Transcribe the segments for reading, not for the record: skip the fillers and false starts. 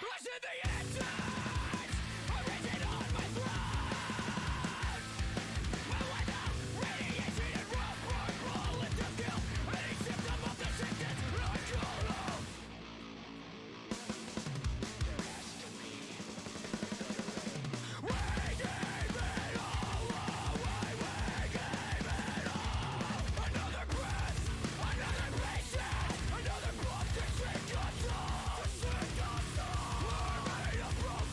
Listen the answers arisen on my throne. With the radiation and rough roll into guilt, any symptom of the sentence I call out. There has to be we gave it all away, we gave it all. Another breath, another patient, another corpse to sink us all. We're made of broken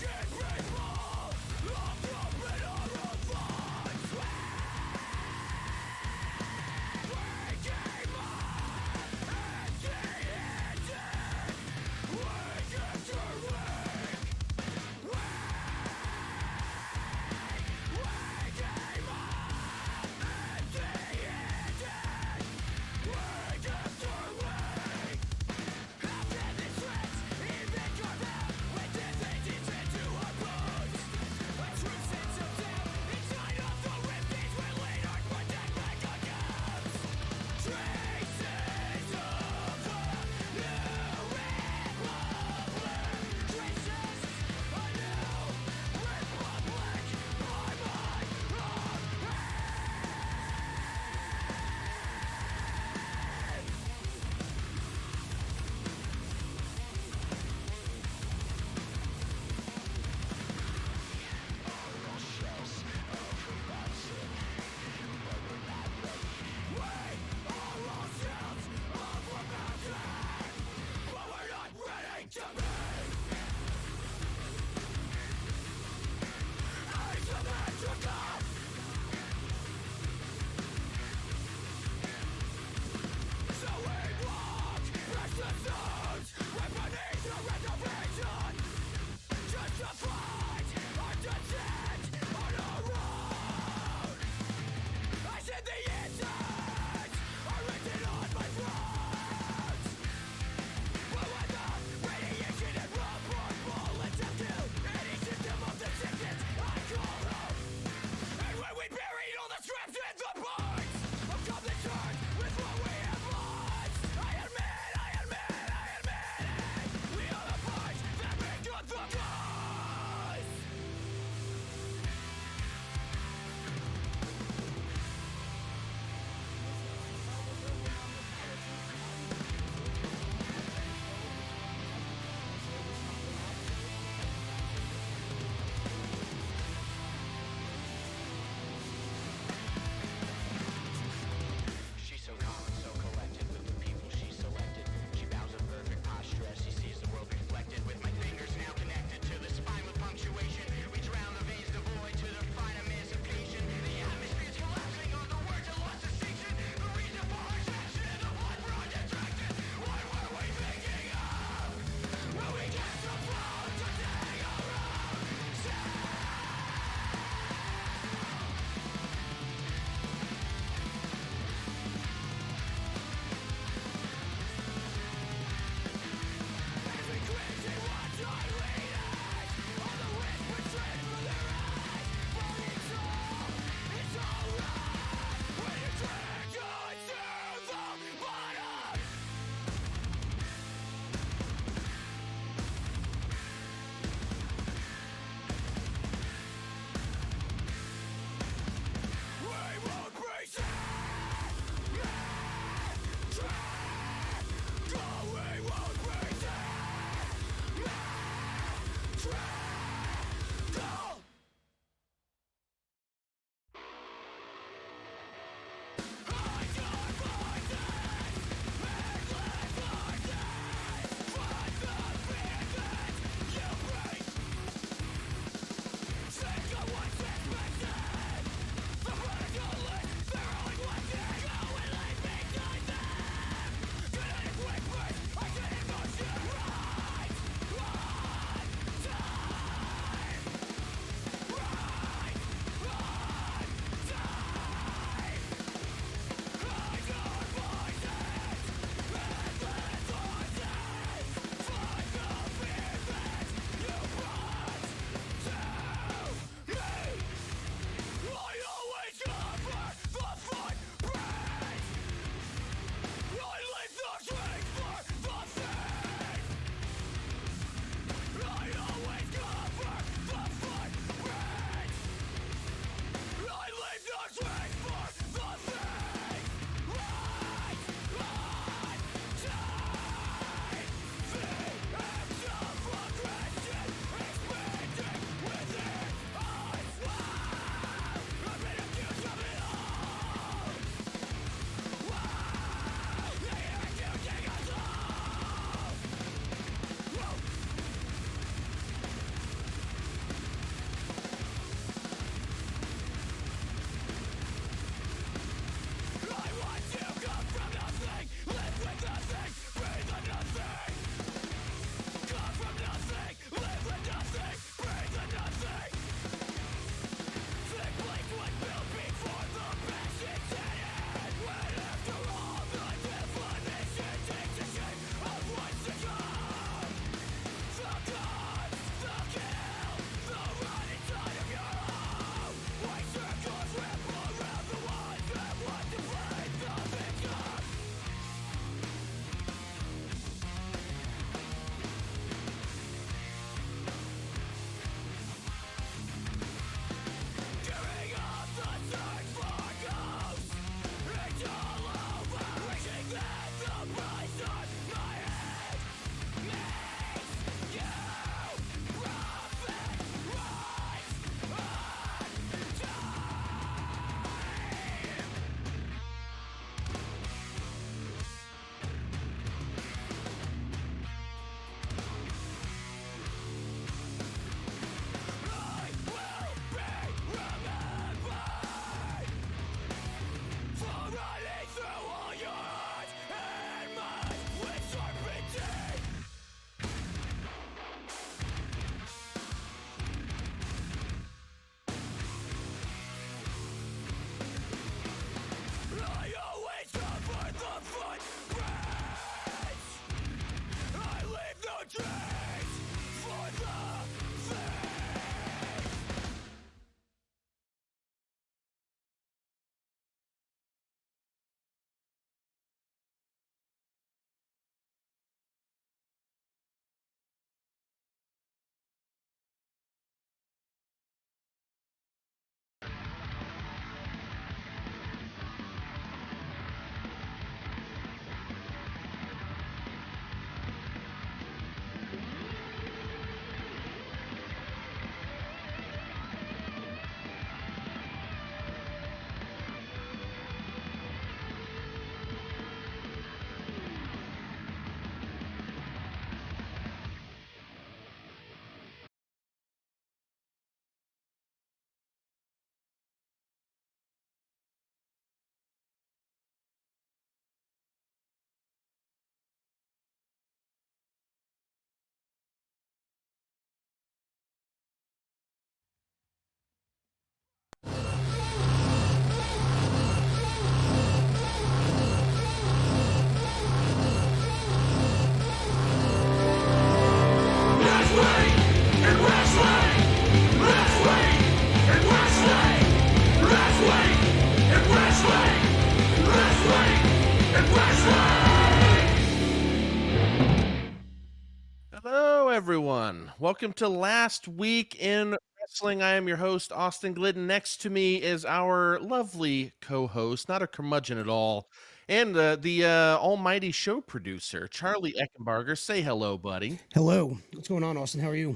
everyone. Welcome to Last Week in Wrestling. I am your host, Austin Glidden. Next to me is our lovely co-host, not a curmudgeon at all, and the almighty show producer, Charlie Eckenbarger. Say hello, buddy. Hello. What's going on, Austin? How are you?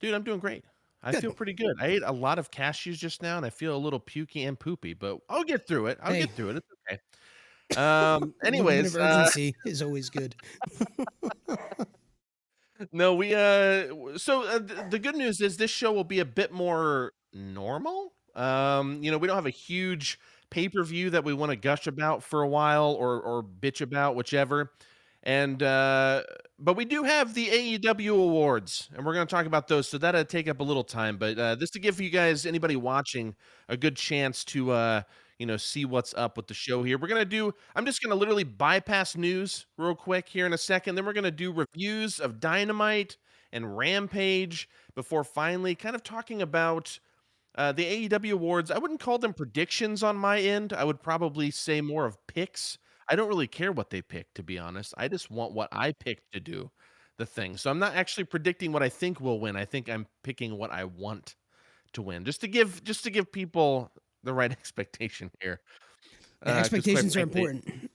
Dude, I'm doing great. I feel Good. pretty good. I ate a lot of cashews just now, and I feel a little pukey and poopy, but I'll get through it. Hey. It's okay. A little bit of Anyways, urgency is always good. no, the good news is this show will be a bit more normal. We don't have a huge pay-per-view that we want to gush about for a while or bitch about, whichever. And but we do have the AEW Awards, and we're going to talk about those. So that'll take up a little time, but this to give you guys, anybody watching, a good chance to see what's up with the show here. I'm just going to literally bypass news real quick here in a second. Then we're going to do reviews of Dynamite and Rampage before finally kind of talking about the AEW Awards. I wouldn't call them predictions on my end. I would probably say more of picks. I don't really care what they pick, to be honest. I just want what I picked to do the thing. So I'm not actually predicting what I think will win. I think I'm picking what I want to win, just to give people the right expectation here. Expectations are important.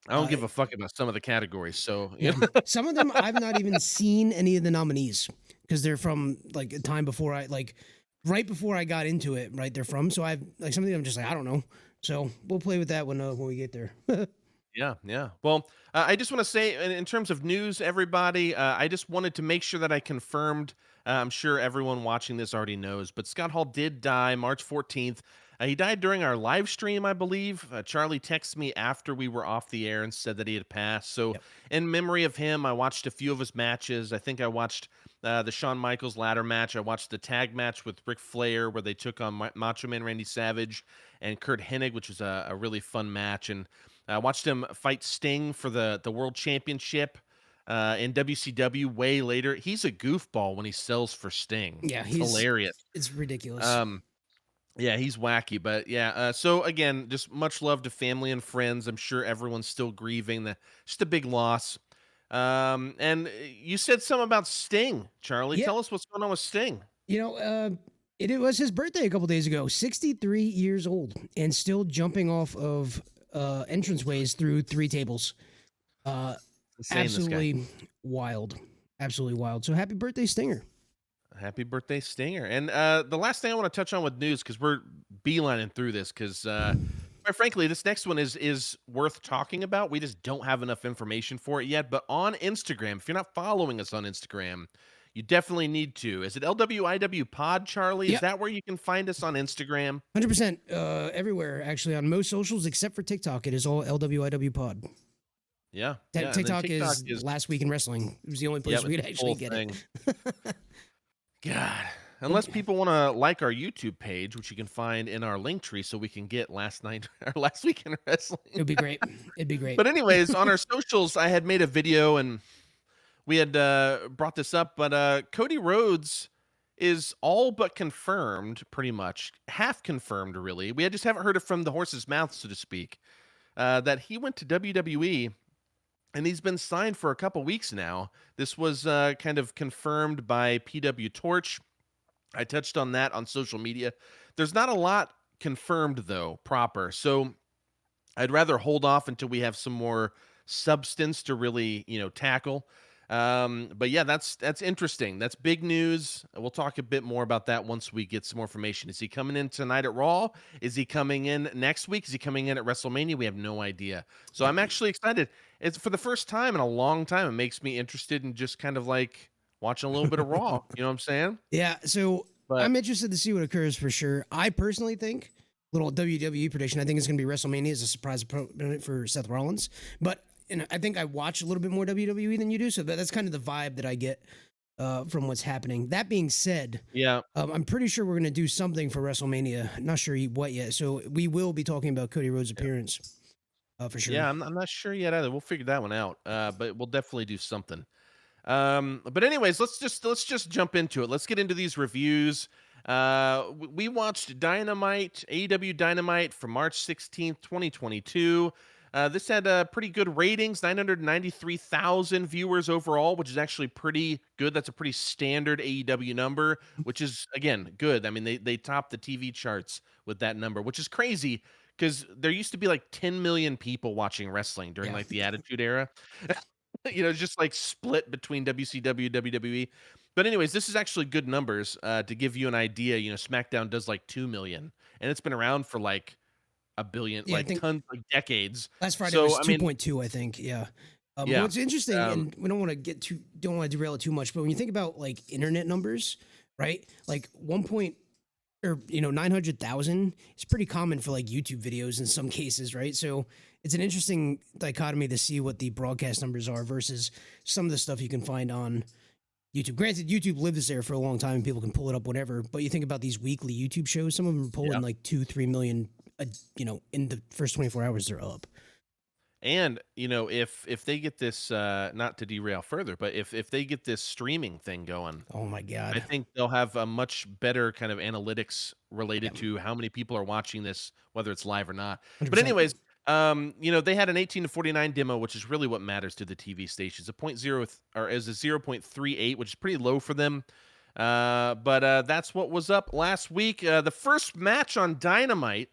I don't give a fuck about some of the categories. So Yeah. Some of them I've not even seen any of the nominees because they're from like a time before right before I got into it. Right, they're from. So I've like some of them I'm just like I don't know. So we'll play with that when we get there. Yeah. Well, I just want to say, in terms of news, everybody, I just wanted to make sure that I confirmed. I'm sure everyone watching this already knows, but Scott Hall did die March 14th. He died during our live stream, I believe. Charlie texted me after we were off the air and said that he had passed. So, Yep. in memory of him, I watched a few of his matches. I think I watched the Shawn Michaels ladder match. I watched the tag match with Ric Flair where they took on Macho Man Randy Savage and Kurt Hennig, which was a really fun match. And I watched him fight Sting for the World Championship in WCW way later. He's a goofball when he sells for Sting. Yeah, it's hilarious. It's ridiculous. Yeah, he's wacky, but yeah. So again, just much love to family and friends. I'm sure everyone's still grieving. Just a big loss. And you said something about Sting, Charlie. Yeah. Tell us what's going on with Sting. It was his birthday a couple days ago. 63 years old and still jumping off of entranceways through 3 tables. Insane, Absolutely wild. Absolutely wild. So happy birthday, Stinger. Happy birthday, Stinger. And the last thing I want to touch on with news, because we're beelining through this, because quite frankly, this next one is worth talking about. We just don't have enough information for it yet. But on Instagram, if you're not following us on Instagram, you definitely need to. Is it LWIW Pod, Charlie? Yep. Is that where you can find us on Instagram? 100%. Everywhere, actually, on most socials except for TikTok. It is all LWIW Pod. Yeah. TikTok is Last Week in Wrestling. It was the only place we'd actually get it. God. Unless people want to like our YouTube page, which you can find in our link tree, so we can get Last Week in Wrestling. It'd be great. But anyways, on our socials, I had made a video and we had brought this up, but Cody Rhodes is all but confirmed, pretty much. Half confirmed, really. We just haven't heard it from the horse's mouth, so to speak, that he went to WWE. And he's been signed for a couple weeks now. This was kind of confirmed by PW Torch. I touched on that on social media. There's not a lot confirmed, though, proper. So I'd rather hold off until we have some more substance to really, tackle. But yeah, that's interesting. That's big news. We'll talk a bit more about that once we get some more information. Is he coming in tonight at Raw? Is he coming in next week? Is he coming in at WrestleMania? We have no idea. So I'm actually excited. It's for the first time in a long time. It makes me interested in just kind of like watching a little bit of Raw. You know what I'm saying? Yeah. So I'm interested to see what occurs for sure. I personally think, little WWE prediction, I think it's going to be WrestleMania as a surprise opponent for Seth Rollins. But I think I watch a little bit more WWE than you do, so that's kind of the vibe that I get from what's happening. That being said, I'm pretty sure we're going to do something for WrestleMania. Not sure what yet. So we will be talking about Cody Rhodes' appearance for sure. Yeah, I'm not sure yet either. We'll figure that one out, but we'll definitely do something. But anyways, let's just jump into it. Let's get into these reviews. We watched Dynamite, AEW Dynamite from March 16th, 2022. This had pretty good ratings, 993,000 viewers overall, which is actually pretty good. That's a pretty standard AEW number, which is, again, good. I mean, they topped the TV charts with that number, which is crazy because there used to be like 10 million people watching wrestling during like the Attitude Era. Just like split between WCW, WWE. But anyways, this is actually good numbers to give you an idea. SmackDown does like 2 million, and it's been around for like a billion, Yeah, I like think tons, like decades. last Friday So was I mean, 2.2, I think. Yeah. yeah, What's interesting, um, and we don't want to derail it too much, but when you think about like internet numbers, right? Like 900,000 is pretty common for like YouTube videos in some cases, right? So it's an interesting dichotomy to see what the broadcast numbers are versus some of the stuff you can find on YouTube. Granted, YouTube lives there for a long time and people can pull it up whenever, but you think about these weekly YouTube shows, some of them are pulling like 2-3 million, in the first 24 hours they're up. and if they get this, not to derail further, but if they get this streaming thing going, Oh my I God. think they'll have a much better kind of analytics related to how many people are watching this, whether it's live or not. But 100%. anyways, they had an 18 to 49 demo, which is really what matters to the TV stations. A 0.38, which is pretty low for them. But that's what was up last week. The first match on Dynamite,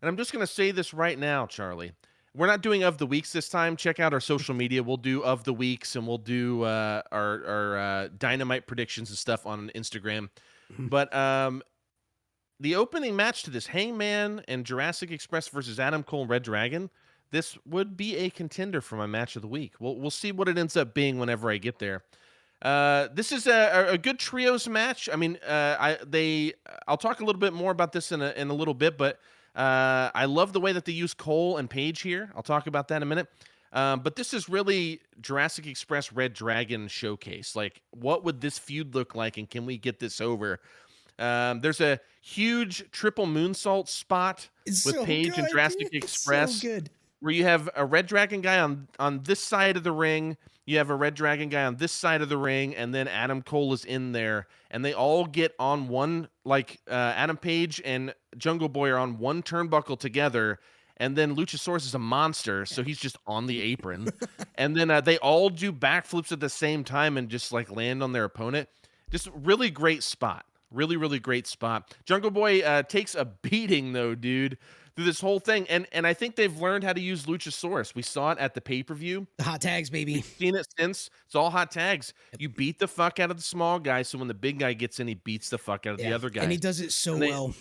and I'm just going to say this right now, Charlie. We're not doing of the weeks this time. Check out our social media. We'll do of the weeks, and we'll do our Dynamite predictions and stuff on Instagram. But the opening match to this, Hangman and Jurassic Express versus Adam Cole and Red Dragon, this would be a contender for my match of the week. We'll see what it ends up being whenever I get there. This is a good trios match. I mean, I'll talk a little bit more about this in a little bit, but I love the way that they use Cole and Paige here. I'll talk about that in a minute. But this is really Jurassic Express Red Dragon showcase. Like, what would this feud look like, and can we get this over? There's a huge triple moonsault spot with Paige and Jurassic Express. It's so good. Where you have a Red Dragon guy on this side of the ring, you have a Red Dragon guy on this side of the ring, and then Adam Cole is in there, and they all get on one, like Adam Page and Jungle Boy are on one turnbuckle together, and then Luchasaurus is a monster, so he's just on the apron, and then they all do backflips at the same time and just like land on their opponent. Just really great spot. Really, really great spot. Jungle Boy takes a beating though, dude, through this whole thing. And I think they've learned how to use Luchasaurus. We saw it at the pay-per-view. The hot tags, baby. We've seen it since. It's all hot tags. You beat the fuck out of the small guy, so when the big guy gets in, he beats the fuck out of the other guy. And he does it so well.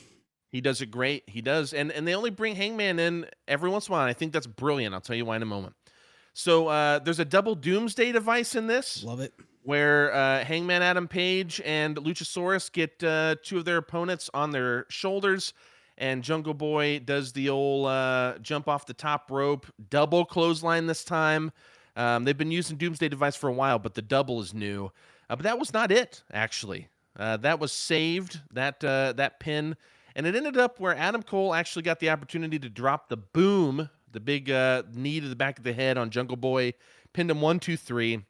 He does it great. He does. And they only bring Hangman in every once in a while. I think that's brilliant. I'll tell you why in a moment. So there's a double Doomsday device in this. Love it. Where Hangman Adam Page and Luchasaurus get two of their opponents on their shoulders, and Jungle Boy does the old jump off the top rope, double clothesline this time. They've been using Doomsday device for a while, but the double is new. But that was not it, actually. That was saved, that pin, and it ended up where Adam Cole actually got the opportunity to drop the boom, the big knee to the back of the head on Jungle Boy, pinned him 1, 2, 3.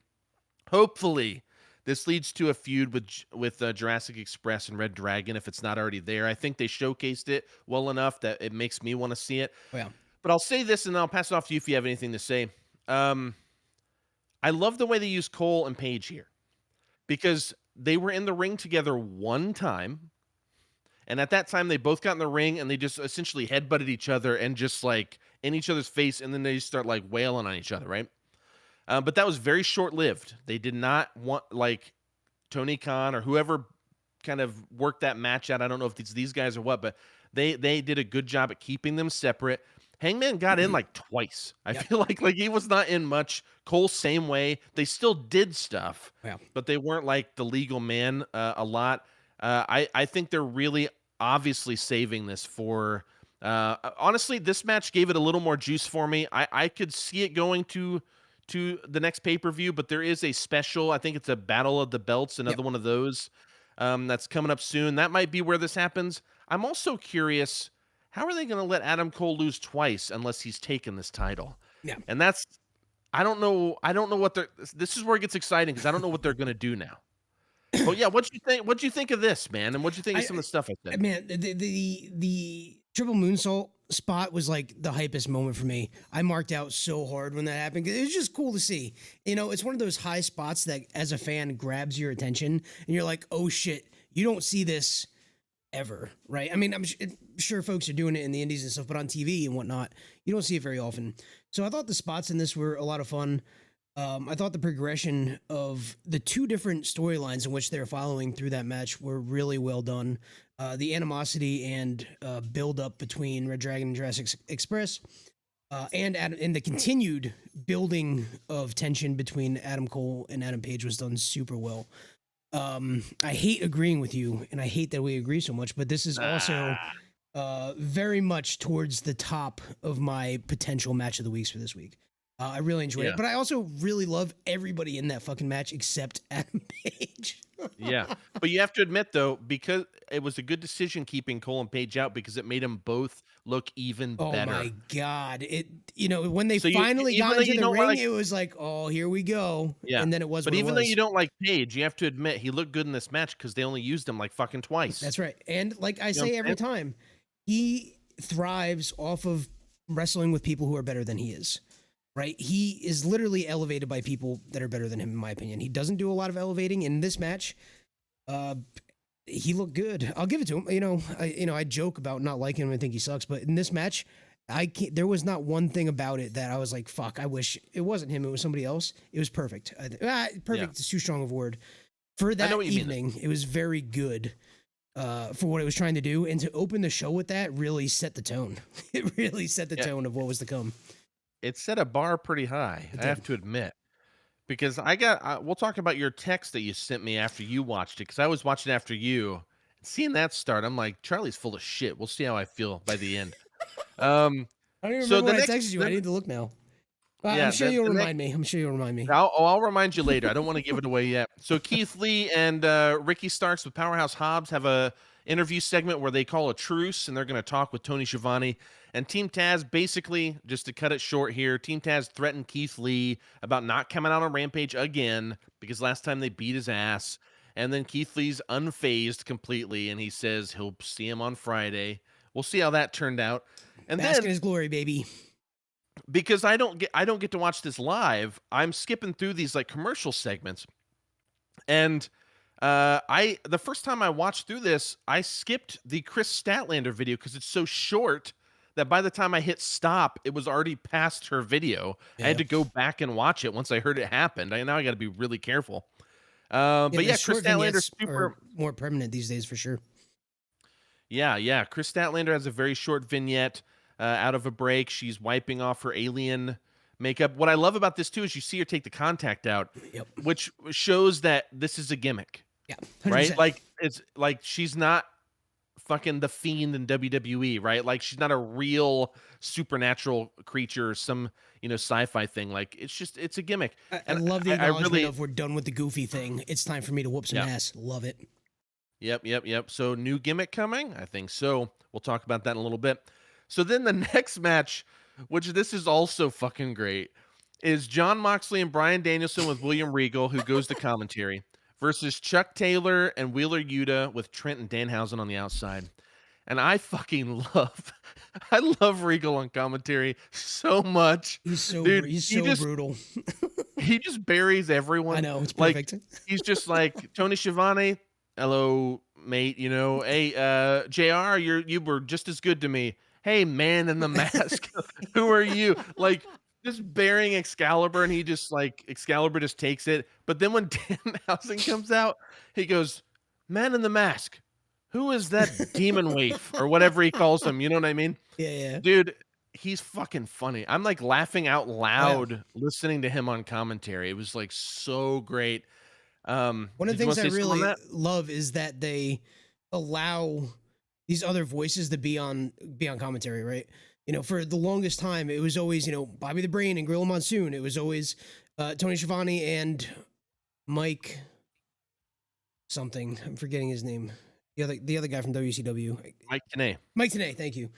Hopefully, this leads to a feud with Jurassic Express and Red Dragon if it's not already there. I think they showcased it well enough that it makes me want to see it. Oh, yeah. But I'll say this, and then I'll pass it off to you if you have anything to say. I love the way they use Cole and Paige here because they were in the ring together one time, and at that time they both got in the ring and they just essentially headbutted each other and just like in each other's face, and then they just start like wailing on each other, right? But that was very short-lived. They did not want, like, Tony Khan or whoever kind of worked that match out. I don't know if it's these guys or what, but they did a good job at keeping them separate. Hangman got in, like, twice. I feel like he was not in much. Cole, same way. They still did stuff, but they weren't, like, the legal man a lot. I think they're really obviously saving this for... honestly, this match gave it a little more juice for me. I could see it going to the next pay-per-view, but there is a special, I think it's a Battle of the Belts, another one of those that's coming up soon. That might be where this happens. I'm also curious, how are they going to let Adam Cole lose twice unless he's taken this title? Yeah. And that's, I don't know what this is where it gets exciting because I don't know what they're going to do now. Well, yeah, what'd you think of this, man? And what'd you think of some of the stuff I said? Man, the triple moonsault spot was like the hypest moment for me. I marked out so hard when that happened. It was just cool to see. You know, it's one of those high spots that as a fan grabs your attention and you're like, oh shit, you don't see this ever, right? I mean, I'm sure folks are doing it in the indies and stuff, but on TV and whatnot, you don't see it very often. So I thought the spots in this were a lot of fun. I thought the progression of the two different storylines in which they're following through that match were really well done. The animosity and build up between Red Dragon and Jurassic Express, and the continued building of tension between Adam Cole and Adam Page was done super well. I hate agreeing with you, and I hate that we agree so much, but this is also very much towards the top of my potential match of the weeks for this week. I really enjoyed it, but I also really love everybody in that fucking match except Adam Page. Yeah, but you have to admit though, because it was a good decision keeping Cole and Page out because it made them both look even better. Oh my god! When they So finally even got though into you the don't ring, like- it was like, oh, here we go. Yeah, And then it was. But what it even though was. you don't like Page, you have to admit he looked good in this match because they only used him like fucking twice. That's right. And like I You know what say I'm every time, he thrives off of wrestling with people who are better than he is. Right? He is literally elevated by people that are better than him, in my opinion. He doesn't do a lot of elevating in this match. He looked good. I'll give it to him. I joke about not liking him and think he sucks, but in this match, there was not one thing about it that I was like, fuck, I wish it wasn't him. It was somebody else. It was perfect. Perfect is too strong of a word. For that evening, it was very good. For what it was trying to do, and to open the show with that really set the tone. It really set the tone of what was to come. It set a bar pretty high, I have to admit, because we'll talk about your text that you sent me after you watched it, because I was watching after you. Seeing that start, I'm like, Charlie's full of shit. We'll see how I feel by the end. I don't even remember when I texted you. I need to look now. I'm sure you'll remind me. I'll remind you later. I don't want to give it away yet. So Keith Lee and Ricky Starks with Powerhouse Hobbs have a interview segment where they call a truce, and they're going to talk with Tony Schiavone. And Team Taz, basically, just to cut it short here, Team Taz threatened Keith Lee about not coming out on Rampage again because last time they beat his ass. And then Keith Lee's unfazed completely, and he says he'll see him on Friday. We'll see how that turned out. And Bask in then his glory, baby. Because I don't get to watch this live, I'm skipping through these like commercial segments. And the first time I watched through this, I skipped the Chris Statlander video because it's so short that by the time I hit stop, it was already past her video. Yeah. I had to go back and watch it once I heard it happened. Now I got to be really careful. But Chris Statlander's super more permanent these days for sure. Yeah. Chris Statlander has a very short vignette out of a break. She's wiping off her alien makeup. What I love about this too is you see her take the contact out, which shows that this is a gimmick. Yeah, 100%. Right. Like it's like she's not fucking the Fiend in WWE, right? Like she's not a real supernatural creature, or some sci-fi thing. Like it's a gimmick. I love the acknowledgement of we're done with the goofy thing. It's time for me to whoop some ass. Love it. Yep. So new gimmick coming? I think so. We'll talk about that in a little bit. So then the next match, which this is also fucking great, is Jon Moxley and Bryan Danielson with William Regal, who goes to commentary, versus Chuck Taylor and Wheeler Yuta with Trent and Danhausen on the outside. And I fucking love Regal on commentary so much. He's so brutal. He just buries everyone. I know, it's perfect. Like, he's just like, Tony Schiavone, hello, mate, hey, JR, you were just as good to me. Hey, man in the mask, who are you? Like, just burying Excalibur, and he just like Excalibur just takes it. But then when Danhausen comes out, he goes, "Man in the mask, who is that demon waif?" or whatever he calls him. You know what I mean? Yeah. Dude, he's fucking funny. I'm like laughing out loud listening to him on commentary. It was like so great. One of the things I really love is that they allow these other voices to be on commentary, right? For the longest time, it was always, Bobby the Brain and Gorilla Monsoon. It was always Tony Schiavone and Mike something. I'm forgetting his name. The other guy from WCW. Mike Tenay. Mike Tenay, thank you.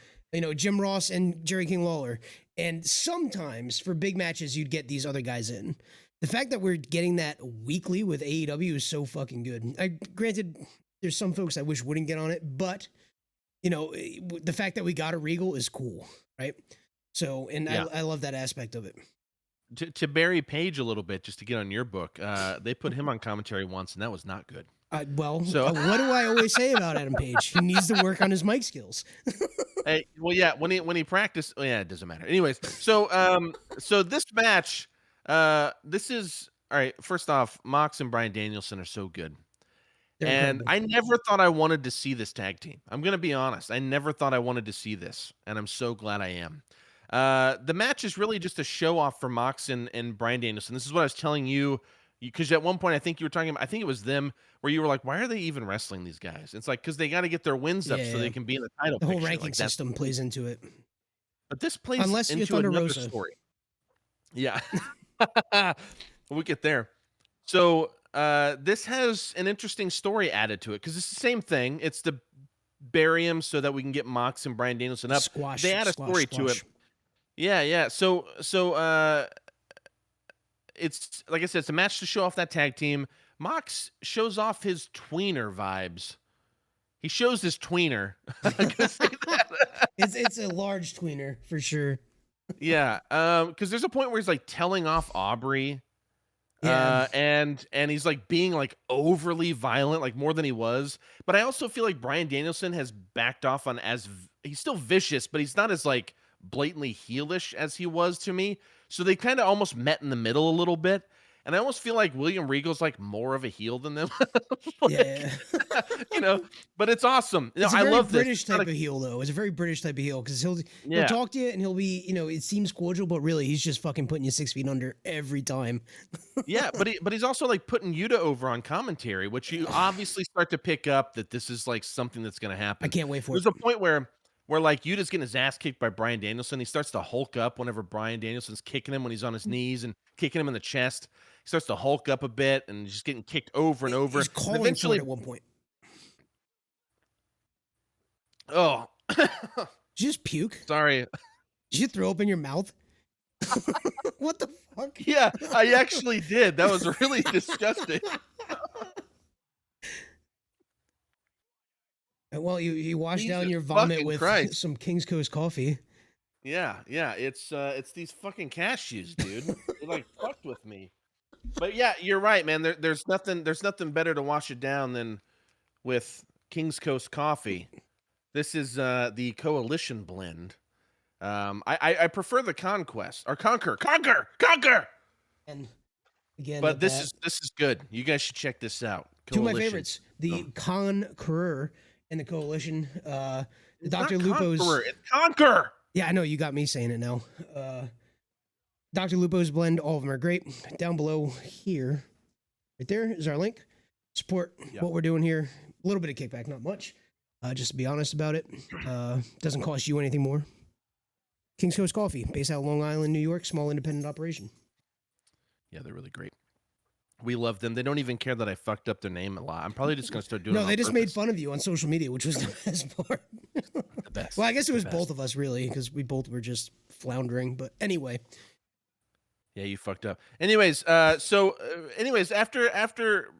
Jim Ross and Jerry King Lawler. And sometimes for big matches, you'd get these other guys in. The fact that we're getting that weekly with AEW is so fucking good. Granted, there's some folks I wish wouldn't get on it, but the fact that we got a Regal is cool, right? So, and Yeah. I love that aspect of it. To bury Page a little bit, just to get on your book, they put him on commentary once, and that was not good. What So do I always say about Adam Page? He needs to work on his mic skills. hey, well, yeah, when he practiced, yeah, it doesn't matter. Anyways, so this match, this is all right. First off, Mox and Bryan Danielson are so good, They're and incredible. I never thought I wanted to see this tag team. I'm gonna be honest, I never thought I wanted to see this, and I'm so glad I am. The match is really just a show off for Mox and Bryan Danielson. This is what I was telling you, because at one point I think you were talking about, I think it was them, where you were like, why are they even wrestling these guys? It's like, because they got to get their wins up so they can be in the title The whole picture. ranking Like, system plays into it. But this plays Unless you're into another Thunderosa. story. Yeah. We'll get there. So this has an interesting story added to it, because it's the same thing. It's to bury him so that we can get Mox and Bryan Danielson up. They add a story to it. Yeah. So it's like I said, it's a match to show off that tag team. Mox shows off his tweener vibes. He shows his tweener. It's a large tweener for sure. Yeah, because there's a point where he's like telling off Aubrey, Yeah. and he's like being like overly violent, like more than he was. But I also feel like Bryan Danielson has backed off on he's still vicious, but he's not as like blatantly heelish as he was to me. So they kind of almost met in the middle a little bit. And I almost feel like William Regal's like more of a heel than them. Yeah. But it's awesome. It's a I very love British this. type of heel, though. It's a very British type of heel because he'll Yeah. talk to you and he'll be, it seems cordial, but really he's just fucking putting you 6 feet under every time. Yeah, but he's also like putting Yuta over on commentary, which you obviously start to pick up that this is like something that's going to happen. I can't wait for There's it. a point where like Yuta's getting his ass kicked by Bryan Danielson. He starts to hulk up whenever Bryan Danielson's kicking him when he's on his knees and kicking him in the chest. He starts to hulk up a bit and just getting kicked over and over. He's calling eventually, for it at one point. oh, Did you just puke? sorry. Did you throw up in your mouth? What the fuck? Yeah, I actually did. That was really disgusting. Well, you washed down Jesus your vomit fucking with Christ. some King's Coast coffee. Yeah, it's these fucking cashews, dude. They like fucked with me. But yeah, you're right, man. There's nothing better to wash it down than with King's Coast coffee. This is the Coalition blend. I prefer the Conquest or Conquer. And again, But this is good. You guys should check this out. two of my Coalition. favorites: the Conqueror and the Coalition. It's Dr. not Lupo's. Conqueror, it's Conquer. Yeah, I know you got me saying it now. Dr. Lupo's blend, all of them are great. Down below here, right there is our link. Support what we're doing here. A little bit of kickback, not much. Just to be honest about it. Doesn't cost you anything more. King's Coast Coffee, based out of Long Island, New York, small independent operation. Yeah, they're really great. We love them. They don't even care that I fucked up their name a lot. I'm probably just going to start doing it No, on they just made purpose. fun of you on social media, which was the best part. The best. Well, I guess it was The both best. of us, really, because we both were just floundering. But anyway, Yeah, you fucked up. Anyways, after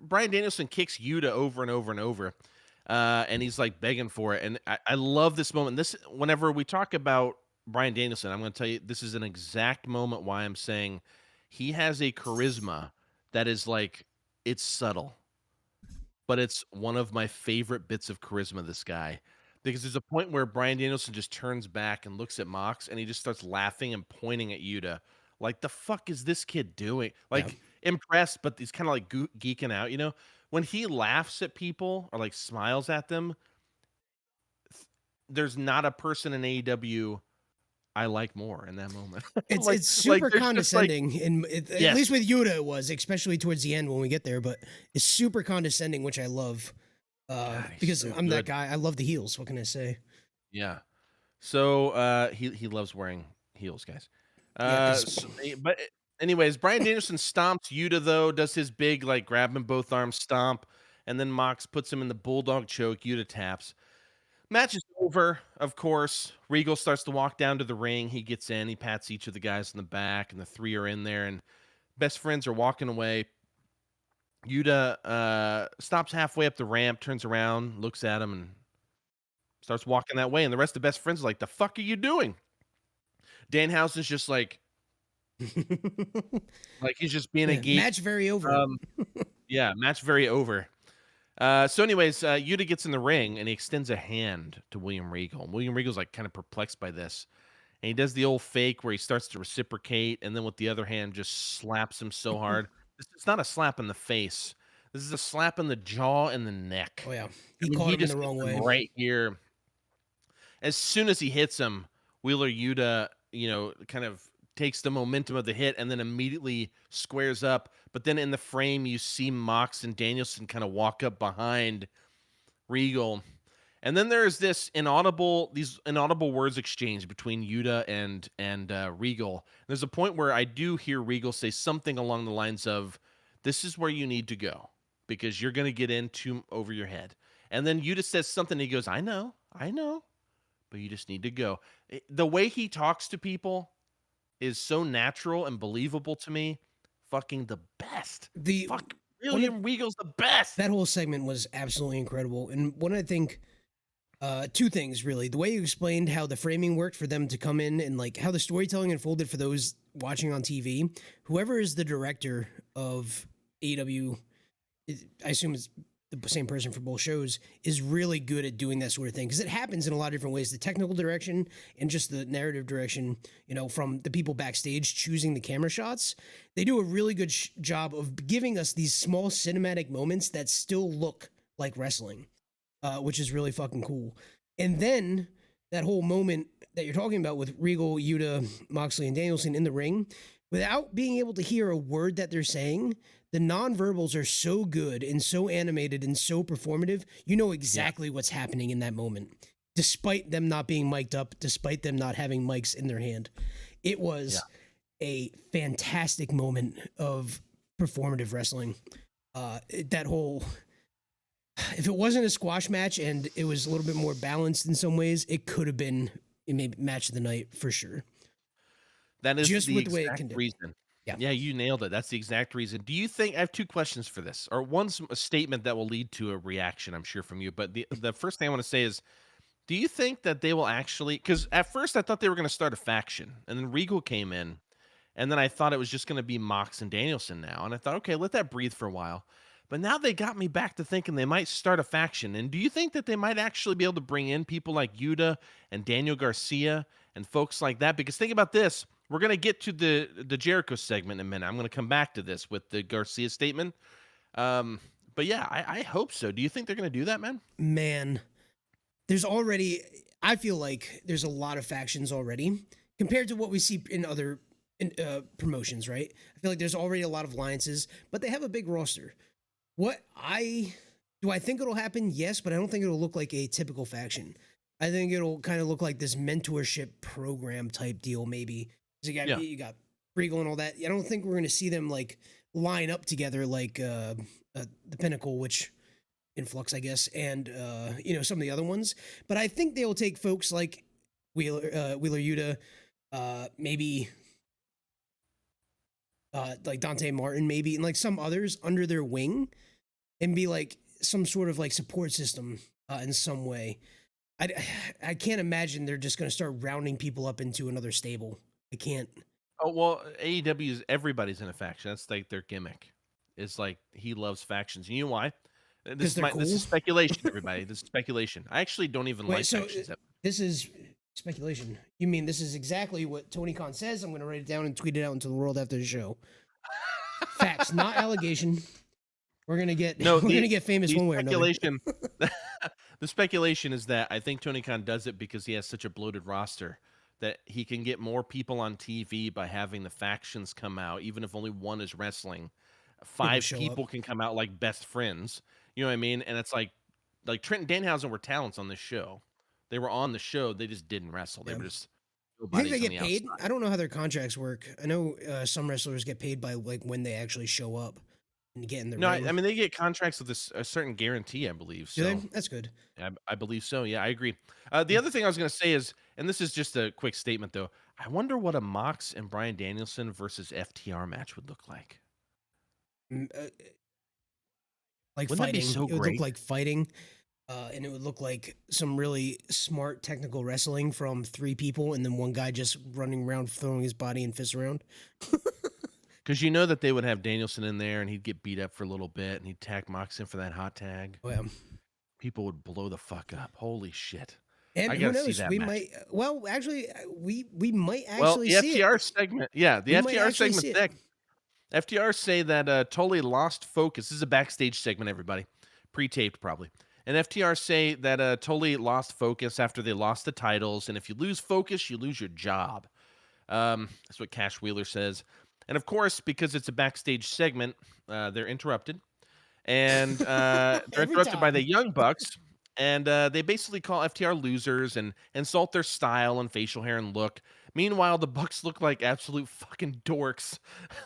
Bryan Danielson kicks Yuta over and over and over, and he's like begging for it, and I love this moment. Whenever we talk about Bryan Danielson, I'm going to tell you this is an exact moment why I'm saying he has a charisma that is like, it's subtle, but it's one of my favorite bits of charisma. This guy, because there's a point where Bryan Danielson just turns back and looks at Mox, and he just starts laughing and pointing at Yuta. Like, the fuck is this kid doing? Like, impressed, but he's kind of like geeking out, When he laughs at people or like smiles at them, there's not a person in AEW I like more in that moment. it's super there's just, condescending, and at Yes. least with Yuta it was, especially towards the end when we get there. But it's super condescending, which I love, he's because so I'm that good. guy. I love the heels. What can I say? Yeah. So he loves wearing heels, guys. Yeah, 'cause- But anyways, Bryan Danielson stomps Yuta, though, does his big like grab him both arms stomp, and then Mox puts him in the bulldog choke. Yuta taps. Match is over, of course. Regal starts to walk down to the ring. He gets in. He pats each of the guys in the back, and the three are in there, and best friends are walking away. Yuta stops halfway up the ramp, turns around, looks at him, and starts walking that way, and the rest of the best friends are like, "The fuck are you doing?" Danhausen's just like he's just being a Yeah, geek. match very over. Yeah, match very over. So anyways, Yuta gets in the ring and he extends a hand to William Regal. And William Regal's like kind of perplexed by this. And he does the old fake where he starts to reciprocate and then with the other hand just slaps him so hard. It's not a slap in the face. This is a slap in the jaw and the neck. Oh yeah, I he mean, caught him in just the wrong hits him way. right here. As soon as he hits him, Wheeler Yuta, kind of takes the momentum of the hit and then immediately squares up. But then in the frame, you see Mox and Danielson kind of walk up behind Regal. And then there's these inaudible words exchanged between Yuta and Regal. There's a point where I do hear Regal say something along the lines of, "This is where you need to go because you're going to get in too over your head." And then Yuta says something. He goes, I know, but you just need to go." The way he talks to people is so natural and believable to me. Fucking the best. William Regal's the best. That whole segment was absolutely incredible. And what I think, two things really. The way you explained how the framing worked for them to come in and like how the storytelling unfolded for those watching on TV. Whoever is the director of AEW, I assume it's the same person for both shows, is really good at doing that sort of thing because it happens in a lot of different ways. The technical direction and just the narrative direction, from the people backstage choosing the camera shots, they do a really good job of giving us these small cinematic moments that still look like wrestling, which is really fucking cool. And then that whole moment that you're talking about with Regal, Yuta, Moxley, and Danielson in the ring, without being able to hear a word that they're saying, the nonverbals are so good and so animated and so performative. You know exactly what's happening in that moment, despite them not being mic'd up, despite them not having mics in their hand. It was a fantastic moment of performative wrestling. That whole, if it wasn't a squash match and it was a little bit more balanced in some ways, it could have been maybe match of the night for sure. That is just the with the way it exact can do. reason. Yeah. Yeah, you nailed it. That's the exact reason. Do you think I have two questions for this, or one's a statement that will lead to a reaction, I'm sure, from you. But the first thing I want to say is, do you think that they will actually? Because at first I thought they were going to start a faction, and then Regal came in, and then I thought it was just going to be Mox and Danielson now, and I thought, okay, let that breathe for a while. But now they got me back to thinking they might start a faction. And do you think that they might actually be able to bring in people like Yuta and Daniel Garcia and folks like that? Because think about this. We're going to get to the Jericho segment in a minute. I'm going to come back to this with the Garcia statement. But yeah, I hope so. Do you think they're going to do that, man? Man, I feel like there's a lot of factions already compared to what we see in other promotions, right? I feel like there's already a lot of alliances, but they have a big roster. Do I think it'll happen? Yes, but I don't think it'll look like a typical faction. I think it'll kind of look like this mentorship program type deal, maybe. You got Regal and all that. I don't think we're going to see them like line up together like the Pinnacle, which Influx, I guess, and some of the other ones. But I think they'll take folks like Wheeler Yuta, maybe like Dante Martin, maybe, and like some others under their wing, and be like some sort of like support system in some way. I can't imagine they're just going to start rounding people up into another stable. I can't. Oh, well, AEW is everybody's in a faction. That's like their gimmick. It's like he loves factions. You know why? This is speculation, everybody. This is speculation. I actually don't even like factions. This is speculation. You mean this is exactly what Tony Khan says? I'm going to write it down and tweet it out into the world after the show. Facts, not allegation. We're gonna get famous one way or another. The speculation is that I think Tony Khan does it because he has such a bloated roster that he can get more people on TV by having the factions come out, even if only one is wrestling. 5 people can come out like best friends. You know what I mean? And it's like Trent and Danhausen were talents on this show. They were on the show. They just didn't wrestle. They were just. I think they get paid. Outside. I don't know how their contracts work. I know some wrestlers get paid by like when they actually show up and get in the ring. I mean they get contracts with a certain guarantee, I believe. So. Do they? That's good. I believe so. Yeah, I agree. The other thing I was going to say is, and this is just a quick statement though, I wonder what a Mox and Bryan Danielson versus FTR match would look like. Like Wouldn't fighting. That be so it would great? look like fighting. and it would look like some really smart technical wrestling from 3 people, and then one guy just running around throwing his body and fists around. Because you know that they would have Danielson in there, and he'd get beat up for a little bit, and he'd tag Mox in for that hot tag. Oh, yeah. People would blow the fuck up. Holy shit! And I who gotta see knows? that We match. might. Well, actually, we might Well, actually the see FTR it. segment, yeah, the We might FTR actually segment's see it. next. FTR say that totally lost focus. This is a backstage segment, everybody, pre-taped probably. And FTR say that totally lost focus after they lost the titles, and if you lose focus, you lose your job. That's what Cash Wheeler says. And of course, because it's a backstage segment, they're interrupted. And they're Every interrupted by the time. Young Bucks. And they basically call FTR losers and insult their style and facial hair and look. Meanwhile, the Bucks look like absolute fucking dorks.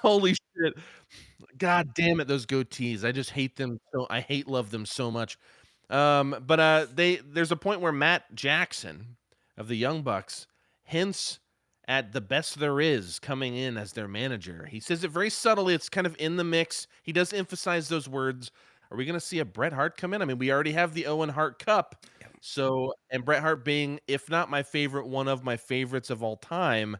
Holy shit. God damn it, those goatees. I just hate them so I love them so much. But there's a point where Matt Jackson of the Young Bucks hints at the best there is coming in as their manager. He says it very subtly. It's kind of in the mix. He does emphasize those words. Are we going to see a Bret Hart come in? I mean, we already have the Owen Hart Cup. So, and Bret Hart being, if not my favorite, one of my favorites of all time,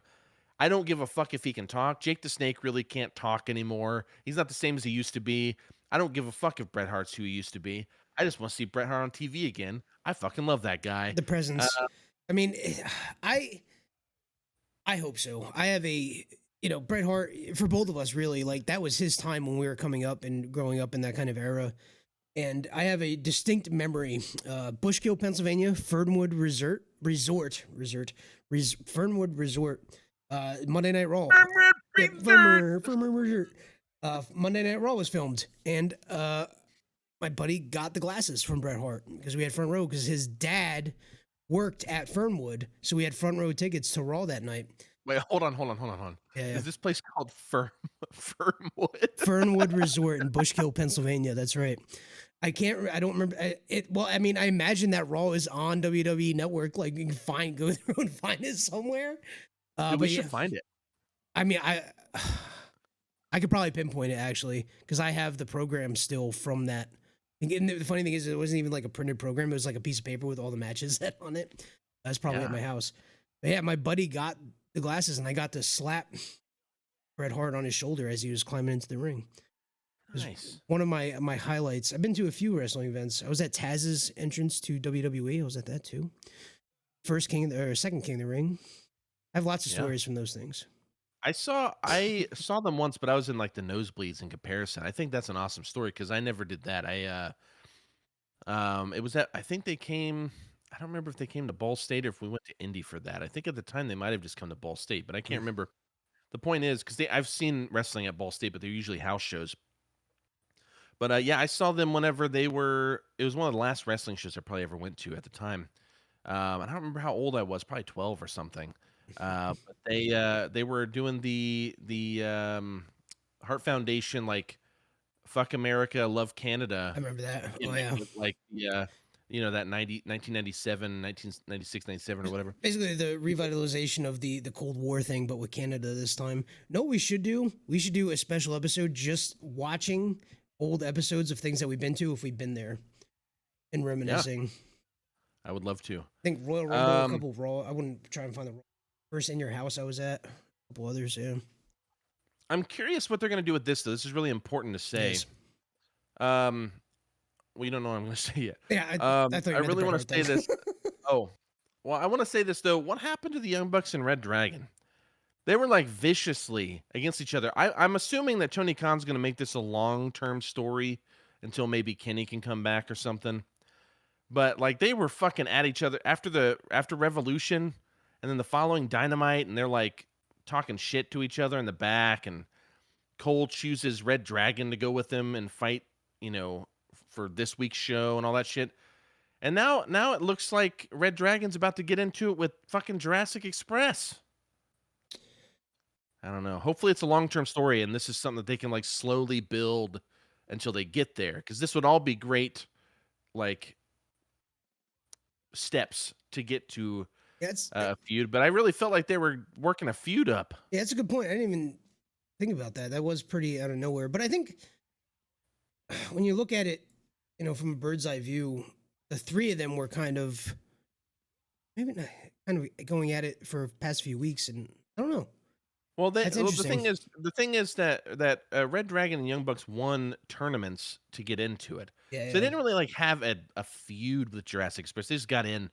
I don't give a fuck if he can talk. Jake the Snake really can't talk anymore. He's not the same as he used to be. I don't give a fuck if Bret Hart's who he used to be. I just want to see Bret Hart on TV again. I fucking love that guy. The presence. I mean, I hope so. I have Bret Hart, for both of us, really, like, that was his time when we were coming up and growing up in that kind of era. And I have a distinct memory. Bushkill, Pennsylvania, Fernwood Resort, Fernwood Resort, Monday Night Raw. Fernwood Resort. Monday Night Raw was filmed. And my buddy got the glasses from Bret Hart because we had front row because his dad worked at Fernwood. So we had front row tickets to Raw that night. Wait, hold on. Yeah. Is this place called Fernwood? Fernwood Resort in Bushkill, Pennsylvania. That's right. I don't remember it. Well, I mean, I imagine that Raw is on WWE Network. Like, you can go through and find it somewhere. We should find it. I mean, I could probably pinpoint it actually because I have the program still from that. And the funny thing is, it wasn't even like a printed program. It was like a piece of paper with all the matches set on it. That's probably at my house. But yeah, my buddy got the glasses, and I got to slap Bret Hart on his shoulder as he was climbing into the ring. Nice. One of my highlights. I've been to a few wrestling events. I was at Taz's entrance to WWE. I was at that too. Second King of the Ring. I have lots of stories from those things. I saw them once, but I was in like the nosebleeds in comparison. I think that's an awesome story because I never did that. It was I think they came. I don't remember if they came to Ball State or if we went to Indy for that. I think at the time they might have just come to Ball State, but I can't remember. The point is, because I've seen wrestling at Ball State, but they're usually house shows. But yeah, I saw them whenever they were. It was one of the last wrestling shows I probably ever went to at the time. I don't remember how old I was, probably 12 or something. But they were doing the Heart Foundation, like "Fuck America, Love Canada." I remember that. Oh yeah, like the that 1997, 1996, 97 or whatever. Basically, the revitalization of the Cold War thing, but with Canada this time. No, we should do a special episode just watching old episodes of things that we've been to if we've been there and reminiscing. Yeah. I would love to. I think Royal Rumble, a couple of Raw. I wouldn't try and find the first In Your House I was at. A couple others, yeah. I'm curious what they're going to do with this, though. This is really important to say. Yes. We don't know what I'm going to say yet. Yeah, I really want to say this. Oh, well, I want to say this, though. What happened to the Young Bucks and Red Dragon? They were like viciously against each other. I'm assuming that Tony Khan's going to make this a long-term story until maybe Kenny can come back or something. But like they were fucking at each other after Revolution and then the following Dynamite, and they're like talking shit to each other in the back, and Cole chooses Red Dragon to go with him and fight, for this week's show and all that shit. And now it looks like Red Dragon's about to get into it with fucking Jurassic Express. I don't know. Hopefully it's a long-term story and this is something that they can like slowly build until they get there. Because this would all be great, like, steps to get to a feud. But I really felt like they were working a feud up. Yeah, that's a good point. I didn't even think about that. That was pretty out of nowhere. But I think when you look at it, from a bird's eye view, the three of them were kind of maybe not kind of going at it for past few weeks, and I don't know. Well, That's the interesting. thing is that Red Dragon and Young Bucks won tournaments to get into it, Yeah, so they yeah. didn't really like have a feud with Jurassic Express. They just got in,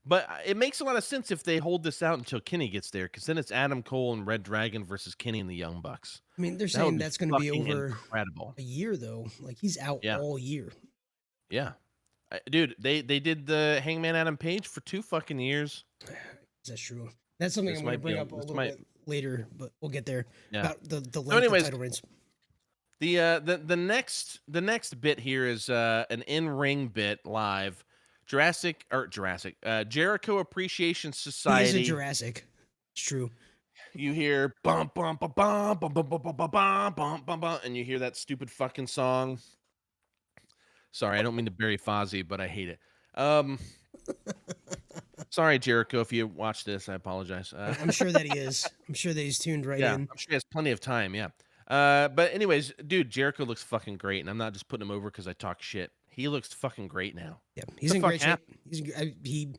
but it makes a lot of sense if they hold this out until Kenny gets there, because then it's Adam Cole and Red Dragon versus Kenny and the Young Bucks. I mean, they're That would saying be that's going to be fucking over incredible. a year though. Like he's out Yeah, all year. yeah, dude. They did the Hangman Adam Page for 2 fucking years. That's true. That's something This I'm going to might be bring up a this little might bit later, but we'll get there. yeah. About the So, length of anyways, title reigns. the next bit here is an in-ring bit live. Jericho Appreciation He is a Society. Jurassic. It's true. You hear bum bum bum bum bum bum bum bum bum bum bum bum bum, and you hear that stupid fucking song. Sorry, I don't mean to bury Fozzy, but I hate it. Sorry, Jericho, if you watch this, I apologize. I'm sure that he is. I'm sure that he's tuned right Yeah, in. I'm sure he has plenty of time. Yeah. But anyways, dude, Jericho looks fucking great, and I'm not just putting him over because I talk shit. He looks fucking great now. Yeah, he's The in fuck great shape. happened? He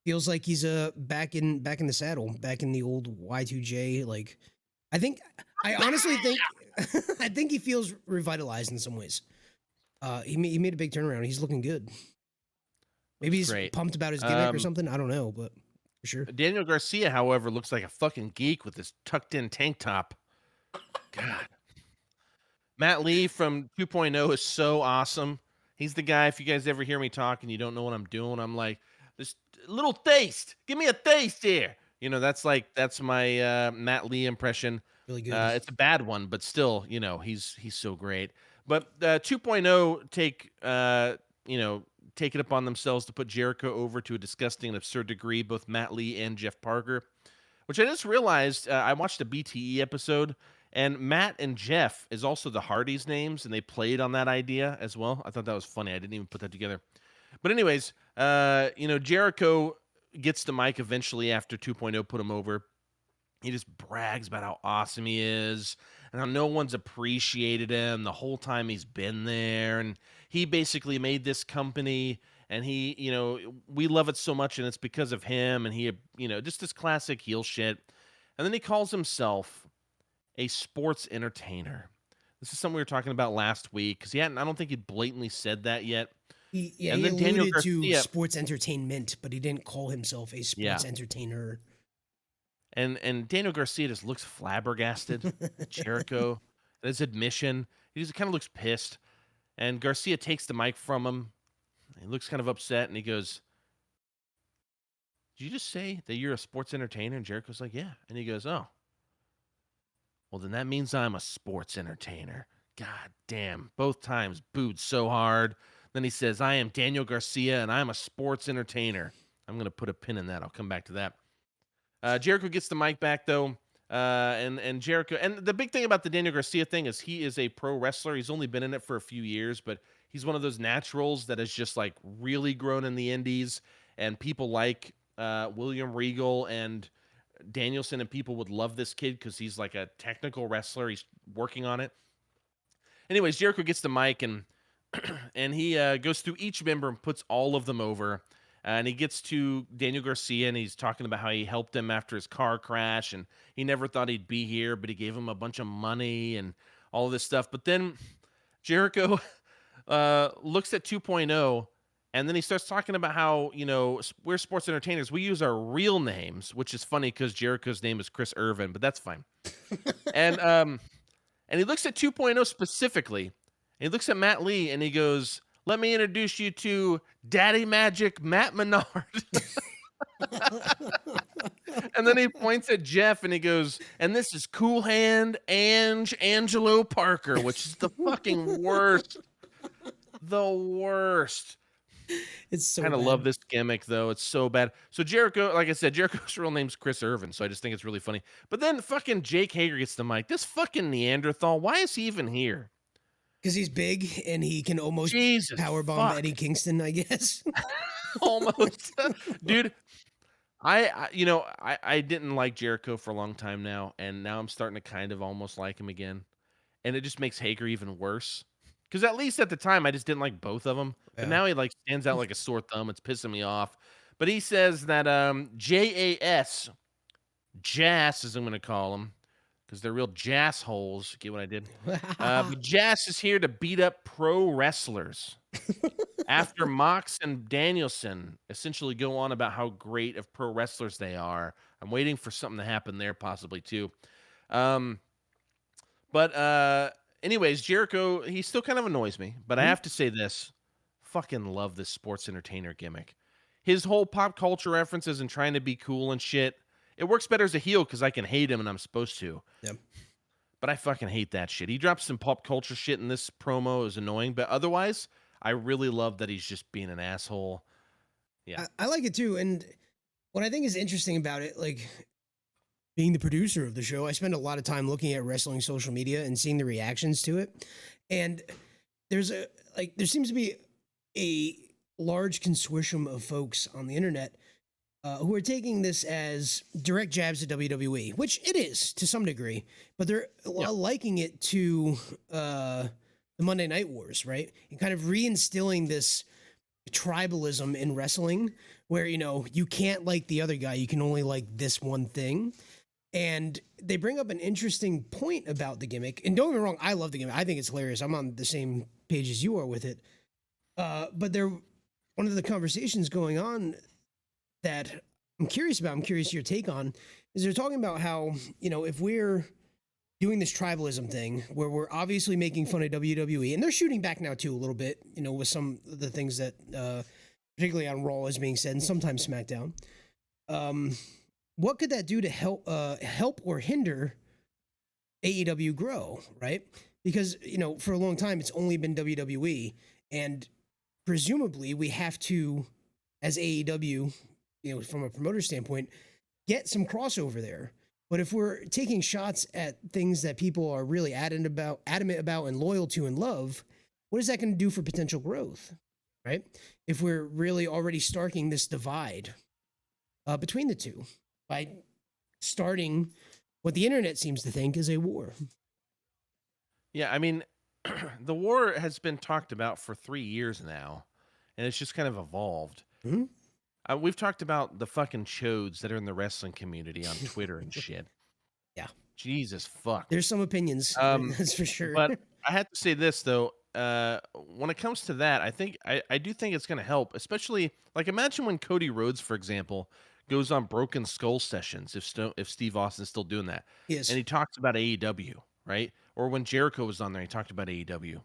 feels like he's back in the saddle, back in the old Y2J. Like, I honestly think I think he feels revitalized in some ways. He made a big turnaround. He's looking good. Maybe he's great. pumped about his gimmick or something. I don't know, but for sure. Daniel Garcia, however, looks like a fucking geek with his tucked-in tank top. God. Matt Lee from 2.0 is so awesome. He's the guy, if you guys ever hear me talk and you don't know what I'm doing, I'm like, this little taste. Give me a taste here. You know, that's my Matt Lee impression. Really good. It's a bad one, but still, you know, he's so great. But 2.0 take it upon themselves to put Jericho over to a disgusting and absurd degree, both Matt Lee and Jeff Parker, which I just realized. I watched a BTE episode, and Matt and Jeff is also the Hardys' names, and they played on that idea as well. I thought that was funny. I didn't even put that together. But anyways, Jericho gets the mic eventually after 2.0 put him over. He just brags about how awesome he is and how no one's appreciated him the whole time he's been there. And he basically made this company, and we love it so much, and it's because of him. And he, just this classic heel shit. And then he calls himself a sports entertainer. This is something we were talking about last week, because I don't think he'd blatantly said that yet. He And then Daniel alluded to Garcia- sports entertainment, but he didn't call himself a sports entertainer. And Daniel Garcia just looks flabbergasted at Jericho, at his admission. He just kind of looks pissed. And Garcia takes the mic from him. He looks kind of upset, and he goes, "Did you just say that you're a sports entertainer?" And Jericho's like, "Yeah." And he goes, "Oh. Well, then that means I'm a sports entertainer." God damn. Both times booed so hard. Then he says, "I am Daniel Garcia, and I'm a sports entertainer." I'm going to put a pin in that. I'll come back to that. Jericho gets the mic back, though. And Jericho, and the big thing about the Daniel Garcia thing is he is a pro wrestler. He's only been in it for a few years, but he's one of those naturals that has just like really grown in the indies, and people like William Regal and Danielson and people would love this kid because he's like a technical wrestler. He's working on it. Anyways, Jericho gets the mic, and and he goes through each member and puts all of them over. And he gets to Daniel Garcia, and he's talking about how he helped him after his car crash, and he never thought he'd be here, but he gave him a bunch of money and all of this stuff. But then Jericho looks at 2.0, and then he starts talking about how, we're sports entertainers. We use our real names, which is funny because Jericho's name is Chris Irvin, but that's fine. And he looks at 2.0 specifically, and he looks at Matt Lee, and he goes, "Let me introduce you to Daddy Magic Matt Menard." And then he points at Jeff, and he goes, "And this is Cool Hand Angelo Parker," which is the fucking worst. The worst. It's so I kind of bad. love this gimmick, though. It's so bad. So Jericho, like I said, Jericho's real name's Chris Irvin, so I just think it's really funny. But then fucking Jake Hager gets the mic. This fucking Neanderthal, why is he even here? Because he's big and he can almost Jesus powerbomb fuck. Eddie Kingston, I guess. Almost. Dude, I didn't like Jericho for a long time now, and now I'm starting to kind of almost like him again. And it just makes Hager even worse. Because at least at the time, I just didn't like both of them. But Yeah. now he like stands out like a sore thumb. It's pissing me off. But he says that JAS, Jas, as I'm going to call them, because they're real Jas holes. Get what I did? But Jas is here to beat up pro wrestlers. After Mox and Danielson essentially go on about how great of pro wrestlers they are, I'm waiting for something to happen there, possibly too. Anyways, Jericho, he still kind of annoys me, but I have to say this. Fucking love this sports entertainer gimmick. His whole pop culture references and trying to be cool and shit. It works better as a heel because I can hate him and I'm supposed to. Yep. But I fucking hate that shit. He drops some pop culture shit in this promo. It was annoying, but otherwise, I really love that he's just being an asshole. Yeah. I like it too. And what I think is interesting about it, like being the producer of the show, I spend a lot of time looking at wrestling social media and seeing the reactions to it. And there seems to be a large consortium of folks on the internet who are taking this as direct jabs at WWE, which it is to some degree, but they're liking it to the Monday Night Wars, right? And kind of reinstilling this tribalism in wrestling where, you can't like the other guy, you can only like this one thing. And they bring up an interesting point about the gimmick. And don't get me wrong, I love the gimmick. I think it's hilarious. I'm on the same page as you are with it. But one of the conversations going on that I'm curious your take on, is they're talking about how, if we're doing this tribalism thing where we're obviously making fun of WWE, and they're shooting back now too a little bit, with some of the things that, particularly on Raw is being said, and sometimes SmackDown. What could that do to help or hinder AEW grow, right? Because, for a long time, it's only been WWE, and presumably we have to, as AEW, from a promoter standpoint, get some crossover there. But if we're taking shots at things that people are really adamant about and loyal to and love, what is that going to do for potential growth, right? If we're really already starting this divide between the two by starting what the internet seems to think is a war. Yeah, I mean, the war has been talked about for 3 years now, and it's just kind of evolved. Mm-hmm. We've talked about the fucking chodes that are in the wrestling community on Twitter and shit. Yeah. Jesus fuck. There's some opinions, that's for sure. But I have to say this, though. When it comes to that, I do think it's going to help, especially, like, imagine when Cody Rhodes, for example, goes on Broken Skull sessions, if Steve Austin's still doing that. Yes. And he talks about AEW, right? Or when Jericho was on there, he talked about AEW.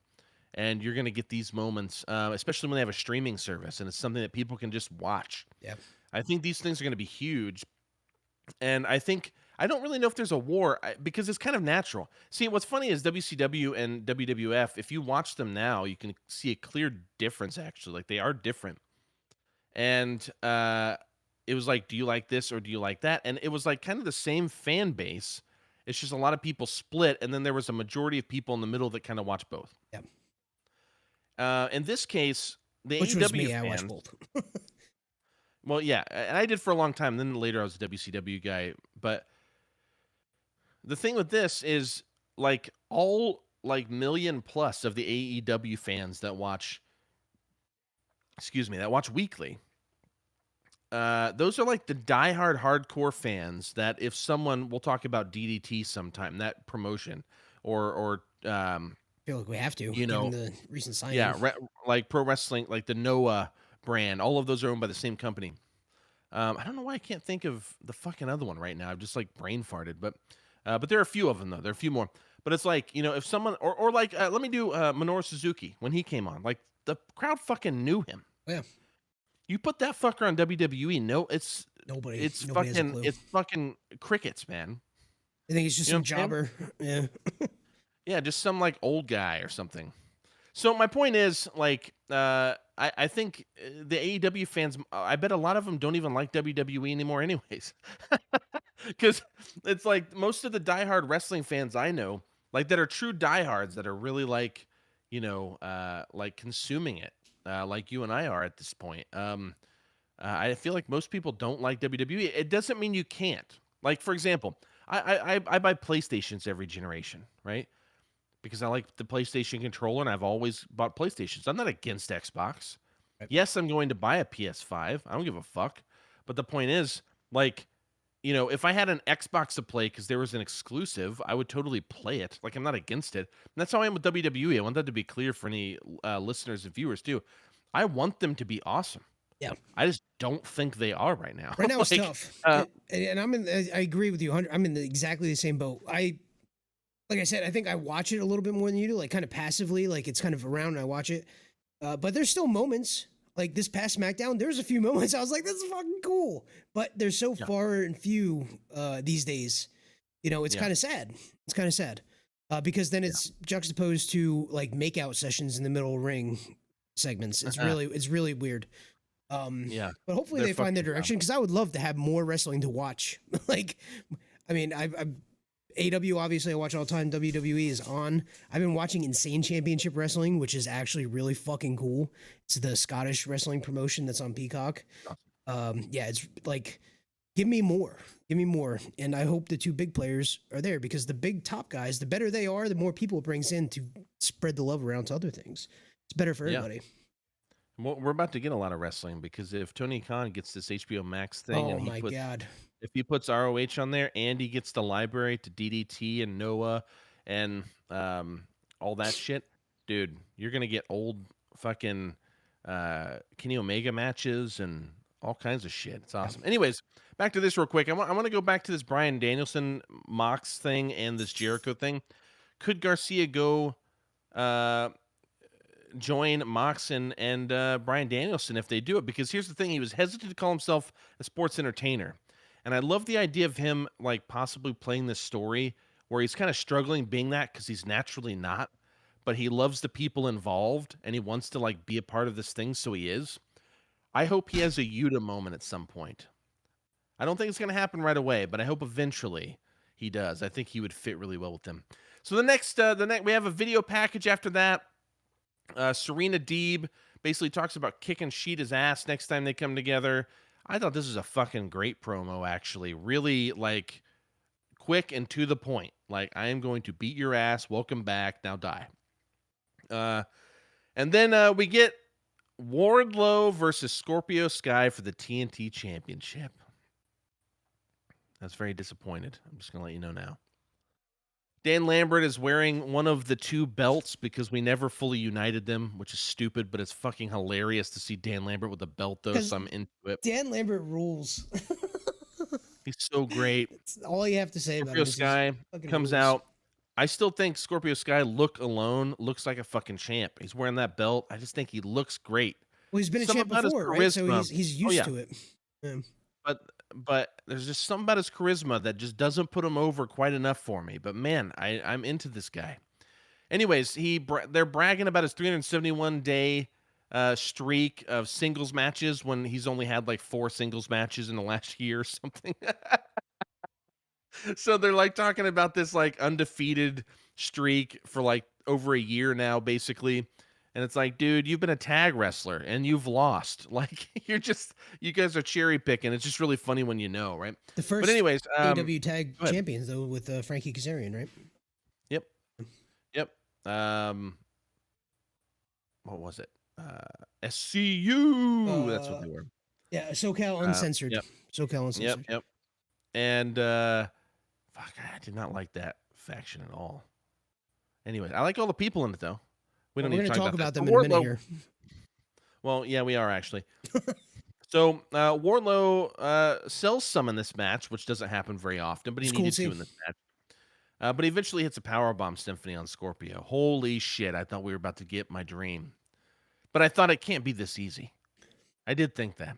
And you're going to get these moments, especially when they have a streaming service, and it's something that people can just watch. Yeah. I think these things are going to be huge. And I don't really know if there's a war, because it's kind of natural. See, what's funny is WCW and WWF, if you watch them now, you can see a clear difference, actually. Like, they are different. And it was like, do you like this or do you like that? And it was like kind of the same fan base. It's just a lot of people split, and then there was a majority of people in the middle that kind of watch both. Yeah. In this case, the Which AEW was me, fans, I watched both. well, yeah, and I did for a long time. Then later I was a WCW guy. But the thing with this is, like, all like million plus of the AEW fans that watch weekly, those are like the diehard hardcore fans that if someone, we'll talk about DDT sometime, that promotion, or I feel like we have to, given the recent signing. Yeah, like pro wrestling, like the Noah brand, all of those are owned by the same company. I don't know why I can't think of the fucking other one right now. I've just like brain farted, but there are a few of them though. There are a few more. But it's like, if someone or like let me do Minoru Suzuki when he came on. Like, the crowd fucking knew him. Yeah. You put that fucker on WWE, nobody has a fucking clue. it's fucking crickets, man. I think it's just some jobber. Yeah. Yeah, just some like old guy or something. So my point is, like, I think the AEW fans, I bet a lot of them don't even like WWE anymore anyways. Because it's like most of the diehard wrestling fans I know, like, that are true diehards, that are really like, like consuming it, like you and I are at this point. I feel like most people don't like WWE. It doesn't mean you can't. Like, for example, I buy PlayStations every generation, right? because I like the PlayStation controller and I've always bought PlayStations. I'm not against Xbox. Right. Yes, I'm going to buy a PS5. I don't give a fuck. But the point is, like, you know, if I had an Xbox to play because there was an exclusive, I would totally play it. Like, I'm not against it. And that's how I am with WWE. I want that to be clear for any listeners and viewers, too. I want them to be awesome. Yeah. I just don't think they are right now. Right now it's Like, tough. And I agree with you. I'm in exactly the same boat. Like I said, I think I watch it a little bit more than you do, like kind of passively, like it's kind of around and I watch it. But there's still moments like this past SmackDown. There's a few moments I was like, "This is fucking cool," but they're so far and few these days. You know, it's kind of sad. It's kind of sad because then it's juxtaposed to like makeout sessions in the middle ring segments. It's really weird. But hopefully they find their direction because I would love to have more wrestling to watch. Like, I mean, I've AW, obviously, I watch all the time. WWE is on. I've been watching Insane Championship Wrestling, which is actually really fucking cool. It's the Scottish wrestling promotion that's on Peacock. It's like, give me more. Give me more. And I hope the two big players are there because the big top guys, the better they are, the more people it brings in to spread the love around to other things. It's better for everybody. Well, we're about to get a lot of wrestling because if Tony Khan gets this HBO Max thing if he puts ROH on there and he gets the library to DDT and Noah and all that shit, dude, you're going to get old fucking Kenny Omega matches and all kinds of shit. It's awesome. Anyways, back to this real quick. I want to go back to this Bryan Danielson Mox thing and this Jericho thing. Could Garcia go join Mox and Bryan Danielson if they do it? Because here's the thing. He was hesitant to call himself a sports entertainer. And I love the idea of him like possibly playing this story where he's kind of struggling being that because he's naturally not, but he loves the people involved and he wants to like be a part of this thing. So he is. I hope he has a Yuta moment at some point. I don't think it's going to happen right away, but I hope eventually he does. I think he would fit really well with them. So the next, we have a video package after that. Serena Deeb basically talks about kicking Sheeta's ass next time they come together. I thought this was a fucking great promo, actually. Really, like, quick and to the point. Like, I am going to beat your ass. Welcome back. Now die. And then we get Wardlow versus Scorpio Sky for the TNT Championship. I was very disappointed. I'm just going to let you know now. Dan Lambert is wearing one of the two belts because we never fully united them, which is stupid, but it's fucking hilarious to see Dan Lambert with a belt, though, so I'm into it. Dan Lambert rules. He's so great. That's all you have to say Scorpio about him. Sky comes out. I still think Scorpio Sky look alone looks like a fucking champ. He's wearing that belt. I just think he looks great. Well, he's been a champ before, right? So he's used to it. Yeah. But there's just something about his charisma that just doesn't put him over quite enough for me. But man, I'm into this guy. Anyways, they're bragging about his 371-day streak of singles matches when he's only had like 4 singles matches in the last year or something. So they're like talking about this like undefeated streak for like over a year now, basically. And it's like, dude, you've been a tag wrestler and you've lost. Like, you guys are cherry picking. It's just really funny when you know, right? The first but anyways, AEW Tag Champions, though, with Frankie Kazarian, right? Yep. What was it? SCU. That's what they were. Yeah, SoCal Uncensored. SoCal Uncensored. Yep. And, fuck, I did not like that faction at all. Anyway, I like all the people in it, though. We're going to talk about them in a minute here. Well, yeah, we are actually. So Wardlow sells some in this match, which doesn't happen very often, but he needed to in this match. But he eventually hits a powerbomb symphony on Scorpio. Holy shit, I thought we were about to get my dream. But I thought it can't be this easy. I did think that.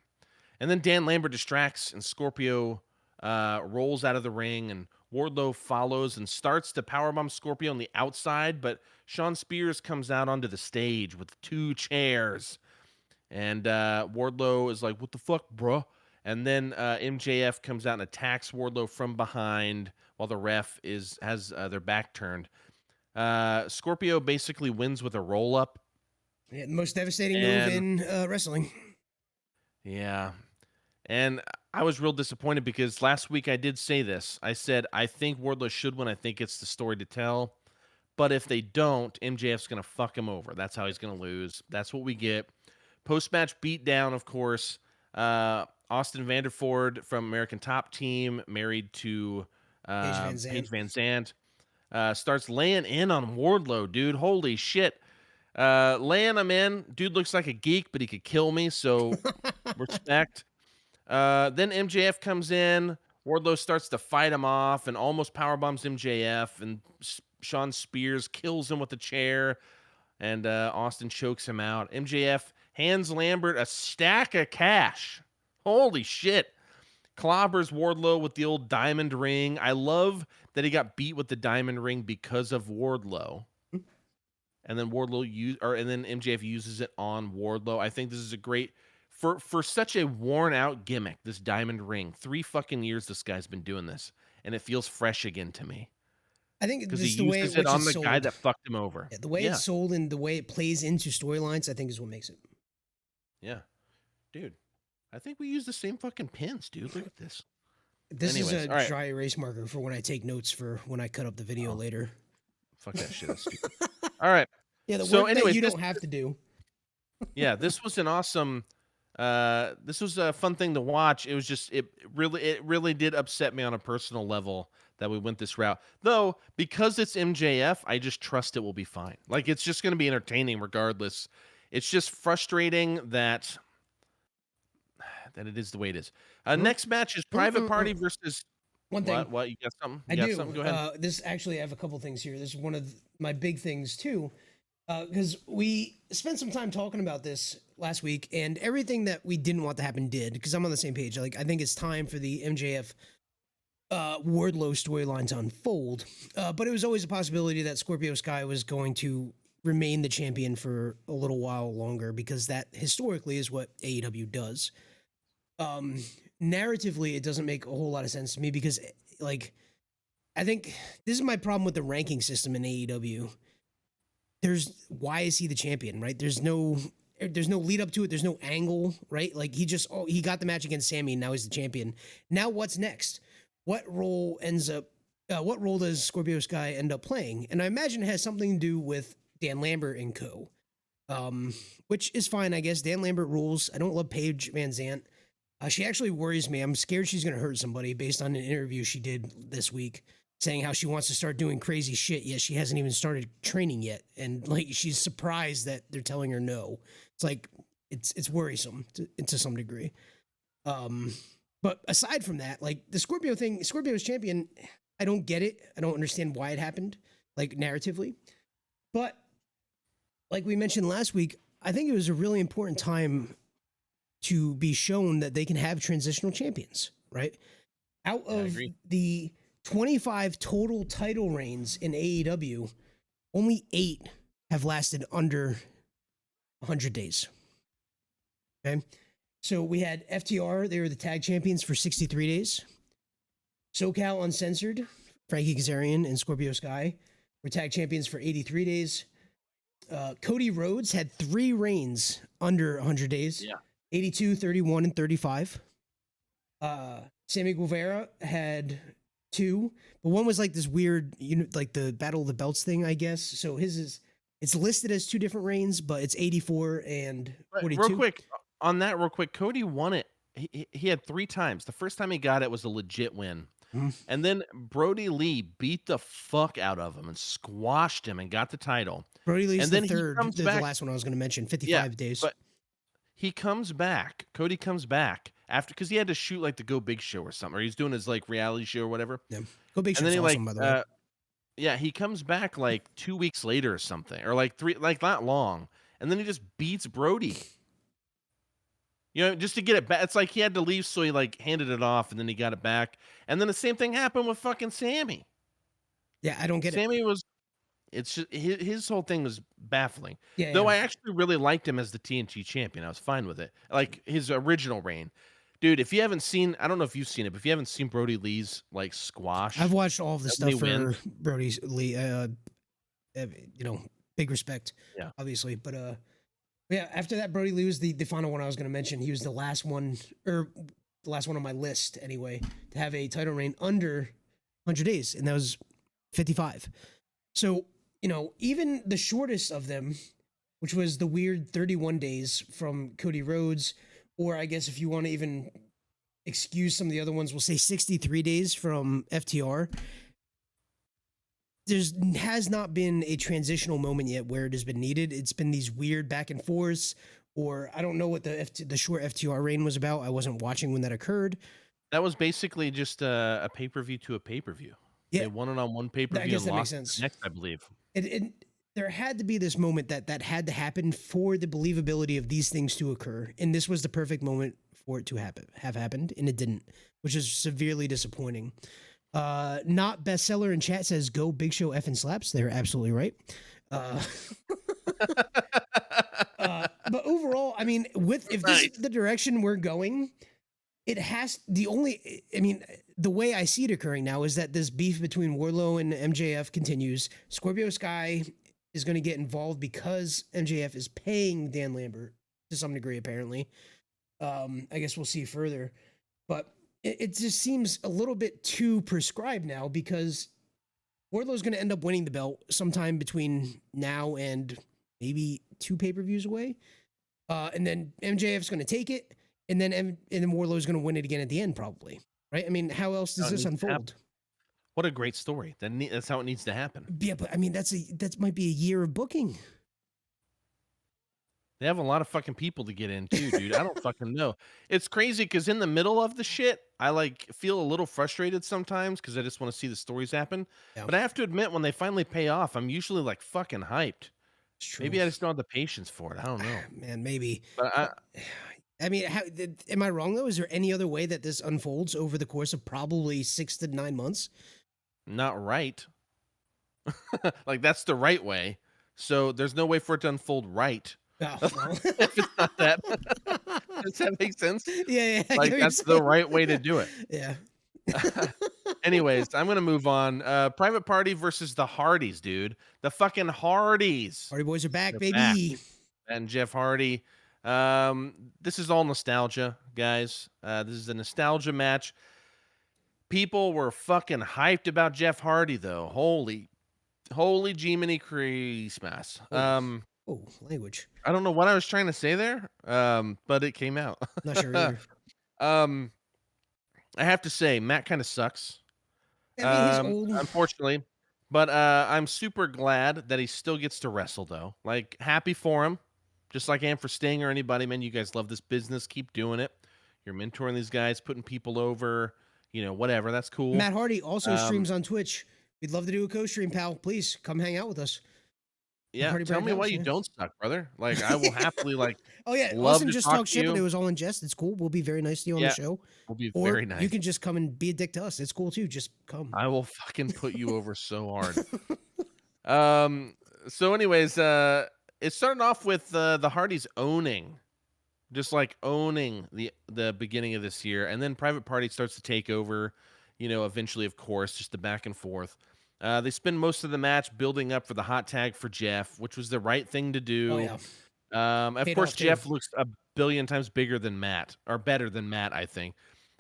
And then Dan Lambert distracts, and Scorpio rolls out of the ring, and Wardlow follows and starts to powerbomb Scorpio on the outside, but Sean Spears comes out onto the stage with 2 chairs. And Wardlow is like, what the fuck, bro? And then MJF comes out and attacks Wardlow from behind while the ref has their back turned. Scorpio basically wins with a roll-up. Yeah, the most devastating move in wrestling. Yeah. And I was real disappointed because last week I did say this. I said, I think Wardlow should win. I think it's the story to tell. But if they don't, MJF's going to fuck him over. That's how he's going to lose. That's what we get. Post-match beatdown, of course. Austin Vanderford from American Top Team, married to Paige Van Zandt, starts laying in on Wardlow, dude. Holy shit. Laying him in. Dude looks like a geek, but he could kill me, so respect. Then MJF comes in. Wardlow starts to fight him off and almost powerbombs MJF, and Sean Spears kills him with a chair, and Austin chokes him out. MJF hands Lambert a stack of cash. Holy shit. Clobbers Wardlow with the old diamond ring. I love that he got beat with the diamond ring because of Wardlow. And then and then MJF uses it on Wardlow. I think this is a great for such a worn out gimmick, this diamond ring. 3 fucking years this guy's been doing this, and it feels fresh again to me. I think Because this he the way uses it it on the sold. guy that fucked him over. Yeah, the way it's sold and the way it plays into storylines, I think is what makes it. Yeah. Dude, I think we use the same fucking pins, dude. Look at this. This Anyways, is a all right. dry erase marker for when I take notes for when I cut up the video later. Fuck that shit. That's stupid. All right. Yeah, the So work anyways, that you don't have to do. Yeah, this was an awesome this was a fun thing to watch. It was just it really did upset me on a personal level that we went this route. Though, because it's MJF, I just trust it will be fine. Like, it's just going to be entertaining regardless. It's just frustrating that it is the way it is. Next match is Private Party versus one thing. What? You got something? I do. Something? Go ahead. This actually, I have a couple things here. This is one of my big things too, because we spent some time talking about this last week, and everything that we didn't want to happen did. Because I'm on the same page. Like, I think it's time for the MJF Wardlow storyline to unfold. But it was always a possibility that Scorpio Sky was going to remain the champion for a little while longer, because that historically is what AEW does. Narratively, it doesn't make a whole lot of sense to me, because, like, I think this is my problem with the ranking system in AEW. Why is he the champion, right? There's no lead up to it. There's no angle, right? Like, he got the match against Sammy, and now he's the champion. Now what's next? What role does Scorpio Sky end up playing? And I imagine it has something to do with Dan Lambert and co. Which is fine, I guess. Dan Lambert rules. I don't love Paige Van Zandt. She actually worries me. I'm scared she's going to hurt somebody based on an interview she did this week, saying how she wants to start doing crazy shit, yet she hasn't even started training yet. And, like, she's surprised that they're telling her no. It's like, it's worrisome to some degree. But aside from that, like, the Scorpio thing, Scorpio's champion, I don't get it. I don't understand why it happened, like, narratively. But like we mentioned last week, I think it was a really important time to be shown that they can have transitional champions, right? Out of the 25 total title reigns in AEW, only 8 have lasted under 100 days. Okay? So we had FTR, they were the tag champions for 63 days. SoCal Uncensored, Frankie Kazarian and Scorpio Sky were tag champions for 83 days. Cody Rhodes had 3 reigns under 100 days. Yeah. 82, 31, and 35. Sammy Guevara had 2, but one was like this weird, like the Battle of the Belts thing, I guess. So it's listed as 2 different reigns, but it's 84 and 42. Real quick, Cody won it. He had 3 times. The first time he got it was a legit win. And then Brody Lee beat the fuck out of him and squashed him and got the title. Brody Lee's and then the third, he comes back, the last one I was going to mention, 55 days. But he comes back. Cody comes back after, because he had to shoot like the Go Big show or something, or he's doing his like reality show or whatever. Yeah. Go Big show is awesome, by the way. Yeah, he comes back like 2 weeks later or something, or like 3, like not long, and then he just beats Brody. Just to get it back. It's like he had to leave, so he like handed it off, and then he got it back. And then the same thing happened with fucking Sammy. Yeah, I don't get Sammy was. It's just his whole thing was baffling. Yeah, Though I actually really liked him as the TNT champion. I was fine with it. Like his original reign. Dude, if you haven't seen, I don't know if you've seen it, but if you haven't seen Brody Lee's like squash. I've watched all of the stuff for Brody Lee. Big respect. Yeah. Obviously. But yeah, after that, Brody Lee was the final one I was going to mention. He was the last one, or the last one on my list anyway, to have a title reign under 100 days, and that was 55. So even the shortest of them, which was the weird 31 days from Cody Rhodes, or I guess if you want to even excuse some of the other ones, we'll say 63 days from FTR. Has not been a transitional moment yet where it has been needed. It's been these weird back and forths, or I don't know what the short FTR reign was about. I wasn't watching when that occurred. That was basically just a pay-per-view to a pay-per-view. Yeah. They won it on one pay-per-view I guess and that makes lost sense. the next, I believe. There had to be this moment that had to happen for the believability of these things to occur, and this was the perfect moment for it to have happened, and it didn't, which is severely disappointing. Not bestseller in chat says go Big Show effing slaps. They're absolutely right. But overall, I mean, if this is the direction we're going, the way I see it occurring now is that this beef between Wardlow and MJF continues. Scorpio Sky is going to get involved because MJF is paying Dan Lambert to some degree, apparently. I guess we'll see further. But it just seems a little bit too prescribed now because Wardlow's going to end up winning the belt sometime between now and maybe 2 pay-per-views away. And then MJF's going to take it, and then Wardlow's going to win it again at the end, probably. Right? I mean, how else does this unfold? What a great story. That's how it needs to happen. Yeah, but I mean, that might be a year of booking. They have a lot of fucking people to get in too, dude. I don't fucking know. It's crazy because in the middle of the shit, I feel a little frustrated sometimes because I just want to see the stories happen. Yeah. But I have to admit, when they finally pay off, I'm usually fucking hyped. It's true. Maybe I just don't have the patience for it. I don't know. Man, maybe. But I mean, am I wrong though? Is there any other way that this unfolds over the course of probably 6 to 9 months? Not right. That's the right way. So there's no way for it to unfold right. Oh, well. If it's not that. Does that make sense? Yeah. That's the right way to do it. Yeah. Anyways, I'm going to move on. Private Party versus the Hardys, dude. The fucking Hardys. Hardy Boys are back, baby. And Jeff Hardy. This is all nostalgia, guys. This is a nostalgia match. People were fucking hyped about Jeff Hardy, though. Holy Jiminy Christmas. Language. I don't know what I was trying to say there, but it came out. Not sure either. I have to say, Matt kind of sucks. I mean, he's old. Unfortunately. But I'm super glad that he still gets to wrestle, though. Happy for him. Just like I am for Sting or anybody, man. You guys love this business. Keep doing it. You're mentoring these guys, putting people over, whatever. That's cool. Matt Hardy also streams on Twitch. We'd love to do a co-stream, pal. Please come hang out with us. Yeah, tell me why you don't suck, brother. I will happily Oh yeah, love just talk shit, but it was all in jest. It's cool. We'll be very nice to you on the show. We'll be very nice. You can just come and be a dick to us. It's cool too. Just come. I will fucking put you over so hard. So anyways, it started off with the Hardys owning the beginning of this year, and then Private Party starts to take over. Eventually, of course, just the back and forth. They spend most of the match building up for the hot tag for Jeff, which was the right thing to do. Oh, yeah. Of course, Jeff looks a billion times bigger than Matt, or better than Matt, I think.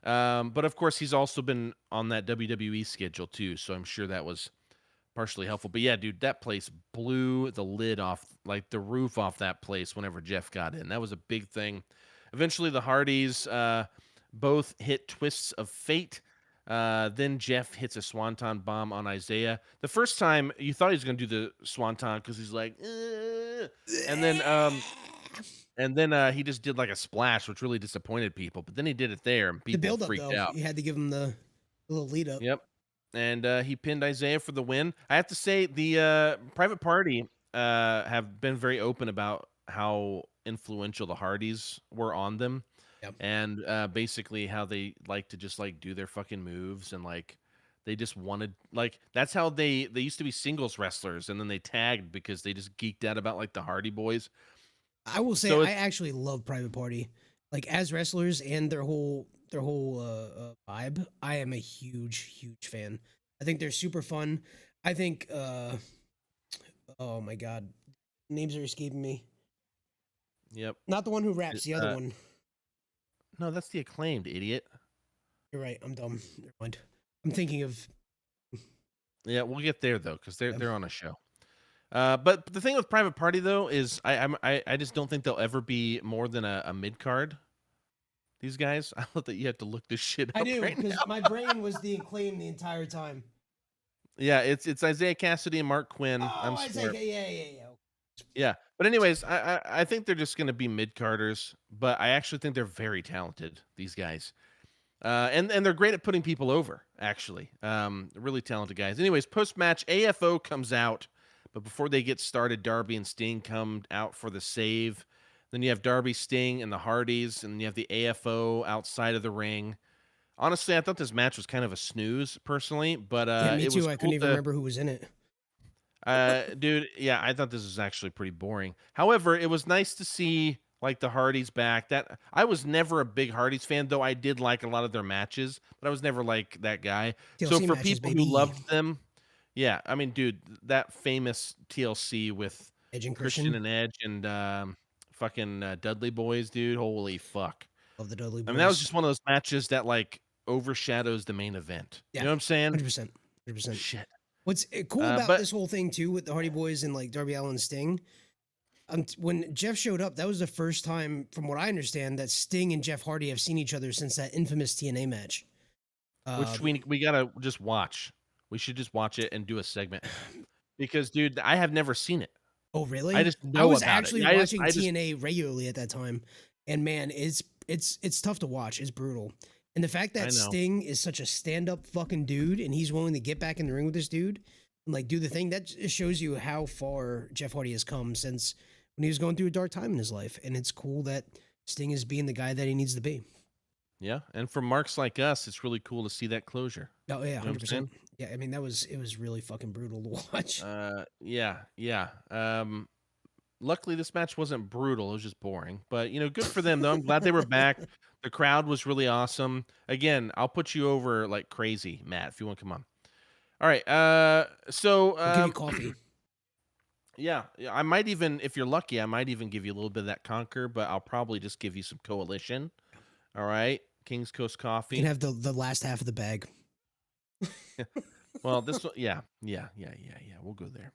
But of course, he's also been on that WWE schedule too, so I'm sure that was partially helpful. But yeah, dude, that place blew the lid off, the roof off that place whenever Jeff got in. That was a big thing. Eventually, the Hardys both hit twists of fate. Then Jeff hits a swanton bomb on Isaiah. The first time you thought he was going to do the swanton because he's like, and then he just did a splash, which really disappointed people. But then he did it there, and people freaked out. You had to give him the little lead up. Yep, and he pinned Isaiah for the win. I have to say the Private Party have been very open about how influential the Hardys were on them. Yep. And basically how they like to just do their fucking moves, and they just wanted that's how they used to be singles wrestlers, and then they tagged because they just geeked out about the Hardy Boys. I will say I actually love Private Party, as wrestlers and their whole vibe. I am a huge fan. I think they're super fun. I think oh my god, names are escaping me. Yep. Not the one who raps, the other one. No, that's the Acclaimed, idiot. You're right. I'm dumb. Never mind. I'm thinking of. Yeah, we'll get there though, because they're on a show. But the thing with Private Party though is I just don't think they'll ever be more than a mid card. These guys, I love that you have to look this shit up I do right because now. my brain was the Acclaim the entire time. Yeah, it's Isaiah Cassidy and Mark Quinn. Oh, I'm Isaiah, smart. yeah. Yeah, but anyways, I think they're just gonna be mid carders, but I actually think they're very talented. These guys. And they're great at putting people over, actually. Really talented guys. Anyways, post-match, AFO comes out, but before they get started, Darby and Sting come out for the save. Then you have Darby, Sting, and the Hardys, and you have the AFO outside of the ring. Honestly, I thought this match was kind of a snooze, personally, but Yeah, me it too. was I cool couldn't even to, remember who was in it. dude. Yeah, I thought this was actually pretty boring. However, it was nice to see like the Hardys back. That I was never a big Hardys fan, though I did like a lot of their matches, but I was never like that guy. So TLC for matches, people baby. who loved them, yeah, I mean, dude, that famous TLC with Edge and Christian Christian. and Edge and fucking Dudley Boys, dude, holy fuck. Love the Dudley I Boys. mean, that was just one of those matches that like overshadows the main event. Yeah, You know what I'm saying? 100%. 100%. Shit. What's cool about But this whole thing too with the Hardy Boys and like Darby Allen and Sting? When Jeff showed up, that was the first time, from what I understand, that Sting and Jeff Hardy have seen each other since that infamous TNA match. which we gotta just watch. We should just watch it and do a segment because, dude, I have never seen it. Oh, really? I just I know was about actually it. I watching just TNA regularly at that time, and man, it's tough to watch. It's brutal, and the fact I that know. Sting is such a stand-up fucking dude, and he's willing to get back in the ring with this dude and like do the thing, that just shows you how far Jeff Hardy has come since when he was going through a dark time in his life, and it's cool that Sting is being the guy that he needs to be. Yeah, and for marks like us, it's really cool to see that closure. Oh yeah, You know what I'm 100%. Yeah, I mean it was really fucking brutal to watch. Yeah. Luckily, this match wasn't brutal; it was just boring. But you know, good for them though. I'm glad they were back. The crowd was really awesome. Again, I'll put you over like crazy, Matt, if you want to come on. All right. So I'll give you coffee. yeah, I might even, if you're lucky, I might even give you a little bit of that Conquer, but I'll probably just give you some Coalition. All right, King's Coast You Coffee. can have the last half of the bag. Well, this one, yeah. We'll go there.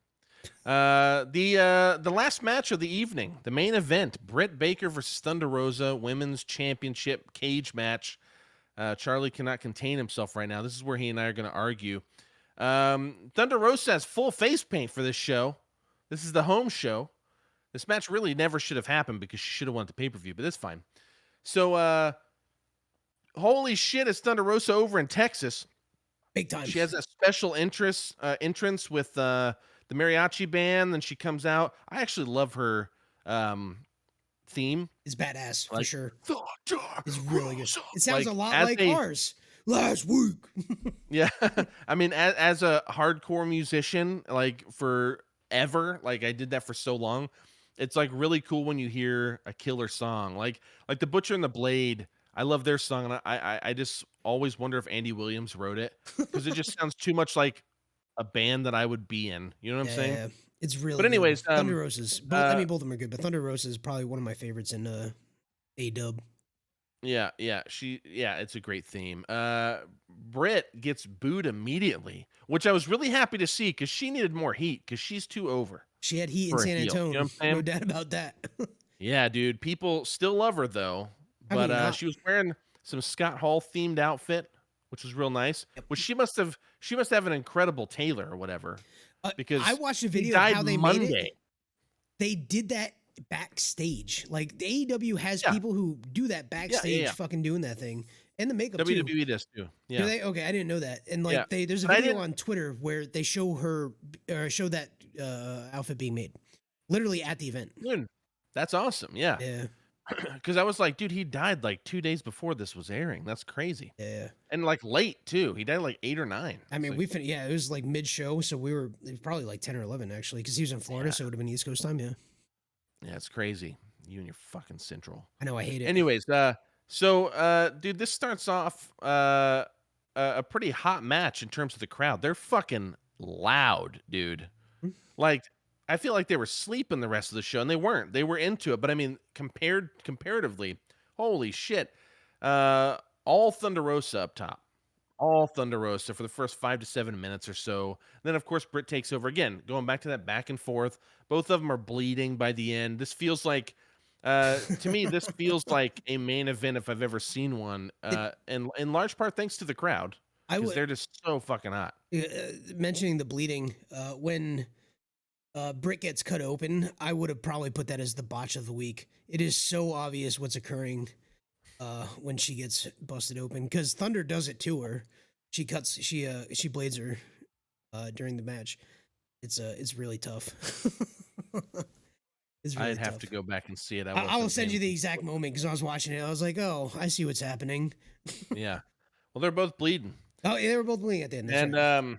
The last match of the evening, the main event, Britt Baker versus Thunder Rosa, Women's Championship cage match. Charlie cannot contain himself right now. This is where he and I are going to argue. Thunder Rosa has full face paint for this show. This is the home show. This match really never should have happened because she should have won the pay-per-view, but that's fine. So, holy shit, it's Thunder Rosa over in Texas. Big time. She has a special entrance with the mariachi band, and she comes out. I actually love her theme. It's badass for Like, sure. Thunder It's really good. Rosa. It sounds Like, a lot as like a- ours last week. Yeah, I mean, as a hardcore musician, like forever, like I did that for so long. It's like really cool when you hear a killer song, like the Butcher and the Blade. I love their song, and I just always wonder if Andy Williams wrote it because it just sounds too much like a band that I would be in. You know what I'm saying? Yeah, it's really. But anyways, good. Thunder Roses. I mean, both of them are good, but Thunder Rosa is probably one of my favorites in AEW. Yeah, it's a great theme. Britt gets booed immediately, which I was really happy to see because she needed more heat because she's too over. She had heat in For a San heel, you know Antonio. what I'm saying? No doubt about that. Yeah, dude, people still love her though. How can But you not? she was wearing some Scott Hall themed outfit, which was real nice. Which she must have an incredible tailor or whatever. Because I watched a he video of died how they Monday. made it. They did that backstage. Like the AEW has Yeah. people who do that backstage, yeah. fucking doing that thing, and the makeup too. WWE does too. Do Yeah. they? Okay, I didn't know that. And like Yeah. there's a But I video didn't- on Twitter where they show her show that outfit being made, literally at the event. Dude, that's awesome. Yeah. Yeah, Because I was like, dude, he died like 2 days before this was airing. That's crazy. yeah. And like late too. He died like 8 or 9. I mean, It's like, it was like mid show, so it was probably like 10 or 11 actually, because he was in Florida, so it would have been East Coast time. Yeah, yeah, it's crazy. You and your fucking Central. I know, I hate it. Anyways, dude, this starts off a pretty hot match in terms of the crowd. They're fucking loud, dude. Like, I feel like they were sleeping the rest of the show, and they weren't. They were into it, but I mean, comparatively, holy shit. All Thunderosa up top. all Thunder Rosa for the first 5 to 7 minutes or so. Then, of course, Britt takes over again, going back to that back and forth. Both of them are bleeding by the end. This feels like, to me, this feels like a main event if I've ever seen one. And in large part thanks to the crowd I because would they're just so fucking hot. mentioning the bleeding when Britt gets cut open. I would have probably put that as the botch of the week. It is so obvious what's occurring when she gets busted open because Thunder does it to her. She blades her during the match. It's really tough. It's really I'd have tough. to go back and see it. I will send you the exact moment because I was watching it. I was like, oh, I see what's happening. Yeah. Well, they're both bleeding. Oh, yeah, they were both bleeding at the end. That's And right.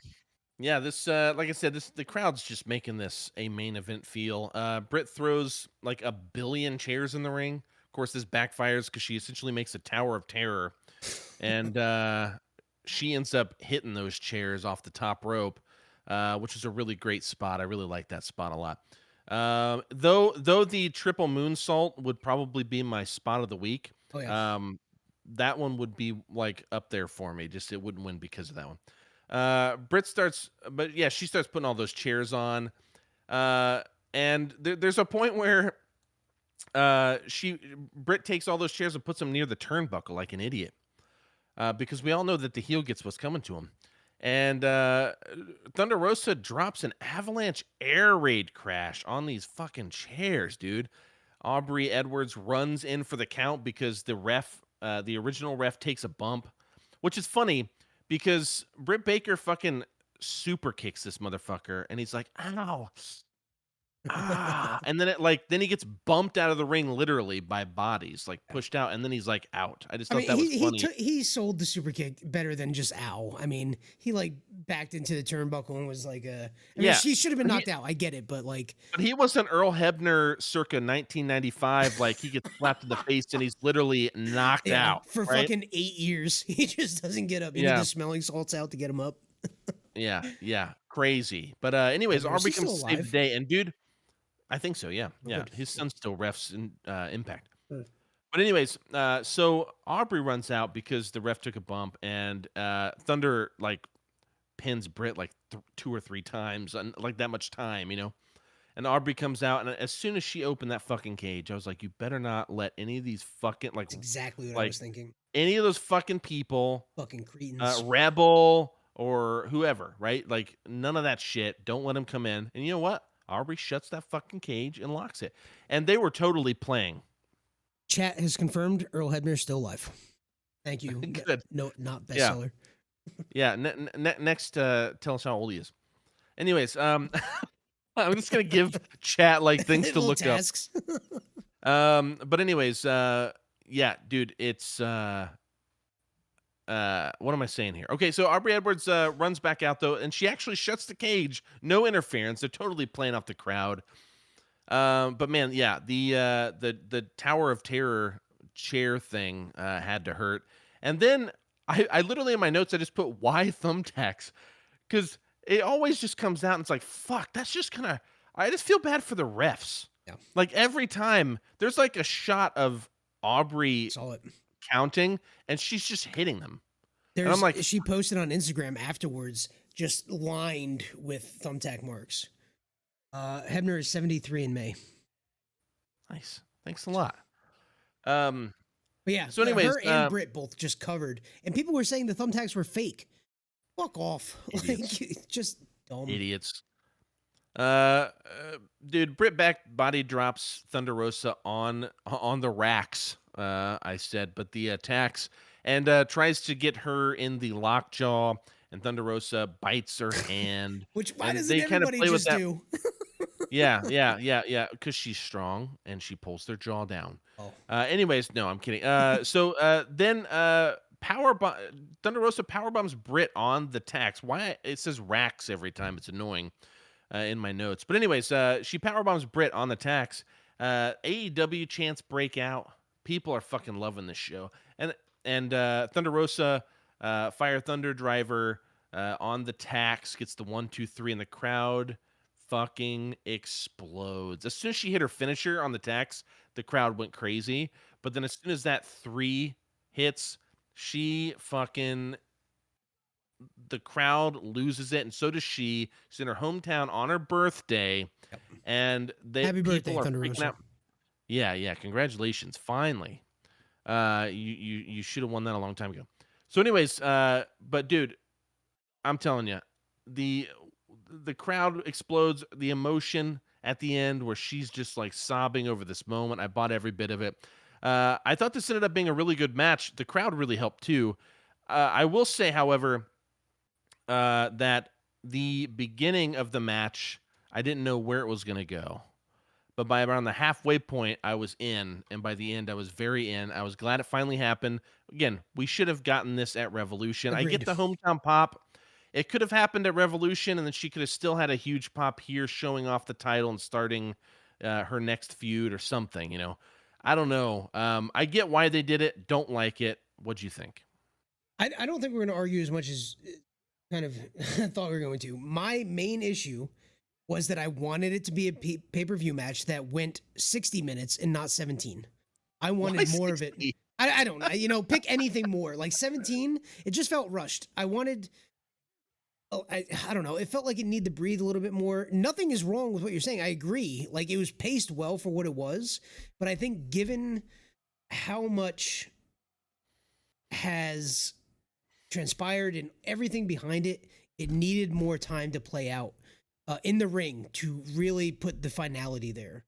yeah, this like I said, the crowd's just making this a main event feel. Britt throws like a billion chairs in the ring. Of course, this backfires because she essentially makes a tower of terror, and she ends up hitting those chairs off the top rope, which is a really great spot. I really like that spot a lot. Though the triple moonsault would probably be my spot of the week. Oh yeah. That one would be like up there for me. Just it wouldn't win because of that one. Britt starts, but yeah, she starts putting all those chairs on. And there's a point where Britt takes all those chairs and puts them near the turnbuckle like an idiot. Because we all know that the heel gets what's coming to him. And Thunder Rosa drops an avalanche air raid crash on these fucking chairs, dude. Aubrey Edwards runs in for the count because the original ref takes a bump, which is funny because Britt Baker fucking super kicks this motherfucker, and he's like, ow. And then then he gets bumped out of the ring literally by bodies, like pushed out, and then he's like out. I just thought that was funny. He sold the super kick better than just ow. I mean, he like backed into the turnbuckle and was like she should have been knocked out. I get it, but he wasn't Earl Hebner circa 1995. Like he gets slapped in the face and he's literally knocked out for fucking 8 years. He just doesn't get up. You need the smelling salts out to get him up. yeah, crazy. But anyways, Aubrey comes to save the day, and dude. I think so, yeah. Yeah, his son still refs in Impact. But anyways, so Aubrey runs out because the ref took a bump, and Thunder, pins Britt, 2 or 3 times, and that much time, you know? And Aubrey comes out, and as soon as she opened that fucking cage, I was like, you better not let any of these fucking, That's exactly what I was thinking. Any of those fucking people, fucking cretins, Rebel, or whoever, right? None of that shit. Don't let him come in. And you know what? Aubrey shuts that fucking cage and locks it. And they were totally playing. Chat has confirmed Earl Hebner's still alive. Thank you. Good. No, not bestseller. Yeah. Next, tell us how old he is. Anyways, I'm just going to give chat things to look tasks. up. But anyways, yeah, dude, it's... what am I saying here? Okay, so Aubrey Edwards runs back out though, and she actually shuts the cage. No interference. They're totally playing off the crowd. But man, yeah, the Tower of Terror chair thing had to hurt. And then I literally in my notes I just put why thumbtacks, because it always just comes out and it's like fuck. That's just kind of I just feel bad for the refs. Yeah. Every time there's a shot of Aubrey. Saw it. Counting, and she's just hitting them. And I'm like, she posted on Instagram afterwards, just lined with thumbtack marks. Hebner is 73 in May. Nice, thanks a lot. But yeah, so anyways, her and Britt both just covered, and people were saying the thumbtacks were fake. Fuck off, just dumb idiots. Dude, Britt back body drops Thunderosa on the racks. I said, but the attacks and tries to get her in the lockjaw, and Thunderosa bites her hand. Which why doesn't everybody just do? Yeah, because she's strong and she pulls their jaw down. Oh. Anyways, no, I'm kidding. So then Thunderosa powerbombs Britt on the tacks. Why it says racks every time? It's annoying in my notes. But anyways, she powerbombs Britt on the tacks. AEW chants break out. People are fucking loving this show. And Thunderosa, Fire Thunder Driver on the tacks, gets the 1, 2, 3, and the crowd fucking explodes. As soon as she hit her finisher on the tacks, the crowd went crazy. But then as soon as that 3 hits, she fucking the crowd loses it, and so does she. She's in her hometown on her birthday, and Happy birthday, people are freaking Thunderosa. out. Yeah, congratulations, finally. You should have won that a long time ago. So, anyways, but dude, I'm telling you, the crowd explodes. The emotion at the end, where she's just like sobbing over this moment. I bought every bit of it. I thought this ended up being a really good match. The crowd really helped too. I will say, however, that the beginning of the match, I didn't know where it was going to go. But by around the halfway point, I was in. And by the end, I was very in. I was glad it finally happened. Again, we should have gotten this at Revolution. Agreed. I get the hometown pop. It could have happened at Revolution, and then she could have still had a huge pop here showing off the title and starting her next feud or something, you know. I don't know. I get why they did it. Don't like it. What'd you think? I don't think we're going to argue as much as kind of thought we were going to. My main issue was that I wanted it to be a pay-per-view match that went 60 minutes and not 17. I wanted more of it. I don't know. You know, pick anything more. Like 17, it just felt rushed. I wanted... Oh, I don't know. It felt like it needed to breathe a little bit more. Nothing is wrong with what you're saying. I agree. Like, it was paced well for what it was. But I think given how much has transpired and everything behind it, it needed more time to play out in the ring to really put the finality there.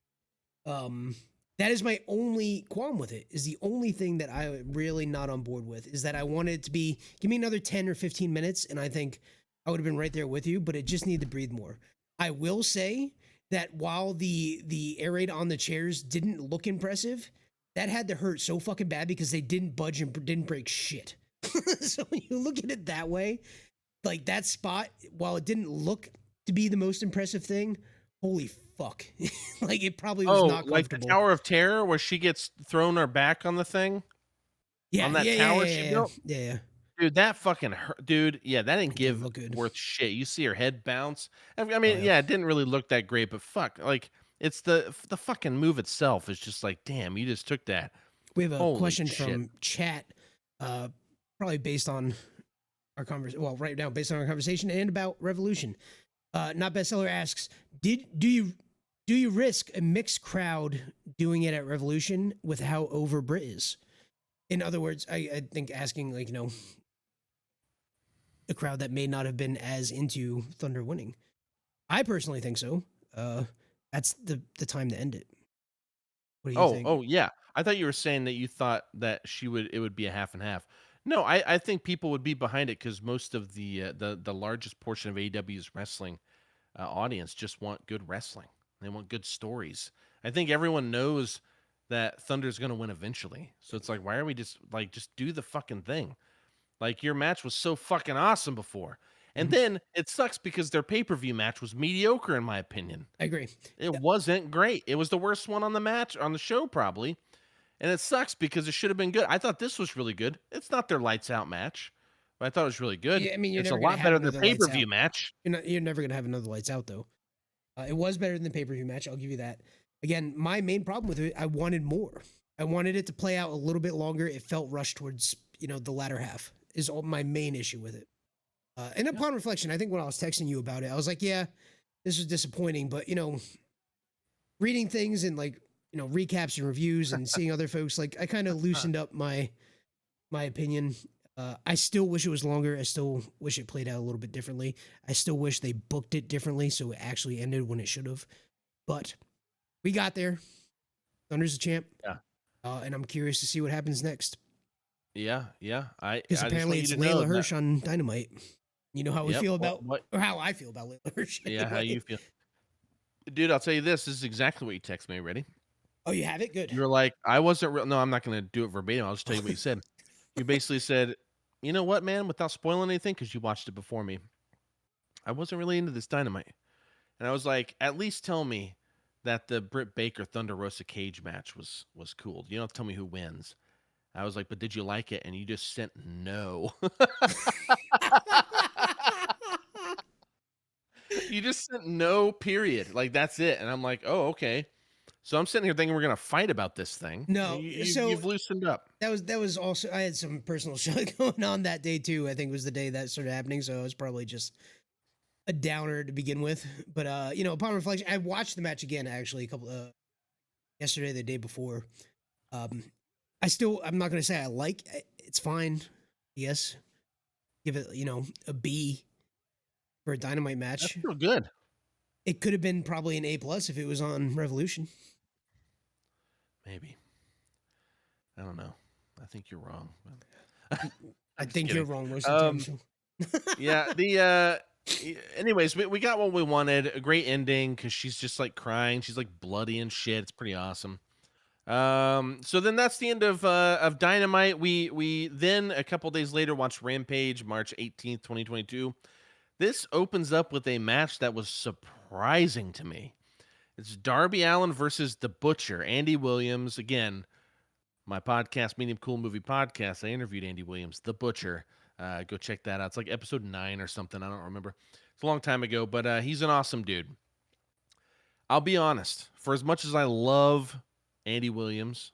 That is my only qualm with it, is the only thing that I'm really not on board with, is that I wanted it to be, give me another 10 or 15 minutes, and I think I would have been right there with you, but it just needed to breathe more. I will say that while the air raid on the chairs didn't look impressive, that had to hurt so fucking bad because they didn't budge and didn't break shit. So when you look at it that way, like that spot, while it didn't look to be the most impressive thing, holy fuck. Like it probably was not comfortable. Like the Tower of Terror where she gets thrown her back on the thing? Yeah, on that tower she built? Yeah. Dude, that fucking hurt. Dude, yeah, that didn't give look good. worth shit. You see her head bounce. I mean, yeah, it didn't really look that great, but fuck, like it's the fucking move itself is just like, damn, you just took that. We have a Holy question shit. from chat, probably based on our conversation. Well, right now, based on our conversation and about Revolution. Not Bestseller asks, do you risk a mixed crowd doing it at Revolution with how over Brit is? In other words, I think asking, like, you know, a crowd that may not have been as into Thunder winning. I personally think so. That's the time to end it. What do you think? Oh, yeah. I thought you were saying that you thought that it would be a half and half. No, I think people would be behind it because most of the largest portion of AEW's wrestling audience just want good wrestling. They want good stories. I think everyone knows that Thunder's going to win eventually. So it's like, why are we just do the fucking thing? Like, your match was so fucking awesome before. And then it sucks because their pay-per-view match was mediocre, in my opinion. I agree. It wasn't great. It was the worst one on the show, probably. And it sucks because it should have been good. I thought this was really good. It's not their lights out match, but I thought it was really good. Yeah, I mean, it's a lot better than the pay-per-view match. You're never gonna have another lights out though. It was better than the pay-per-view match. I'll give you that. Again, my main problem with it, I wanted more. I wanted it to play out a little bit longer. It felt rushed towards, the latter half is my main issue with it. And upon reflection, I think when I was texting you about it, I was like, yeah, this was disappointing, but reading things and recaps and reviews and seeing other folks, like I kind of loosened up my opinion. I still wish it was longer. I still wish it played out a little bit differently. I still wish they booked it differently so it actually ended when it should have. But we got there. Thunder's the champ. Yeah. And I'm curious to see what happens next. Yeah. Because apparently it's Layla Hirsch on Dynamite. You know how we feel about, or how I feel about Layla Hirsch. Yeah, how you feel. Dude, I'll tell you this. This is exactly what you text me. Ready? Oh, you have it? Good. You're like, I wasn't real. No, I'm not going to do it verbatim. I'll just tell you what you said. You basically said, you know what, man, without spoiling anything, because you watched it before me, I wasn't really into this Dynamite. And I was like, at least tell me that the Britt Baker Thunderosa cage match was cool. You don't have to tell me who wins. I was like, but did you like it? And you just sent no. You just sent no, period. Like, that's it. And I'm like, oh, okay. So I'm sitting here thinking we're gonna fight about this thing. No, so You've loosened up. that was also I had some personal shit going on that day too. I think was the day that started happening, so it was probably just a downer to begin with. But you know, upon reflection, I watched the match again actually a couple yesterday, the day before. Um, I'm not gonna say I like it's fine. Yes, give it a B for a Dynamite match. That's still good. It could have been probably an A+ if it was on Revolution. Maybe. I don't know. I think you're wrong. I think you're wrong most of the time. Yeah. Anyways, we got what we wanted. A great ending because she's just like crying. She's like bloody and shit. It's pretty awesome. So then that's the end of Dynamite. We then a couple days later watched Rampage, March 18th, 2022. This opens up with a match that was surprising to me. It's Darby Allen versus The Butcher. Andy Williams, again, my podcast, Medium Cool Movie Podcast. I interviewed Andy Williams, The Butcher. Go check that out. It's like episode 9 or something. I don't remember. It's a long time ago, but he's an awesome dude. I'll be honest. For as much as I love Andy Williams,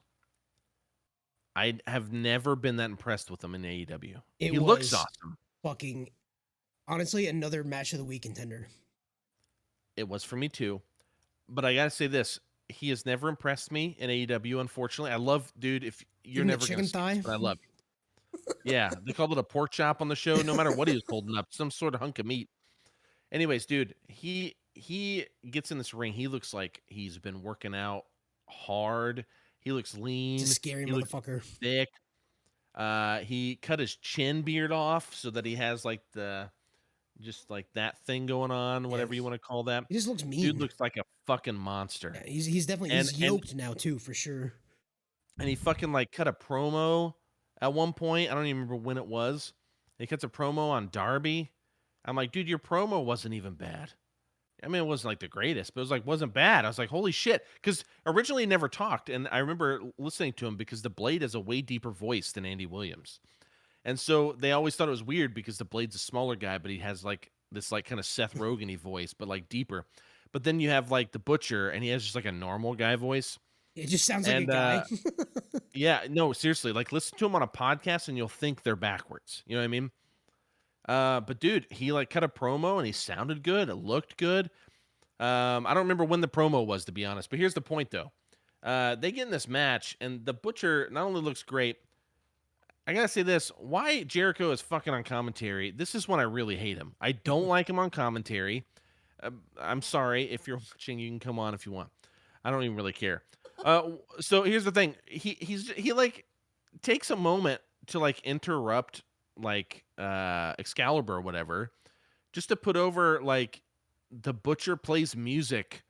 I have never been that impressed with him in AEW. He looks awesome. Fucking, honestly, another match of the week contender. It was for me too. But I gotta say this: he has never impressed me in AEW. Unfortunately, I love, dude. If you're Even never gonna see this, but I love you. Yeah, they called it a pork chop on the show. No matter what he was holding up, some sort of hunk of meat. Anyways, dude, he gets in this ring. He looks like he's been working out hard. He looks lean. He's a scary motherfucker. Thick. He cut his chin beard off so that he has like just like that thing going on, whatever you want to call that. He just looks mean. Dude looks like a fucking monster. Yeah, he's definitely he's yoked now too, for sure. And he fucking like cut a promo at one point. I don't even remember when it was. He cuts a promo on Darby. I'm like, dude, your promo wasn't even bad. I mean, it wasn't like the greatest, but it was like wasn't bad. I was like, holy shit, because originally he never talked, and I remember listening to him because the Blade has a way deeper voice than Andy Williams. And so they always thought it was weird because the Blade's a smaller guy, but he has like this like kind of Seth Rogen-y voice, but like deeper. But then you have like the Butcher, and he has just like a normal guy voice. It just sounds like a guy. Yeah, no, seriously. Like listen to him on a podcast, and you'll think they're backwards. You know what I mean? But dude, he like cut a promo, and he sounded good. It looked good. I don't remember when the promo was, to be honest. But here's the point, though. They get in this match, and the Butcher not only looks great. I gotta say this: why Jericho is fucking on commentary? This is when I really hate him. I don't like him on commentary. I'm sorry, if you're watching, you can come on if you want. I don't even really care. So here's the thing: he like takes a moment to like interrupt like Excalibur or whatever, just to put over like the Butcher plays music,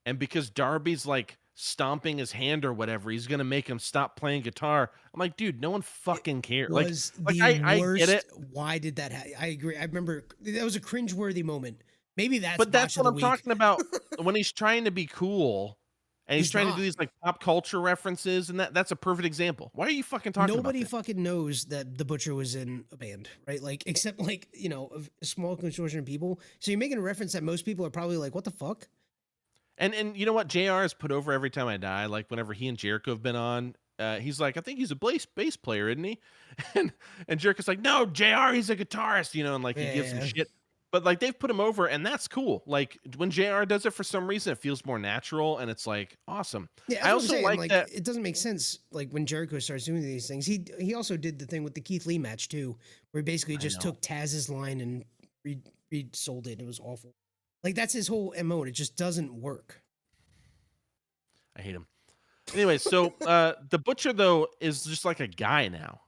and because Darby's like stomping his hand or whatever, he's gonna make him stop playing guitar. I'm like, dude, no one fucking cares. Like I get it. Why did that happen? I agree. I remember that was a cringeworthy moment. Maybe that's. But that's what I'm talking about. When he's trying to be cool, and he's trying to do these like pop culture references, and that's a perfect example. Why are you fucking talking about Nobody fucking knows that the Butcher was in a band, right? Like, except like, a small consortium of people. So you're making a reference that most people are probably like, what the fuck? And you know what? JR is put over every time I die. Like whenever he and Jericho have been on, he's like, I think he's a bass player, isn't he? And Jericho's like, no, JR, he's a guitarist, and like he gives him shit. But like they've put him over, and that's cool. Like when JR does it, for some reason, it feels more natural, and it's like awesome. Yeah, I also like that it doesn't make sense. Like when Jericho starts doing these things, he also did the thing with the Keith Lee match too, where he basically just took Taz's line and resold it. It was awful. Like that's his whole MO, and it just doesn't work. I hate him. Anyway, so the Butcher though is just like a guy now.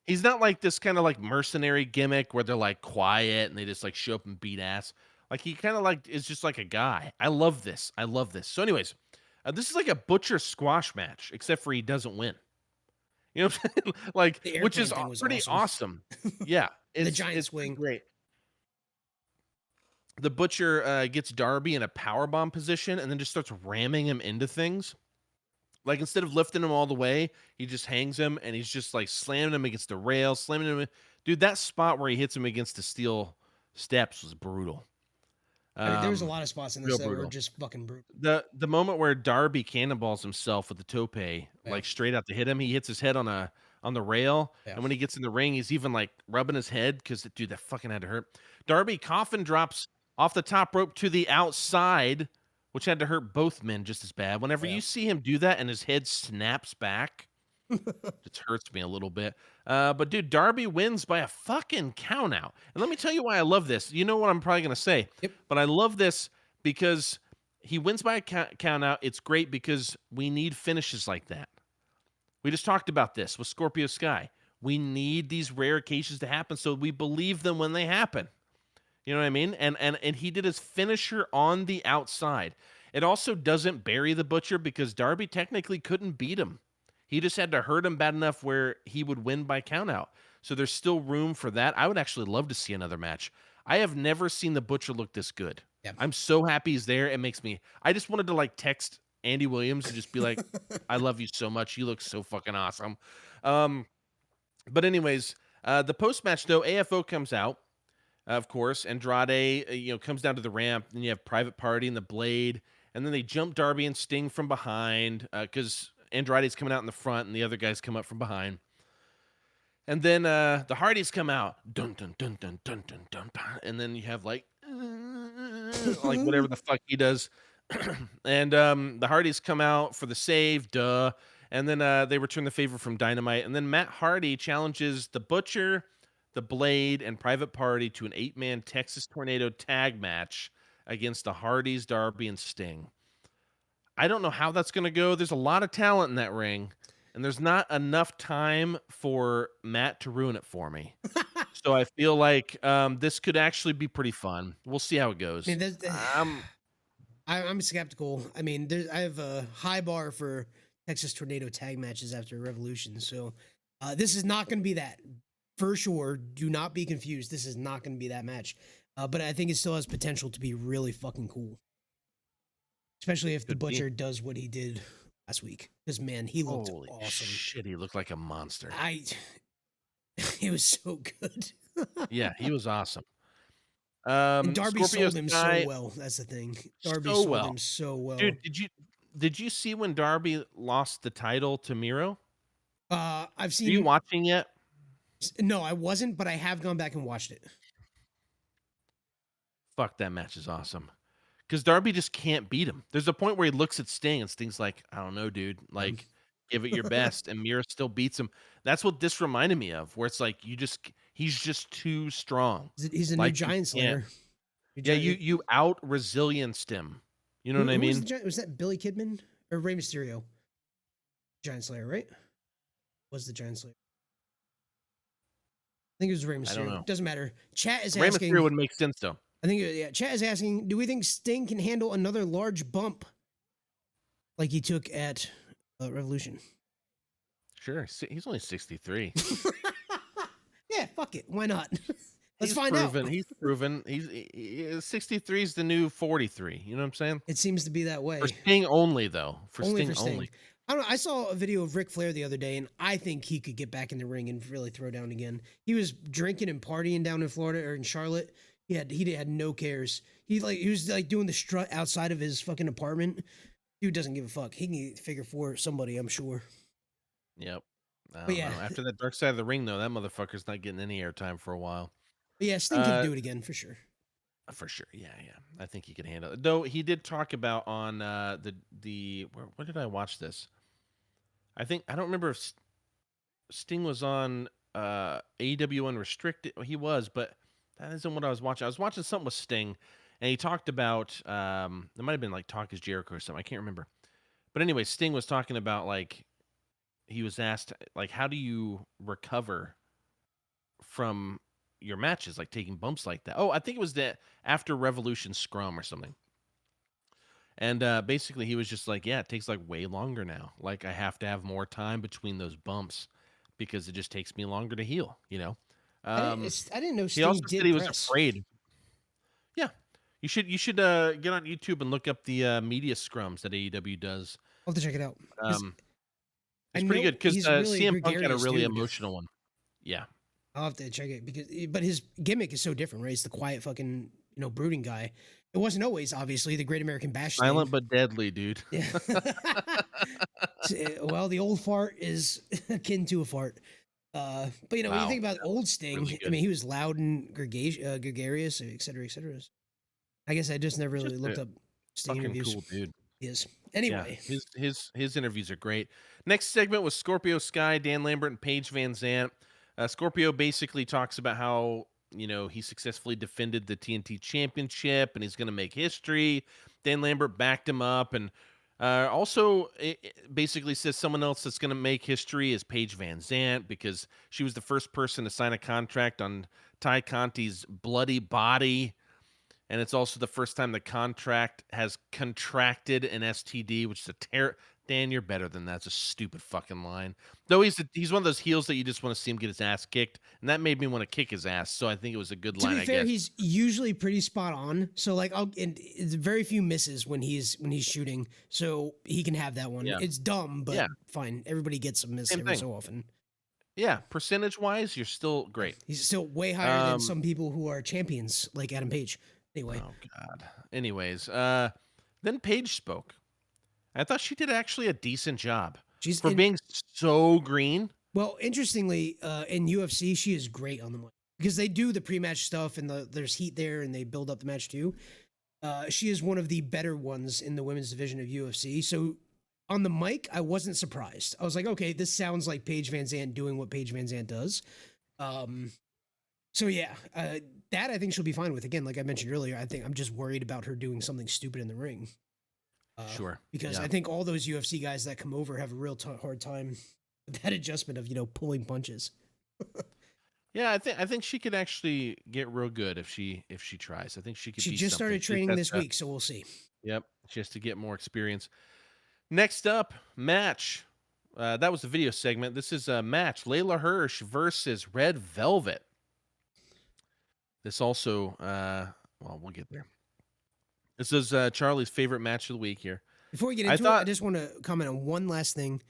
He's not like this kind of like mercenary gimmick where they're like quiet and they just like show up and beat ass. Like he kind of like is just like a guy. I love this. So anyways, this is like a Butcher squash match, except for he doesn't win. You know what I'm saying? Like, which is pretty awesome. Yeah. The giant swing. Great. The Butcher gets Darby in a powerbomb position and then just starts ramming him into things. Like instead of lifting him all the way, he just hangs him and he's just like slamming him against the rail, slamming him. Dude, that spot where he hits him against the steel steps was brutal. I mean, there was a Um, lot of spots in this real that were brutal. just fucking brutal. The moment where Darby cannonballs himself with the tope, Yeah. like straight out to hit him, he hits his head on the rail, Yeah. and when he gets in the ring, he's even like rubbing his head because dude, that fucking had to hurt. Darby coffin drops off the top rope to the outside, which had to hurt both men just as bad. Whenever Yeah. you see him do that and his head snaps back, it hurts me a little bit. But dude, Darby wins by a fucking count out. And let me tell you why I love this. You know what I'm probably gonna say, Yep. but I love this because he wins by a count out. It's great because we need finishes like that. We just talked about this with Scorpio Sky. We need these rare occasions to happen so we believe them when they happen. You know what I mean? And he did his finisher on the outside. It also doesn't bury the Butcher because Darby technically couldn't beat him. He just had to hurt him bad enough where he would win by countout. So there's still room for that. I would actually love to see another match. I have never seen the Butcher look this good. Yeah. I'm so happy he's there. It makes me. I just wanted to like text Andy Williams and just be like, "I love you so much. You look so fucking awesome." But anyways, the post match though, AFO comes out. Of course, Andrade, comes down to the ramp. Then you have Private Party and the Blade, and then they jump Darby and Sting from behind because Andrade's coming out in the front, and the other guys come up from behind. And then the Hardys come out, dun dun dun dun dun dun dun, and then you have like whatever the fuck he does, and the Hardys come out for the save, duh, and then they return the favor from Dynamite, and then Matt Hardy challenges the Butcher, the Blade, and Private Party to an 8-man Texas Tornado tag match against the Hardys, Darby, and Sting. I don't know how that's going to go. There's a lot of talent in that ring, and there's not enough time for Matt to ruin it for me. So I feel like this could actually be pretty fun. We'll see how it goes. I mean, I'm skeptical. I mean, I have a high bar for Texas Tornado tag matches after Revolution, so this is not going to be that. For sure, do not be confused. This is not going to be that match. But I think it still has potential to be really fucking cool. Especially if the Butcher does what he did last week. Because, man, he looked awesome. Shit, he looked like a monster. He was so good. Yeah, he was awesome. And Darby Scorpio sold him Sky, so well. That's the thing. Darby so sold well. him so well. Dude, did you see when Darby lost the title to Miro? I've seen. Are you watching yet? No, I wasn't, but I have gone back and watched it. Fuck, that match is awesome. Because Darby just can't beat him. There's a point where he looks at Sting and Sting's like, I don't know, dude. Like, give it your best. And Miro still beats him. That's what this reminded me of, where it's like, he's just too strong. He's a new Giant Slayer. Yeah, you out resilience him. You know what I mean? Was that Billy Kidman or Rey Mysterio? Giant Slayer, right? Was the Giant Slayer? I think it was Rey Mysterio. I don't know. Doesn't matter. Chat is Rey asking. Mysterio would make sense though. I think, yeah. Chat is asking, do we think Sting can handle another large bump like he took at Revolution? Sure. He's only 63. Yeah, fuck it. Why not? Let's find out. He's proven. He's 63 is the new 43. You know what I'm saying? It seems to be that way. For Sting only, though. Only for Sting. I don't know. I saw a video of Ric Flair the other day, and I think he could get back in the ring and really throw down again. He was drinking and partying down in Florida or in Charlotte. He had no cares. He was doing the strut outside of his fucking apartment. Dude doesn't give a fuck. He can figure for somebody, I'm sure. Yep. I don't know. After that Dark Side of the Ring, though, that motherfucker's not getting any airtime for a while. But yeah, Sting can do it again for sure. For sure, yeah. I think he can handle it. Though he did talk about on where did I watch this? I don't remember if Sting was on AEW Unrestricted. He was, but that isn't what I was watching. I was watching something with Sting, and he talked about it might have been like Talk is Jericho or something. I can't remember. But anyway, Sting was talking about like he was asked like how do you recover from your matches, like taking bumps like that. Oh, I think it was the after Revolution Scrum or something. And basically he was just like, yeah, it takes like way longer now. Like I have to have more time between those bumps because it just takes me longer to heal, you know? I didn't know Sting he also did said he was press. afraid. Yeah. You should get on YouTube and look up the media scrums that AEW does. I'll have to check it out. It's pretty good because really CM Punk had a gregarious really dude. emotional one. Yeah. I'll have to check it but his gimmick is so different, right? It's the quiet fucking brooding guy. It wasn't always, obviously, the Great American Bash Silent thing. but deadly, dude. Yeah. Well, the old fart is akin to a fart. But when you Wow, think about old Sting, really I good. mean, he was loud and gregarious, et cetera, et cetera. I guess I just never really Just looked a up Sting fucking interviews. cool dude. He is. Yeah, Anyway, his interviews are great. Next segment was Scorpio Sky, Dan Lambert, and Paige Van Zant. Scorpio basically talks about how he successfully defended the TNT Championship and he's going to make history. Dan Lambert backed him up, and also it basically says someone else that's going to make history is Paige Van Zant because she was the first person to sign a contract on Ty Conti's bloody body. And it's also the first time the contract has contracted an STD, which is a Dan, you're better than that. It's a stupid fucking line. Though he's one of those heels that you just want to see him get his ass kicked, and that made me want to kick his ass. So I think it was a good to line. be fair, I guess. he's usually pretty spot on. So and it's very few misses when he's shooting. So he can have that one. Yeah. It's dumb, but Yeah. fine. Everybody gets a miss Same every thing. so often. Yeah, percentage-wise, you're still great. He's still way higher than some people who are champions, like Adam Page. Anyway. Oh God. Anyways, then Paige spoke. I thought she did actually a decent job for being so green. Well, interestingly, in UFC, she is great on the mic because they do the pre-match stuff and there's heat there and they build up the match too. She is one of the better ones in the women's division of UFC. So on the mic, I wasn't surprised. I was like, okay, this sounds like Paige Van Zant doing what Paige Van Zant does. So yeah, that I think she'll be fine with. Again, like I mentioned earlier, I think I'm just worried about her doing something stupid in the ring. Sure. Because I think all those UFC guys that come over have a real hard time with that adjustment of pulling punches. Yeah, I think she could actually get real good if she tries. I think she could. She be just something. started training this week, so we'll see. Yep, just to get more experience. Next up, match. That was the video segment. This is a match: Layla Hirsch versus Red Velvet. This also, well, we'll get there. This is Charlie's favorite match of the week here. Before we get into it, I just want to comment on one last thing.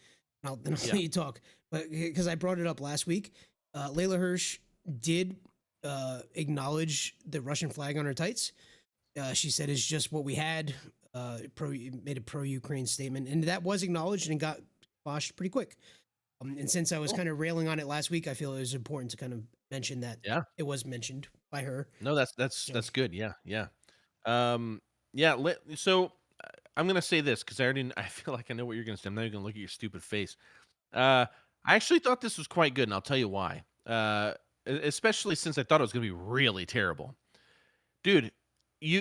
Then I'll let you talk. But because I brought it up last week, Layla Hirsch did acknowledge the Russian flag on her tights. She said it's just what we had. Made a pro-Ukraine statement, and that was acknowledged and got quashed pretty quick. And since I was kind of railing on it last week, I feel it was important to kind of mention that it was mentioned by her. No, that's good. Yeah. So I'm gonna say this because I feel like I know what you're gonna say. I'm not even gonna look at your stupid face. I actually thought this was quite good, and I'll tell you why. Especially since I thought it was gonna be really terrible, dude.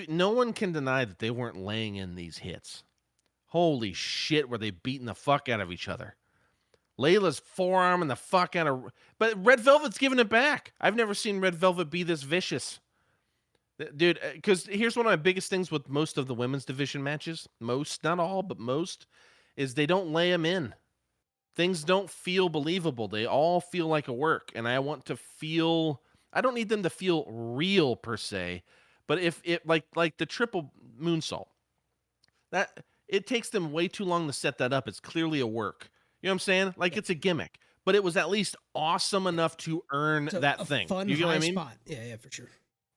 No one can deny that they weren't laying in these hits. Holy shit, were they beating the fuck out of each other? Layla's forearming the fuck out of... But Red Velvet's giving it back. I've never seen Red Velvet be this vicious. Dude, because here's one of my biggest things with most of the women's division matches. Most, not all, but most, is they don't lay them in. Things don't feel believable. They all feel like a work. And I want to feel... I don't need them to feel real, per se. But if it... Like the triple moonsault. It takes them way too long to set that up. It's clearly a work. You know what I'm saying? Like it's a gimmick, but it was at least awesome enough to earn that thing. Fun, you get what I mean? Spot. Yeah, for sure.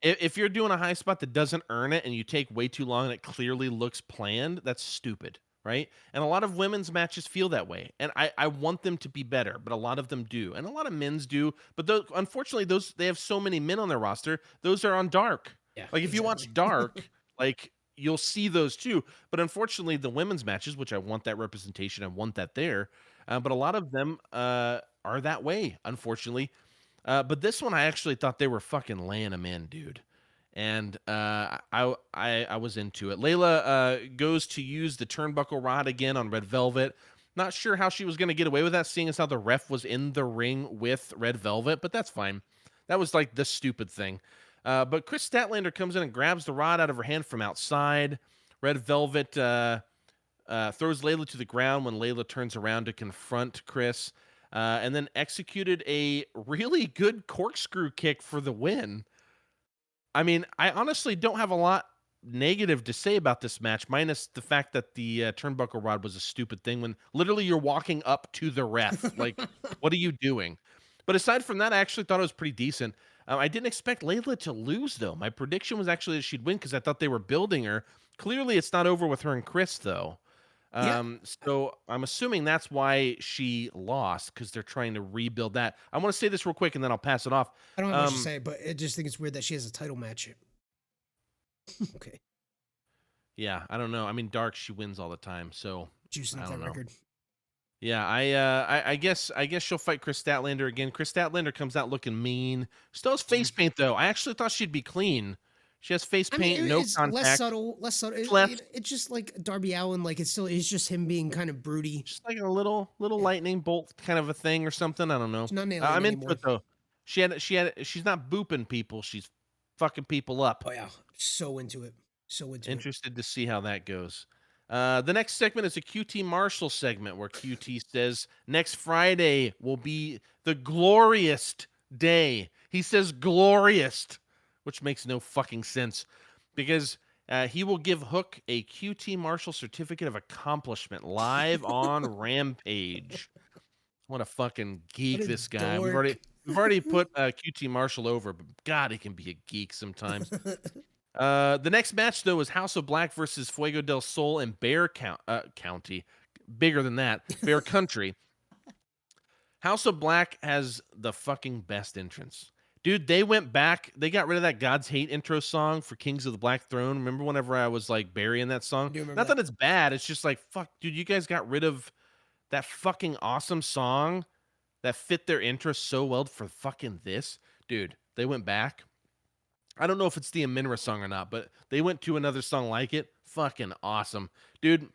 If you're doing a high spot that doesn't earn it and you take way too long and it clearly looks planned, that's stupid, right? And a lot of women's matches feel that way. And I want them to be better, but a lot of them do. And a lot of men's do. But unfortunately, they have so many men on their roster. Those are on Dark. Yeah, like if you watch Dark, like you'll see those too. But unfortunately, the women's matches, which I want that representation, I want that there. But a lot of them are that way, unfortunately. But this one, I actually thought they were fucking laying them in, dude. And I was into it. Layla goes to use the turnbuckle rod again on Red Velvet. Not sure how she was going to get away with that, seeing as how the ref was in the ring with Red Velvet, but that's fine. That was like the stupid thing. But Chris Statlander comes in and grabs the rod out of her hand from outside. Red Velvet... throws Layla to the ground when Layla turns around to confront Chris, and then executed a really good corkscrew kick for the win. I mean, I honestly don't have a lot negative to say about this match, minus the fact that the turnbuckle rod was a stupid thing when literally you're walking up to the ref. Like, what are you doing? But aside from that, I actually thought it was pretty decent. I didn't expect Layla to lose, though. My prediction was actually that she'd win because I thought they were building her. Clearly, it's not over with her and Chris, though. Yeah. So I'm assuming that's why she lost because they're trying to rebuild that. I want to say this real quick and then I'll pass it off. I don't have much to say, but I just think it's weird that she has a title match. Okay. Yeah, I don't know. I mean, Dark, she wins all the time, so Juicing I up that don't know. record. Yeah, I guess she'll fight Chris Statlander again. Chris Statlander comes out looking mean. Still has face paint though. I actually thought she'd be clean. She has face paint, no it's contact. less subtle. It's just like Darby Allen. Like it's just him being kind of broody. Just like a little lightning bolt kind of a thing or something. I don't know. She's not nailing I'm it into anymore. it though. She's not booping people. She's fucking people up. Oh yeah, so into it. So into it. Interested to see how that goes. The next segment is a QT Marshall segment where QT says next Friday will be the glorious day. He says glorious, which makes no fucking sense because he will give Hook a QT Marshall certificate of accomplishment live on Rampage. What a fucking geek this guy. dork. We've already put QT Marshall over, but God, he can be a geek sometimes. The next match, though, is House of Black versus Fuego del Sol and Bear County. Bigger than that. Bear Country. House of Black has the fucking best entrance. Dude, they went back. They got rid of that God's Hate intro song for Kings of the Black Throne. Remember whenever I was like burying that song? Not that it's bad. It's just like, fuck, dude, you guys got rid of that fucking awesome song that fit their interest so well for fucking this. Dude, they went back. I don't know if it's the Aminra song or not, but they went to another song like it. Fucking awesome. Dude,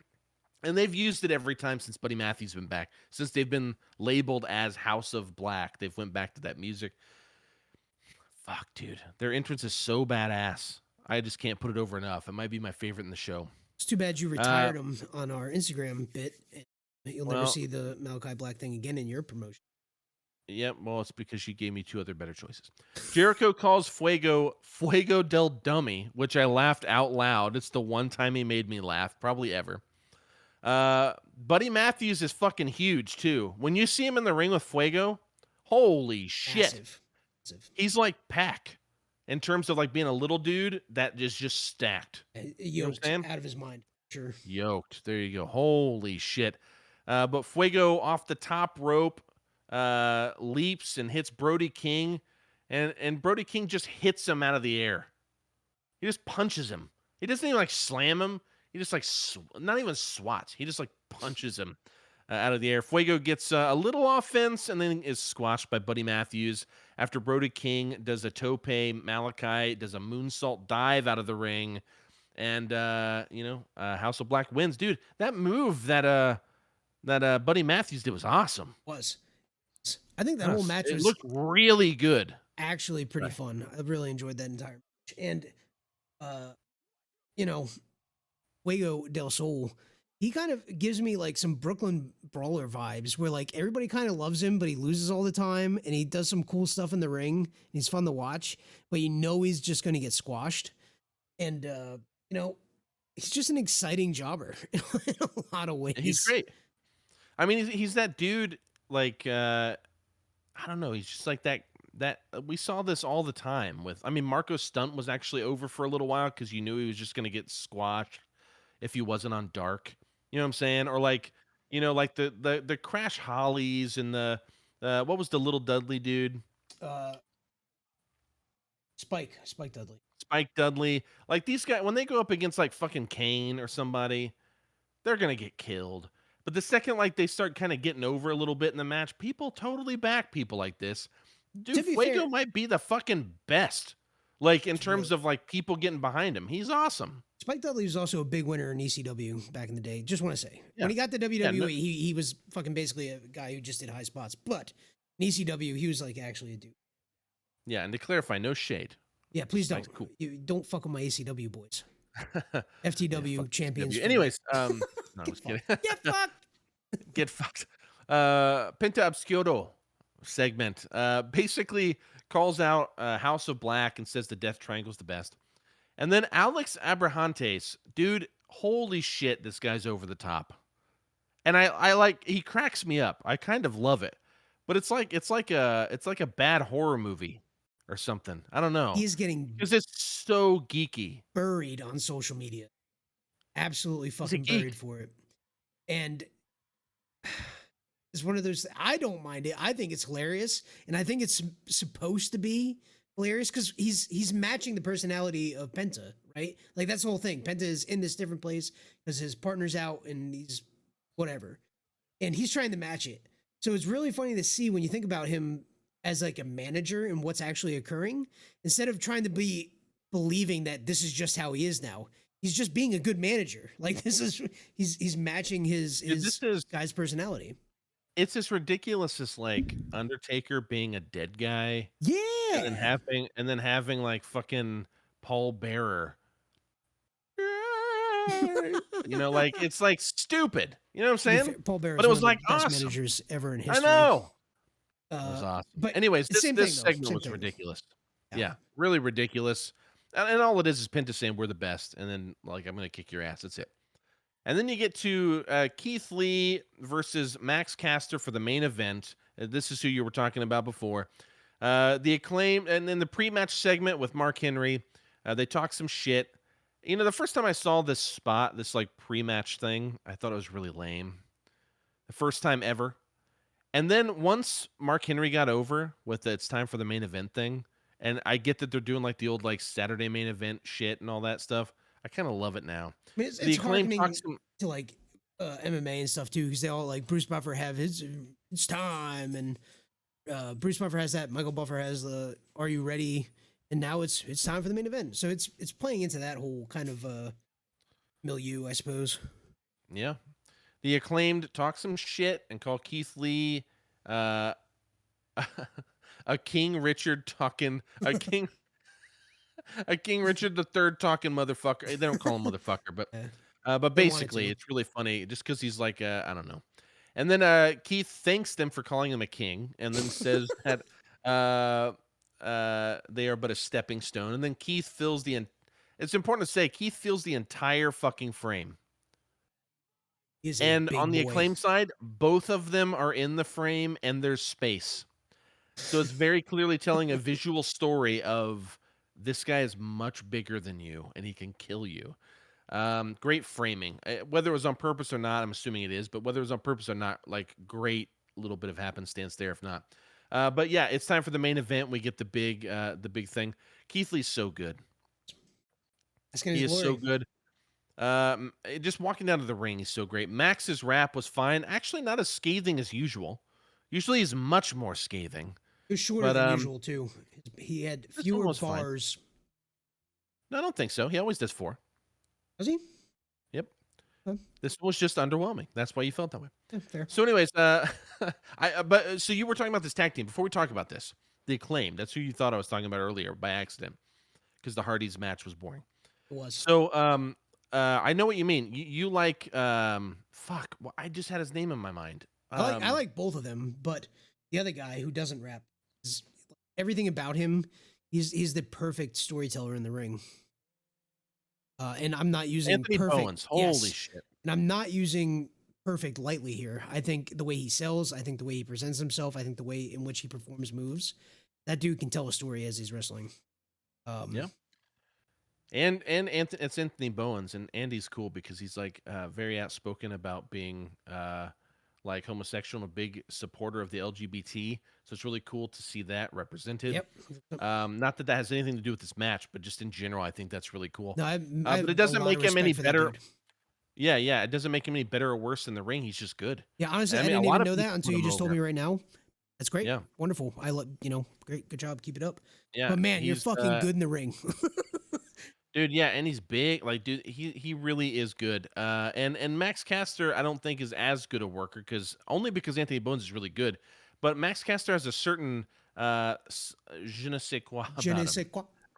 and they've used it every time since Buddy Matthews been back. Since they've been labeled as House of Black, they've went back to that music. Fuck, dude. Their entrance is so badass. I just can't put it over enough. It might be my favorite in the show. It's too bad you retired him on our Instagram bit. You'll never see the Malachi Black thing again in your promotion. Yep, well, it's because you gave me two other better choices. Jericho calls Fuego del Dummy, which I laughed out loud. It's the one time he made me laugh, probably ever. Buddy Matthews is fucking huge, too. When you see him in the ring with Fuego, holy shit. Massive. He's like Pac in terms of like being a little dude that is just stacked. Yoked, out of his mind. Sure. Yoked. There you go. Holy shit. But Fuego off the top rope, leaps and hits Brody King, and Brody King just hits him out of the air. He just punches him. He doesn't even like slam him. He just like not even swats. He just like punches him out of the air. Fuego gets a little offense and then is squashed by Buddy Matthews after Brody King does a tope. Malachi does a moonsault dive out of the ring, and House of Black wins. Dude, that move that Buddy Matthews did was awesome. I think that whole match looked really good. Actually pretty fun. I really enjoyed that entire match. And Fuego del Sol, he kind of gives me like some Brooklyn Brawler vibes where like everybody kind of loves him, but he loses all the time and he does some cool stuff in the ring. And he's fun to watch, but he's just going to get squashed. And, he's just an exciting jobber in a lot of ways. He's great. I mean, he's that dude, like, I don't know. He's just like that we saw this all the time with, Marco's stunt was actually over for a little while because you knew he was just going to get squashed if he wasn't on Dark. You know what I'm saying? Or like, like the Crash Hollies and the, what was the little Dudley dude? Spike Dudley. Spike Dudley. Like these guys, when they go up against like fucking Kane or somebody, they're going to get killed. But the second like they start kind of getting over a little bit in the match, people totally back people like this. Dude, Fuego might be the fucking best. Like in terms of like people getting behind him. He's awesome. Spike Dudley was also a big winner in ECW back in the day. Just want to say. Yeah. When he got to WWE, he was fucking basically a guy who just did high spots. But in ECW, he was like actually a dude. Yeah, and to clarify, no shade. Yeah, please don't. Cool. You don't fuck with my ACW boys. FTW champions. Anyways, no, I was kidding. Get fucked. Get fucked. Penta Obscuro segment basically calls out House of Black and says the Death Triangle's the best. And then Alex Abrahantes, dude, holy shit, this guy's over the top. And I like, he cracks me up. I kind of love it. But it's like a bad horror movie, or something. I don't know. He is getting Because it's so geeky. buried on social media. Absolutely He's a fucking geek. buried for it. And it's one of those, I don't mind it. I think it's hilarious. And I think it's supposed to be hilarious because he's matching the personality of Penta, right? Like that's the whole thing. Penta is in this different place because his partner's out and he's whatever. And he's trying to match it. So it's really funny to see when you think about him as like a manager and what's actually occurring, instead of trying to be believing that this is just how he is now. He's just being a good manager. Like this is he's matching his guy's personality. It's as ridiculous as like Undertaker being a dead guy. Yeah. And then having like fucking Paul Bearer. You know, like it's like stupid. You know what I'm saying? Paul Bearer But is it one was of the like best awesome. managers ever in I history. know. It was awesome. But anyways, this same thing, though. segment Same was thing. ridiculous. Yeah. Yeah, really ridiculous. And all it is Penta saying we're the best, and then like I'm gonna kick your ass. That's it. And then you get to Keith Lee versus Max Caster for the main event. This is who you were talking about before. The Acclaim, and then the pre-match segment with Mark Henry. They talk some shit. You know, the first time I saw this spot, this like pre-match thing, I thought it was really lame. The first time ever. And then once Mark Henry got over with the, it's time for the main event thing, and I get that they're doing like the old like Saturday main event shit and all that stuff. I kind of love it now. I mean, it's Acclaim harkening talks to like MMA and stuff too, because they all like Bruce Buffer have his it's time, and Bruce Buffer has that. Michael Buffer has the Are You Ready? And now it's time for the main event. So it's playing into that whole kind of milieu, I suppose. Yeah. The Acclaimed talk some shit and call Keith Lee a King Richard talking a King Richard the Third talking motherfucker. They don't call him motherfucker, but basically it's really funny just because he's like I don't know. And then Keith thanks them for calling him a king, and then says that they are but a stepping stone. And then Keith fills the. It's important to say Keith fills the entire fucking frame. And on the Acclaim side, both of them are in the frame, and there's space. So it's very clearly telling a visual story of this guy is much bigger than you, and he can kill you. Great framing. Whether it was on purpose or not, I'm assuming it is, but whether it was on purpose or not, like great little bit of happenstance there, if not. But yeah, it's time for the main event. We get the big thing. Keith Lee's so good. He is so good. Just walking down to the ring, he's so great. Max's rap was fine. Actually, not as scathing as usual. Usually, he's much more scathing. It was shorter than usual too. He had fewer bars. Fine. No, I don't think so. He always does 4. Does he? Yep. This was just underwhelming. That's why you felt that way. Yeah, fair. So, anyways, so you were talking about this tag team. Before we talk about this, the Acclaim. That's who you thought I was talking about earlier by accident, because the Hardys match was boring. It was. So, I know what you mean. You like fuck. Well, I just had his name in my mind. I like both of them, but the other guy who doesn't rap, everything about him, he's the perfect storyteller in the ring. And I'm not using Anthony perfect. Bowens. Holy shit! And I'm not using perfect lightly here. I think the way he sells, I think the way he presents himself, I think the way in which he performs moves, that dude can tell a story as he's wrestling. Yeah. And it's Anthony Bowens, and Andy's cool because he's like very outspoken about being like homosexual and a big supporter of the LGBT. So it's really cool to see that represented. Yep. Not that has anything to do with this match, but just in general, I think that's really cool. No, but it doesn't make him any better. Yeah, it doesn't make him any better or worse in the ring. He's just good. Yeah, honestly, I didn't even know that until you just told me right now. That's great. Yeah. Wonderful. Great. Good job. Keep it up. Yeah. But man, you're fucking good in the ring. Dude, yeah, and he's big. Like, dude, he really is good. And Max Caster, I don't think is as good a worker because Anthony Bowens is really good. But Max Caster has a certain je ne sais quoi about him,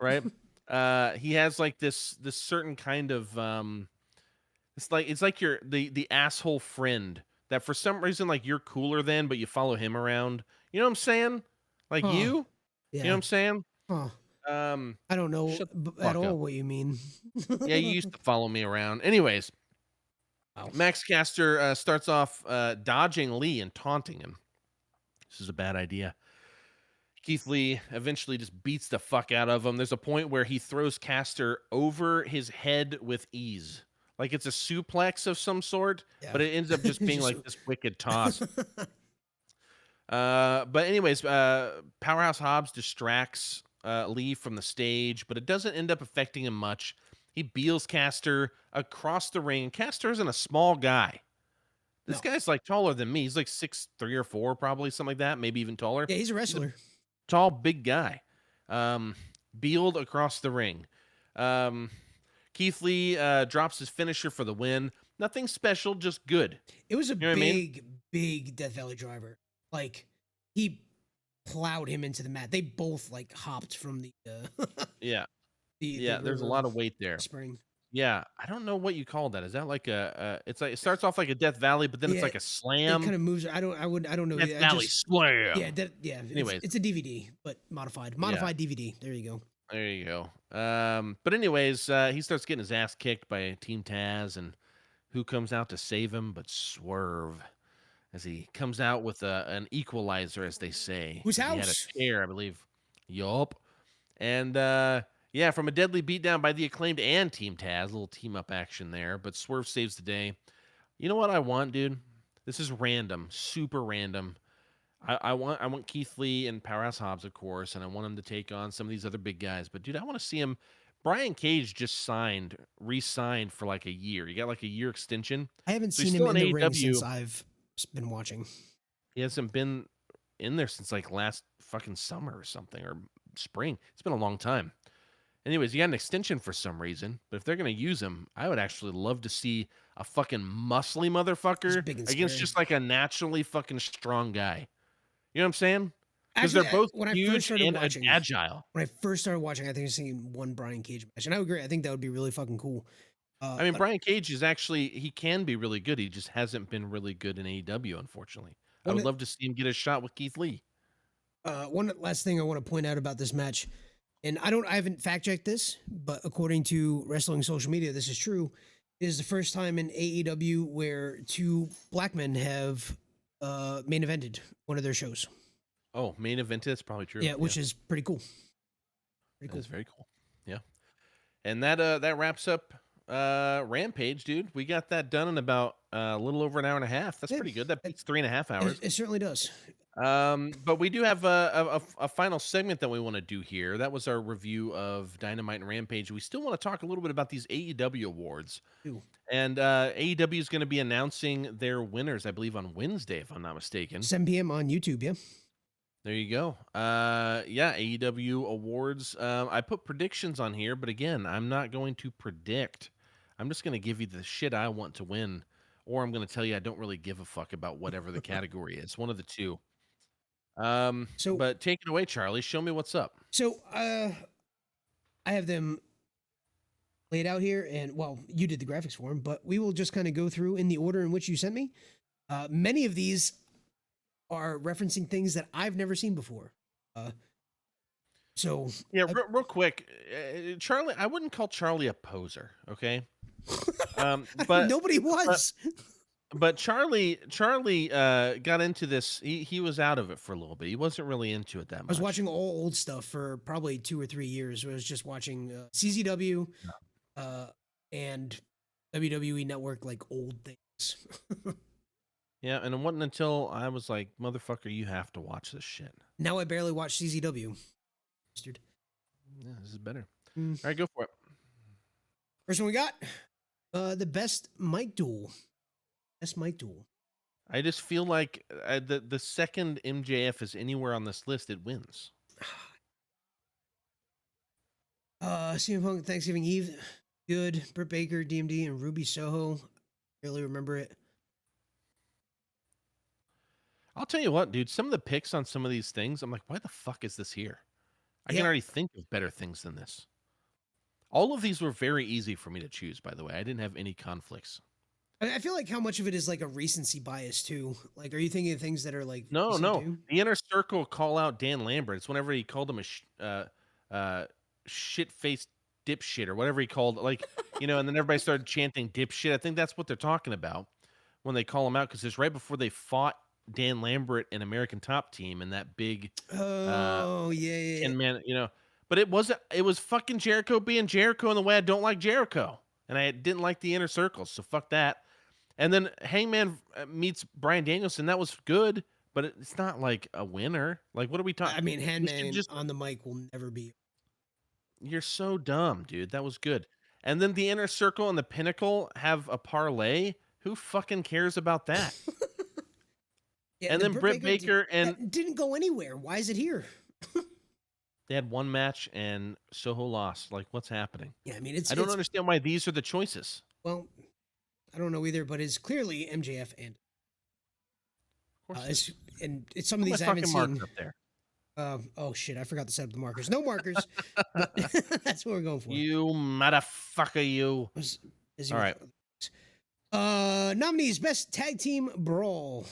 right? He has like this certain kind of it's like you're the asshole friend that for some reason like you're cooler than, but you follow him around. You know what I'm saying? Like you know what I'm saying? Huh. I don't know at all what you mean. Yeah, you used to follow me around. Anyways, Max Caster starts off dodging Lee and taunting him. This is a bad idea. Keith Lee eventually just beats the fuck out of him. There's a point where he throws Caster over his head with ease. Like it's a suplex of some sort, but it ends up just being like this wicked toss. But anyways, Powerhouse Hobbs distracts Lee from the stage, but it doesn't end up affecting him much. He beels Caster across the ring. Caster isn't a small guy. This guy's like taller than me. He's like 6'3" or 4", probably something like that, maybe even taller. Yeah, he's a wrestler. Tall, big guy. Beeled across the ring. Keith Lee drops his finisher for the win. Nothing special, just good. It was a big Death Valley driver. Like, he plowed him into the mat. They both like hopped from the yeah. the There's a lot of weight there. Spring. Yeah, I don't know what you call that. Is that like it's like it starts off like a Death Valley, but then it's like a slam. It kind of moves. I don't know. Death Valley slam. Yeah. Anyways, it's a DVD, but modified DVD. There you go. There you go. But anyways, he starts getting his ass kicked by Team Taz, and who comes out to save him but Swerve, as he comes out with an equalizer, as they say. Whose house? He had a chair, I believe. Yup. And yeah, from a deadly beatdown by the Acclaimed and Team Taz, a little team-up action there, but Swerve saves the day. You know what I want, dude? This is random, super random. I want Keith Lee and Powerhouse Hobbs, of course, and I want him to take on some of these other big guys. But, dude, I want to see him. Brian Cage just re-signed for like a year. He got like a year extension. I haven't seen him in the ring since I've been watching. He hasn't been in there since like last fucking summer or something, or spring. It's been a long time. Anyways, he got an extension for some reason, but if they're going to use him, I would actually love to see a fucking muscly motherfucker against just like a naturally fucking strong guy. You know what I'm saying? Because they're both huge and agile. When I first started watching, I think I was seeing one Brian Cage match, and I would agree. I think that would be really fucking cool. I mean, Brian Cage is actually, he can be really good. He just hasn't been really good in AEW, unfortunately. I would love to see him get a shot with Keith Lee. One last thing I want to point out about this match, and I haven't fact checked this, but according to wrestling social media, this is true. It is the first time in AEW where two black men have main evented one of their shows. Oh, main evented? That's probably true. Yeah, which is pretty cool. That is very cool. Yeah. And that wraps up Rampage, dude. We got that done in about a little over an hour and a half. That's pretty good. That beats 3.5 hours. It certainly does. But we do have a final segment that we want to do here. That was our review of Dynamite and Rampage. We still want to talk a little bit about these AEW awards. Ooh. And AEW is going to be announcing their winners, I believe, on Wednesday, if I'm not mistaken. 7 p.m. on YouTube, yeah. There you go. Yeah, AEW awards. I put predictions on here, but again, I'm not going to predict. I'm just going to give you the shit I want to win, or I'm going to tell you I don't really give a fuck about whatever the category is. One of the two. But take it away, Charlie. Show me what's up. So, I have them laid out here, and well, you did the graphics for them, but we will just kind of go through in the order in which you sent me. Many of these are referencing things that I've never seen before. So yeah, real quick, Charlie. I wouldn't call Charlie a poser, okay? But nobody was. But Charlie got into this. He was out of it for a little bit. He wasn't really into it that much. I was watching all old stuff for probably 2 or 3 years. I was just watching CZW and WWE Network, like old things. Yeah, and it wasn't until I was like, motherfucker, you have to watch this shit. Now I barely watch CZW. Yeah, this is better. All right, go for it. First one we got, the best mic duel. Best mic duel. I just feel like the second MJF is anywhere on this list, it wins. CM Punk Thanksgiving Eve, good. Britt Baker, DMD, and Ruby Soho. Barely remember it. I'll tell you what, dude. Some of the picks on some of these things, I'm like, why the fuck is this here? I can already think of better things than this. All of these were very easy for me to choose, by the way. I didn't have any conflicts. I feel like how much of it is like a recency bias too. Like, are you thinking of things that are like no? The Inner Circle call out Dan Lambert. It's whenever he called him a shit-faced dipshit or whatever he called, like, you know, and then everybody started chanting dipshit. I think that's what they're talking about when they call him out, because it's right before they fought Dan Lambert and American Top Team and that big Oh, yeah. 10-man, but it wasn't. It was fucking Jericho being Jericho in the way I don't like Jericho, and I didn't like the Inner Circle, so fuck that. And then Hangman meets Bryan Danielson. That was good, but it's not like a winner. Like, what are we talking? I mean, You should Handman just. on the mic will never be. You're so dumb, dude. That was good. And then the Inner Circle and the Pinnacle have a parlay. Who fucking cares about that? Yeah, And the then Britt Baker and that didn't go anywhere. Why is it here? they had one match and Soho lost. Like, what's happening? Yeah, I mean, I don't understand why these are the choices. Well, I don't know either, but it's clearly MJF and Of course it's some of Put these my I haven't fucking marker seen. up there. Oh shit, I forgot to set up the markers. No markers. But that's what we're going for. You motherfucker, you. All right. Nominees: Best Tag Team Brawl.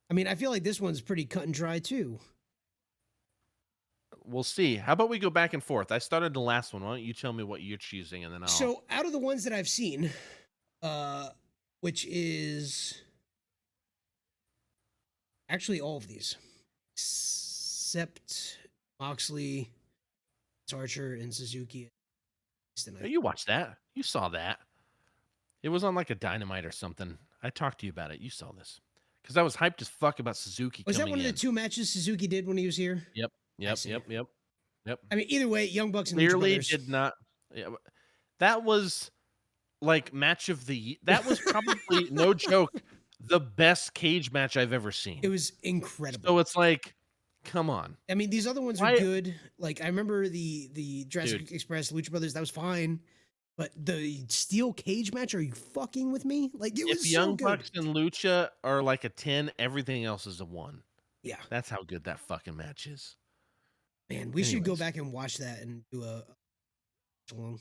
I mean, I feel like this one's pretty cut and dry too. We'll see. How about we go back and forth? I started the last one. Why don't you tell me what you're choosing, and then I'll. So, out of the ones that I've seen, which is actually all of these, except Moxley, Archer, and Suzuki. Oh, you watched that? You saw that? It was on like a Dynamite or something. I talked to you about it. You saw this because I was hyped as fuck about Suzuki. Was that coming one of in. the two matches Suzuki did when he was here? Yep. I mean, either way, Young Bucks and Clearly Lucha Brothers. did not. Yeah, that was like match of the. That was probably no joke, the best cage match I've ever seen. It was incredible. So it's like, come on. I mean, these other ones are good. Like I remember the Jurassic Express, Lucha Brothers. That was fine. But the steel cage match, are you fucking with me? Like it was If so Young good. Bucks and Lucha are like a 10, everything else is a 1. Yeah, that's how good that fucking match is. Man, we should go back and watch that and do a along.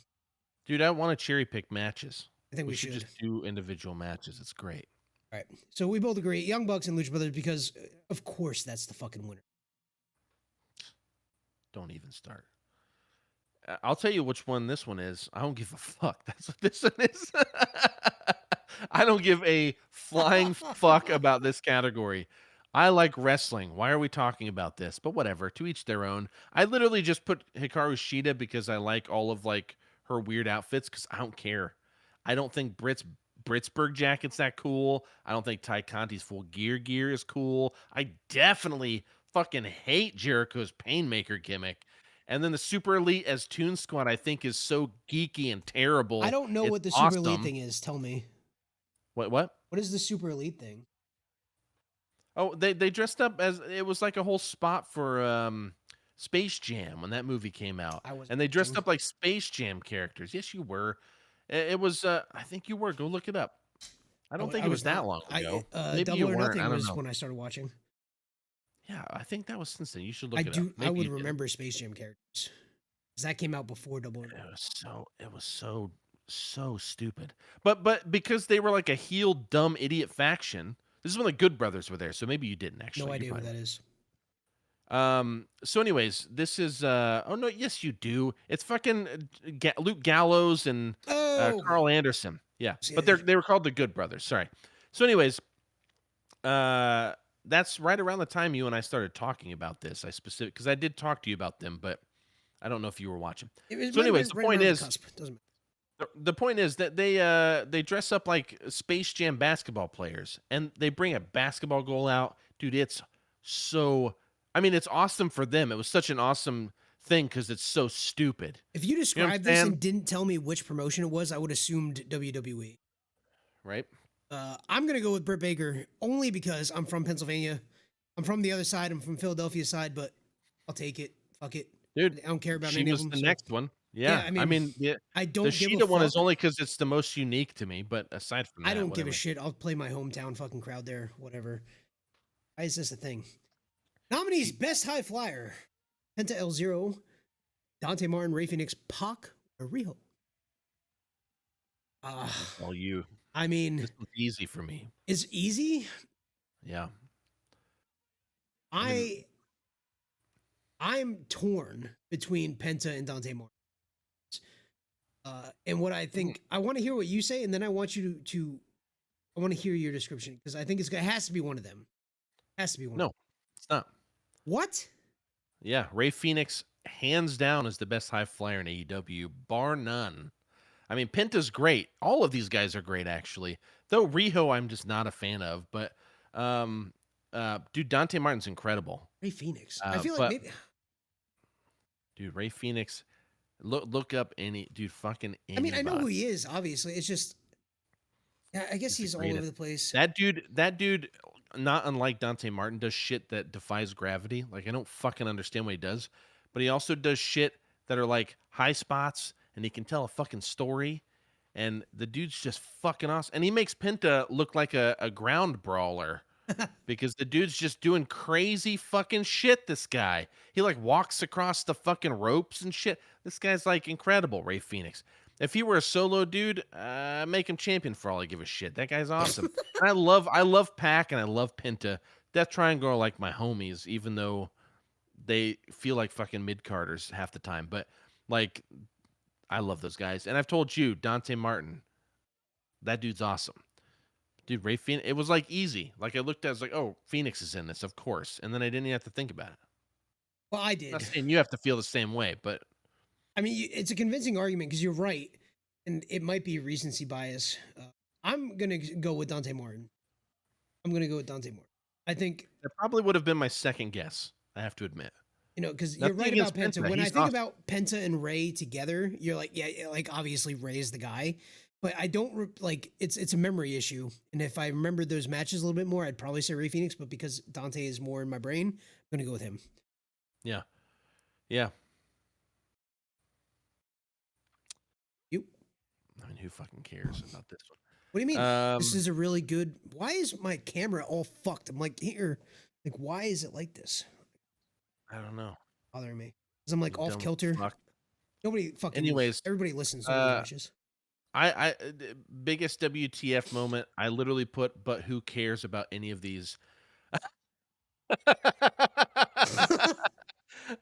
Dude, I want to cherry pick matches. I think we should just do individual matches. It's great. All right. So we both agree, Young Bucks and Lucha Brothers, because of course that's the fucking winner. Don't even start. I'll tell you which one this one is. I don't give a fuck. That's what this one is. I don't give a flying fuck about this category. I like wrestling. Why are we talking about this? But whatever, to each their own. I literally just put Hikaru Shida because I like all of like her weird outfits because I don't care. I don't think Britsburg jacket's that cool. I don't think Ty Conti's full gear is cool. I definitely fucking hate Jericho's Painmaker gimmick. And then the Super Elite as Toon Squad, I think, is so geeky and terrible. I don't know what the Super Elite thing is. Tell me. What? What is the Super Elite thing? Oh, they dressed up as it was like a whole spot for Space Jam when that movie came out, and they dressed up like Space Jam characters. Yes, you were. It was. I think you were. Go look it up. I don't think it was that long ago. Maybe Double you or weren't. Nothing I don't was know. when I started watching. Yeah, I think that was since then. You should look it up. I would remember Space Jam characters. That came out before Double or Nothing. It was so stupid. But because they were like a heel dumb idiot faction. This is when the Good Brothers were there, so maybe you didn't actually. No idea who that is. So anyways, this is oh no, yes you do. It's fucking Luke Gallows and Carl Anderson. Yeah. But they were called the Good Brothers. Sorry. So anyways, that's right around the time you and I started talking about this. Because I did talk to you about them, but I don't know if you were watching. So anyways, the point is the point is that they dress up like Space Jam basketball players and they bring a basketball goal out. Dude, it's awesome for them. It was such an awesome thing because it's so stupid. If you described this and didn't tell me which promotion it was, I would have assumed WWE. Right? I'm going to go with Britt Baker only because I'm from Pennsylvania. I'm from the other side. I'm from Philadelphia side, but I'll take it. Fuck it. Dude, I don't care about she any was of them. the next one. Yeah, I mean, I don't the give Sheeta a one fuck. is only because it's the most unique to me. But aside from that, I don't give a shit. I'll play my hometown fucking crowd there. Whatever. Why is this a thing? Nominees: Best High Flyer, Penta El Zero, Dante Martin, Ray Phoenix, Pac, or Riho. All you. I mean, this was easy for me. It's easy. Yeah. I'm torn between Penta and Dante Martin. And what I think, I want to hear what you say, and then I want you to I want to hear your description because I think it has to be one of them. Has to be one. No, it's not. What? Yeah, Ray Phoenix, hands down, is the best high flyer in AEW, bar none. I mean, Penta's great. All of these guys are great, actually. Though Riho, I'm just not a fan of. But, dude, Dante Martin's incredible. Ray Phoenix. I feel like but, maybe. dude, Ray Phoenix, look up any dude, fucking anybody. I mean, I know who he is. Obviously, it's just. Yeah, I guess he's all over the place. That dude, not unlike Dante Martin, does shit that defies gravity. Like, I don't fucking understand what he does, but he also does shit that are like high spots, and he can tell a fucking story. And the dude's just fucking awesome. And he makes Penta look like a ground brawler because the dude's just doing crazy fucking shit, this guy. He like walks across the fucking ropes and shit. This guy's like incredible, Ray Phoenix. If he were a solo dude, make him champion for all I give a shit. That guy's awesome. And I love Pac and I love Penta. Death Triangle are like my homies, even though they feel like fucking mid-carders half the time. But like, I love those guys. And I've told you, Dante Martin, that dude's awesome. Dude, Ray Phoenix, it was like easy. Like I looked at it, I was like, oh, Phoenix is in this, of course. And then I didn't even have to think about it. Well, I did. I'm not saying you have to feel the same way, but I mean, it's a convincing argument because you're right, and it might be recency bias. I'm gonna go with Dante Martin. I think that probably would have been my second guess. I have to admit. You know, because you're right about Penta. When I think about Penta and Ray together, you're like, yeah, like obviously Ray is the guy, but I don't like it's a memory issue. And if I remembered those matches a little bit more, I'd probably say Ray Phoenix. But because Dante is more in my brain, I'm gonna go with him. Yeah, yeah. I mean, who fucking cares about this one? What do you mean? This is a really good. Why is my camera all fucked? I'm like here. Like, why is it like this? I don't know. Bothering me because I'm like off kilter. Fuck. Nobody fucking. Anyways, everybody listens. Nobody watches. I biggest WTF moment. I literally put, but who cares about any of these?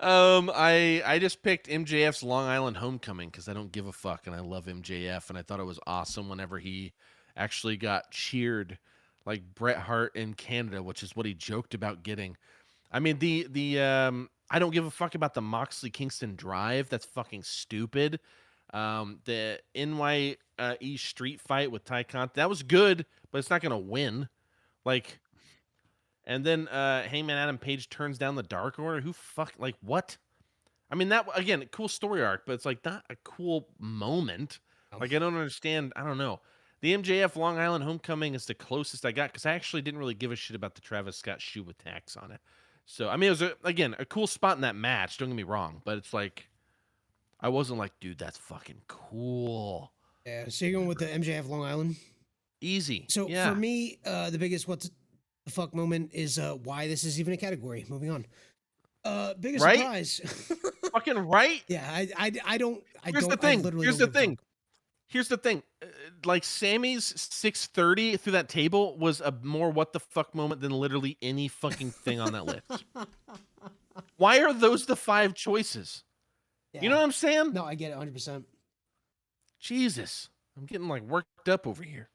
I just picked MJF's Long Island Homecoming because I don't give a fuck and I love MJF and I thought it was awesome whenever he actually got cheered like Bret Hart in Canada, which is what he joked about getting. I mean the I don't give a fuck about the Moxley Kingston drive. That's fucking stupid. The NYE street fight with Ty Conti, that was good, but it's not gonna win. Like. And then Hangman Adam Page turns down the Dark Order. Who fuck, like, what? I mean, that, again, cool story arc, but it's, like, not a cool moment. Like, I don't understand. I don't know. The MJF Long Island Homecoming is the closest I got, because I actually didn't really give a shit about the Travis Scott shoe with tax on it. So, I mean, it was, again, a cool spot in that match. Don't get me wrong. But it's, like, I wasn't like, dude, that's fucking cool. Yeah, so you're going with the MJF Long Island? Easy. So, for me, the biggest the fuck moment is why this is even a category. Moving on. Biggest surprise. Fucking right. Yeah, I don't. Here's the thing. Here's the thing. Like Sammy's 630 through that table was a more what the fuck moment than literally any fucking thing on that list. Why are those the 5 choices? Yeah. You know what I'm saying? No, I get it 100%. Jesus, I'm getting like worked up over here.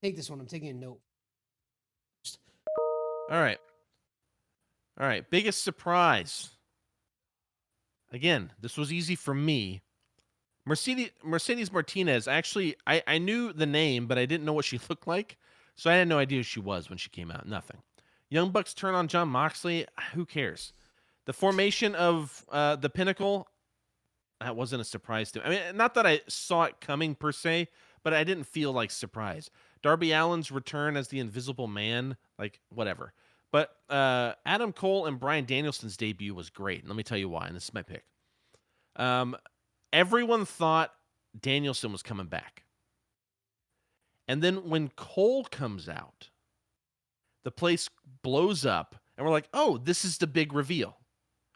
Take this one. I'm taking a note. All right. Biggest surprise. Again, this was easy for me. Mercedes Martinez. Actually, I knew the name, but I didn't know what she looked like. So I had no idea who she was when she came out. Nothing. Young Bucks turn on John Moxley. Who cares? The formation of the Pinnacle. That wasn't a surprise to me. I mean, not that I saw it coming per se, but I didn't feel like surprise. Darby Allen's return as the Invisible Man, like, whatever. But Adam Cole and Bryan Danielson's debut was great. And let me tell you why, and this is my pick. Everyone thought Danielson was coming back. And then when Cole comes out, the place blows up, and we're like, oh, this is the big reveal.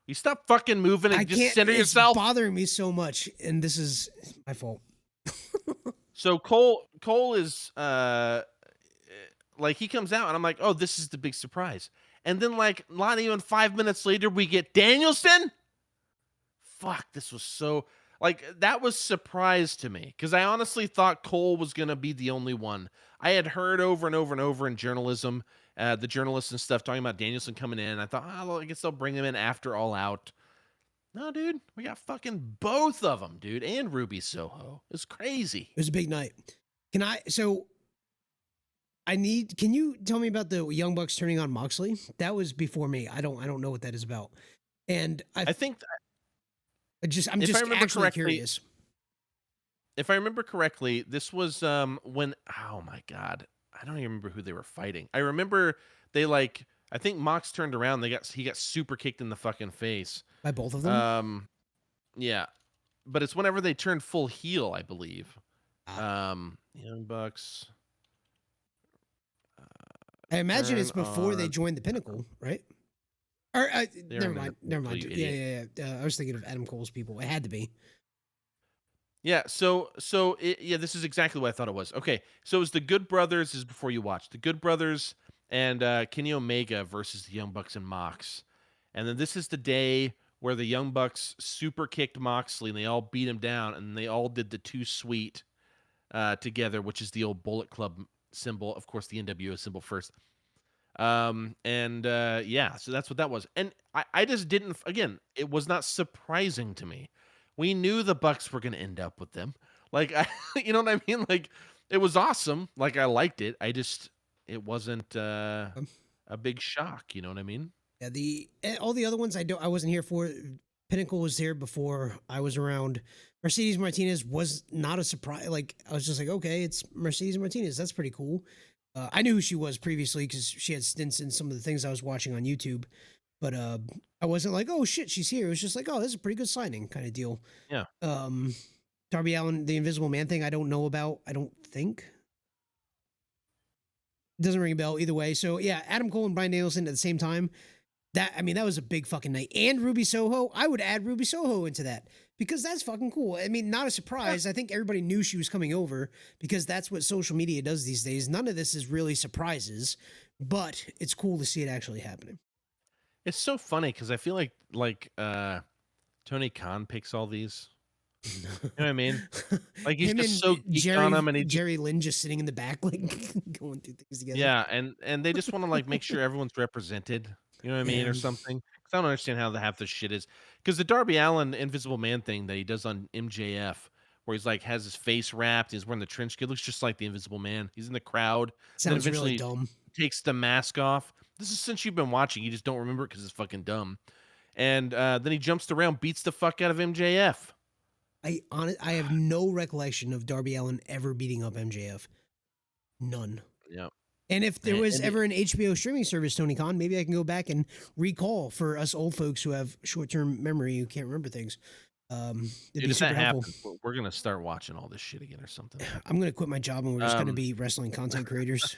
You stop fucking moving and just center yourself. It's bothering me so much, and this is my fault. So Cole is like he comes out and I'm like, oh, this is the big surprise. And then like not even 5 minutes later we get Danielson. Fuck, this was so Like, that was surprise to me because I honestly thought Cole was going to be the only one. I had heard over and over and over in journalism, the journalists and stuff talking about Danielson coming in. I thought, well, I guess they'll bring him in after All Out. No, dude, we got fucking both of them, dude, and Ruby Soho. It's crazy. It was a big night. Can you tell me about the Young Bucks turning on Moxley? That was before me. I don't know what that is about. And I think I'm just actually curious. If I remember correctly, this was when, oh my God, I don't even remember who they were fighting. I remember they I think Mox turned around, he got super kicked in the fucking face. By both of them? Yeah. But it's whenever they turn full heel, I believe. Young Bucks. I imagine it's before they joined the Pinnacle, right? Or never mind. Yeah. I was thinking of Adam Cole's people. It had to be. Yeah. This is exactly what I thought it was. Okay. So it was the Good Brothers. This is before you watch the Good Brothers and Kenny Omega versus the Young Bucks and Mox, and then this is the day where the Young Bucks super kicked Moxley and they all beat him down, and they all did the Too Sweet together, which is the old Bullet Club symbol, of course, the NWO symbol first. So that's what that was. And I just didn't, again, it was not surprising to me. We knew the Bucks were going to end up with them. You know what I mean? Like, it was awesome. Like, I liked it. It wasn't a big shock. You know what I mean? Yeah, all the other ones I wasn't here for. Pinnacle was here before I was around. Mercedes Martinez was not a surprise. Like, I was just like, okay, it's Mercedes Martinez. That's pretty cool. I knew who she was previously because she had stints in some of the things I was watching on YouTube. But I wasn't like, oh shit, she's here. It was just like, oh, this is a pretty good signing kind of deal. Yeah. Darby Allen, the Invisible Man thing, I don't know about. I don't think. It doesn't ring a bell either way. So yeah, Adam Cole and Bryan Danielson at the same time. That was a big fucking night. And Ruby Soho, I would add Ruby Soho into that because that's fucking cool. I mean, not a surprise. I think everybody knew she was coming over because that's what social media does these days. None of this is really surprises, but it's cool to see it actually happening. It's so funny because I feel like Tony Khan picks all these. You know what I mean? Like, he's just so geeked on them, and Jerry Lynn just sitting in the back, like going through things together. Yeah, and they just want to make sure everyone's represented. You know what I mean, or something. Because I don't understand how half this shit is. Because the Darby Allen Invisible Man thing that he does on MJF, where he's has his face wrapped, he's wearing the trench coat, looks just like the Invisible Man. He's in the crowd. Sounds really dumb. Takes the mask off. This is since you've been watching. You just don't remember it because it's fucking dumb. And then he jumps around, beats the fuck out of MJF. I have no recollection of Darby Allen ever beating up MJF. None. Yeah. And if there was ever an HBO streaming service, Tony Khan, maybe I can go back and recall for us old folks who have short-term memory who can't remember things. If that happens, we're going to start watching all this shit again or something. I'm going to quit my job and we're just going to be wrestling content creators.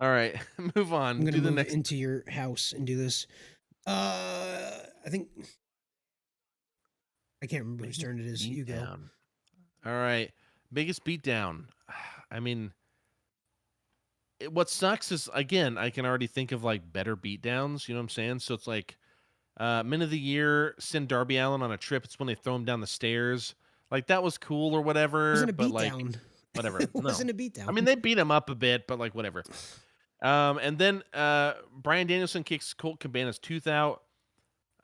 All right, move on. I'm going to move into your house and do this. I think... I can't remember whose turn it is. You go. All right. Biggest beatdown. I mean... what sucks is, again, I can already think of better beatdowns, you know what I'm saying? So it's Men of the Year send Darby Allen on a trip. It's when they throw him down the stairs. That was cool or whatever. It wasn't a beatdown. Whatever. It wasn't a beatdown. I mean, they beat him up a bit, but whatever. And then Bryan Danielson kicks Colt Cabana's tooth out.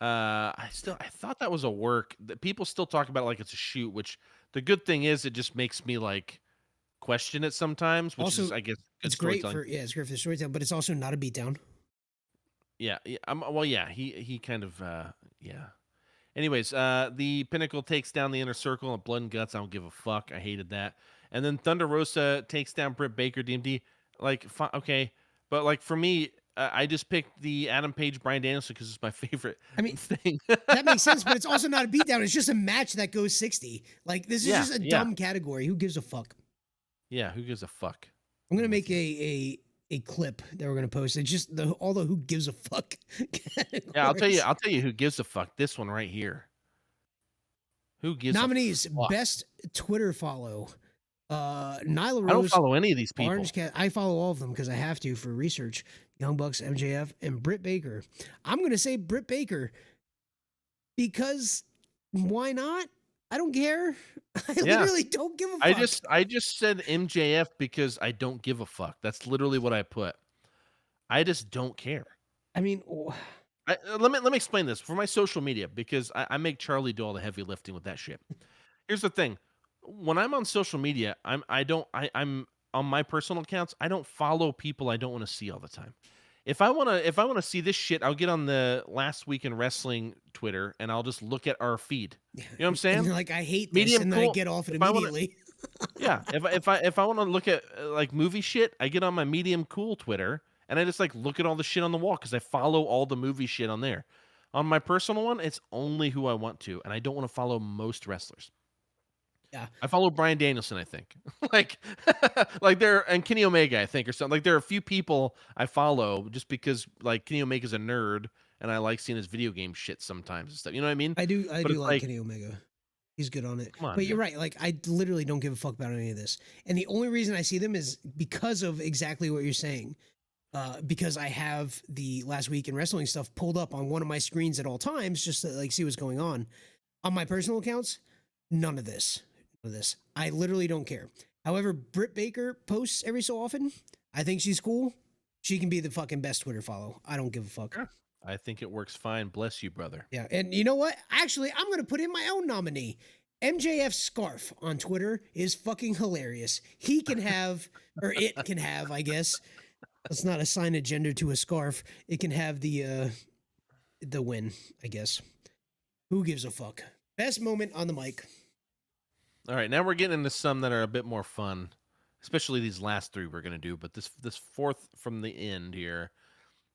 I thought that was a work. People still talk about it it's a shoot, which the good thing is it just makes me question it sometimes, which also, is, I guess, it's great for it's great for the storytelling, but it's also not a beatdown. Yeah. He kind of yeah. Anyways, the Pinnacle takes down the Inner Circle and Blood and Guts. I don't give a fuck. I hated that. And then Thunder Rosa takes down Britt Baker, DMD. Okay, but for me, I just picked the Adam Page Bryan Danielson because it's my favorite. I mean, thing. That makes sense, but it's also not a beatdown. It's just a match that goes 60. This is just a dumb category. Who gives a fuck? Yeah, who gives a fuck? I'm gonna make a clip that we're gonna post. It's just all the who gives a fuck categories. Yeah, I'll tell you who gives a fuck. This one right here. Who gives nominees? A fuck? Best Twitter follow. Nyla Rose. I don't follow any of these people. Orange Cat. I follow all of them because I have to for research. Young Bucks, MJF, and Britt Baker. I'm gonna say Britt Baker because why not? I don't care. I Yeah. literally don't give a fuck. I just said MJF because I don't give a fuck. That's literally what I put. I just don't care. I mean, Let me explain this for my social media because I make Charlie do all the heavy lifting with that shit. Here's the thing: when I'm on social media, I'm on my personal accounts. I don't follow people I don't want to see all the time. If I wanna see this shit, I'll get on the Last Week in Wrestling Twitter and I'll just look at our feed. You know what I'm and saying? you're like, I hate this, Medium and then I cool. get off it If I wanna, immediately. yeah, if I want to look at like movie shit, I get on my Medium Cool Twitter and I just like look at all the shit on the wall because I follow all the movie shit on there. On my personal one, it's only who I want to, and I don't want to follow most wrestlers. Yeah. I follow Bryan Danielson, I think. like like there and Kenny Omega, I think, or something. Like there are a few people I follow just because like Kenny Omega's a nerd and I like seeing his video game shit sometimes and stuff. You know what I mean? I do But it's like Kenny Omega. He's good on it. Come on, But you're man. right. Like, I literally don't give a fuck about any of this. And the only reason I see them is because of exactly what you're saying. Because I have the Last Week in Wrestling stuff pulled up on one of my screens at all times just to like see what's going on. On my personal accounts, none of this. None of this. I literally don't care. However, Britt Baker posts every so often. I think she's cool. She can be the fucking best Twitter follow. I don't give a fuck. Sure. I think it works fine. Bless you, brother. Yeah, and you know what? Actually, I'm going to put in my own nominee. MJF Scarf on Twitter is fucking hilarious. He can have, or it can have, I guess. Let's not assign a gender to a scarf. It can have the win, I guess. Who gives a fuck? Best moment on the mic. All right, now we're getting into some that are a bit more fun, especially these last three we're gonna do. But this fourth from the end here,